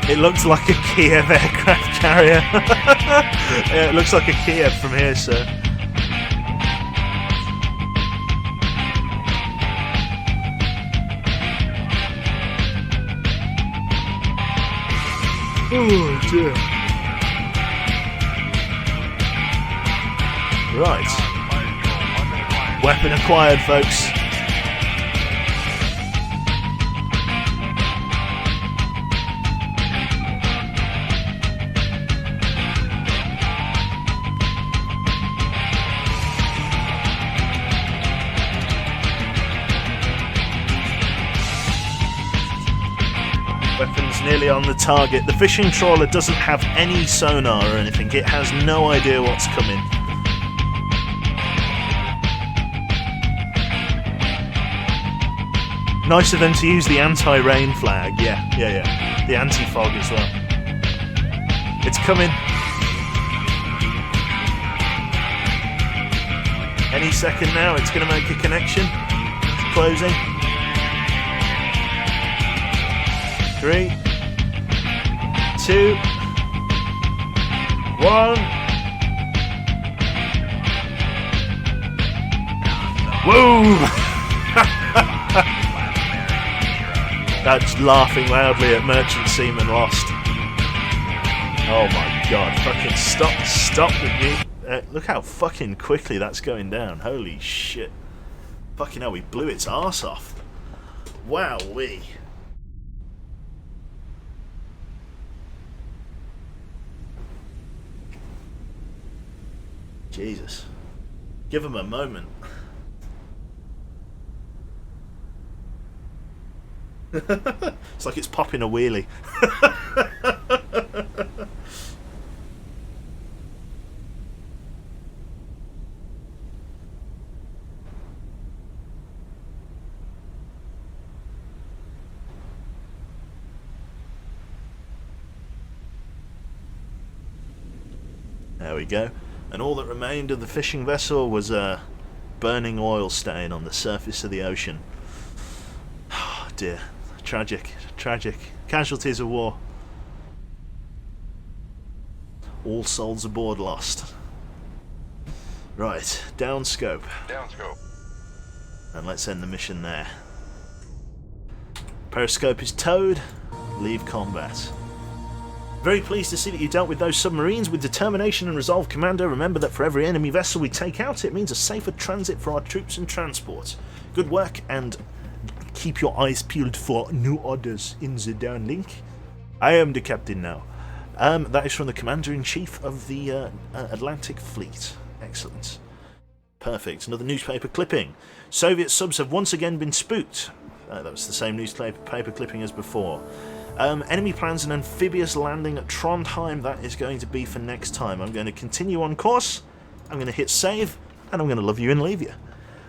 Speaker 1: It looks like a Kiev aircraft carrier. Yeah, it looks like a Kiev from here, sir. Oh dear. Right. Weapon acquired, folks. Weapons nearly on the target. The fishing trawler doesn't have any sonar or anything. It has no idea what's coming. Nice of them to use the anti-rain flag. Yeah. The anti-fog as well. It's coming. Any second now, it's going to make a connection. It's closing. 3, 2, 1. Whoa! That's laughing loudly at merchant seaman lost. Oh my god! Fucking stop the mute. Look how fucking quickly that's going down. Holy shit! Fucking hell, we blew its arse off. Wowee. Jesus. Give him a moment. It's like it's popping a wheelie. There we go. And all that remained of the fishing vessel was a burning oil stain on the surface of the ocean. Oh dear. Tragic. Casualties of war. All souls aboard lost. Right, down scope.
Speaker 2: Down scope.
Speaker 1: And let's end the mission there. Periscope is towed. leave combat. Very pleased to see that you dealt with those submarines with determination and resolve, Commander. Remember that for every enemy vessel we take out, it means a safer transit for our troops and transport. Good work, and keep your eyes peeled for new orders in the downlink. I am the captain now. That is from the Commander-in-Chief of the Atlantic Fleet. Excellent. Perfect. Another newspaper clipping. Soviet subs have once again been spooked. That was the same newspaper clipping as before. Enemy plans an amphibious landing at Trondheim. That is going to be for next time. I'm going to continue on course. I'm going to hit save, and I'm going to love you and leave you.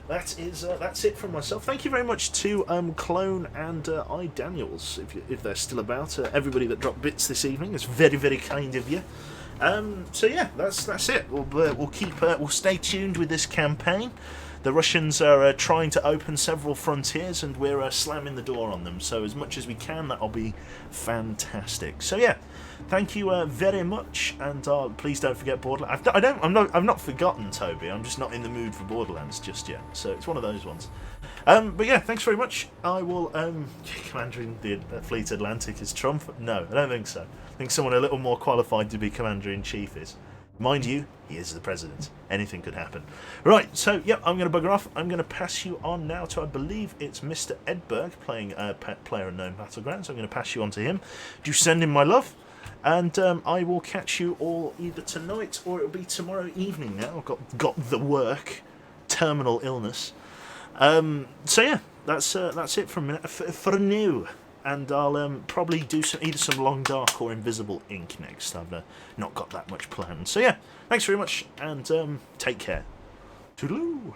Speaker 1: That's it from myself. Thank you very much to Clone and iDaniels, if they're still about. Everybody that dropped bits this evening, it's very, very kind of you. So yeah, that's it. We'll stay tuned with this campaign. The Russians are trying to open several frontiers, and we're slamming the door on them. So as much as we can, that'll be fantastic. So yeah, thank you very much, and please don't forget Borderlands. I've not forgotten, Toby. I'm just not in the mood for Borderlands just yet. So it's one of those ones. But yeah, thanks very much. I will. Commander in the Fleet Atlantic is Trump? No, I don't think so. I think someone a little more qualified to be Commander-in-Chief is. Mind you, he is the president. Anything could happen. Right, so, yep, I'm going to bugger off. I'm going to pass you on now to, I believe it's Mr. Edberg playing PlayerUnknown Battlegrounds. I'm going to pass you on to him. Do send him my love. And I will catch you all either tonight or it'll be tomorrow evening now. I've got the work. Terminal illness. So, yeah, that's it for now. And I'll probably do either some Long Dark or Invisible Ink next. I've not got that much planned. So yeah, thanks very much, and take care. Toodaloo!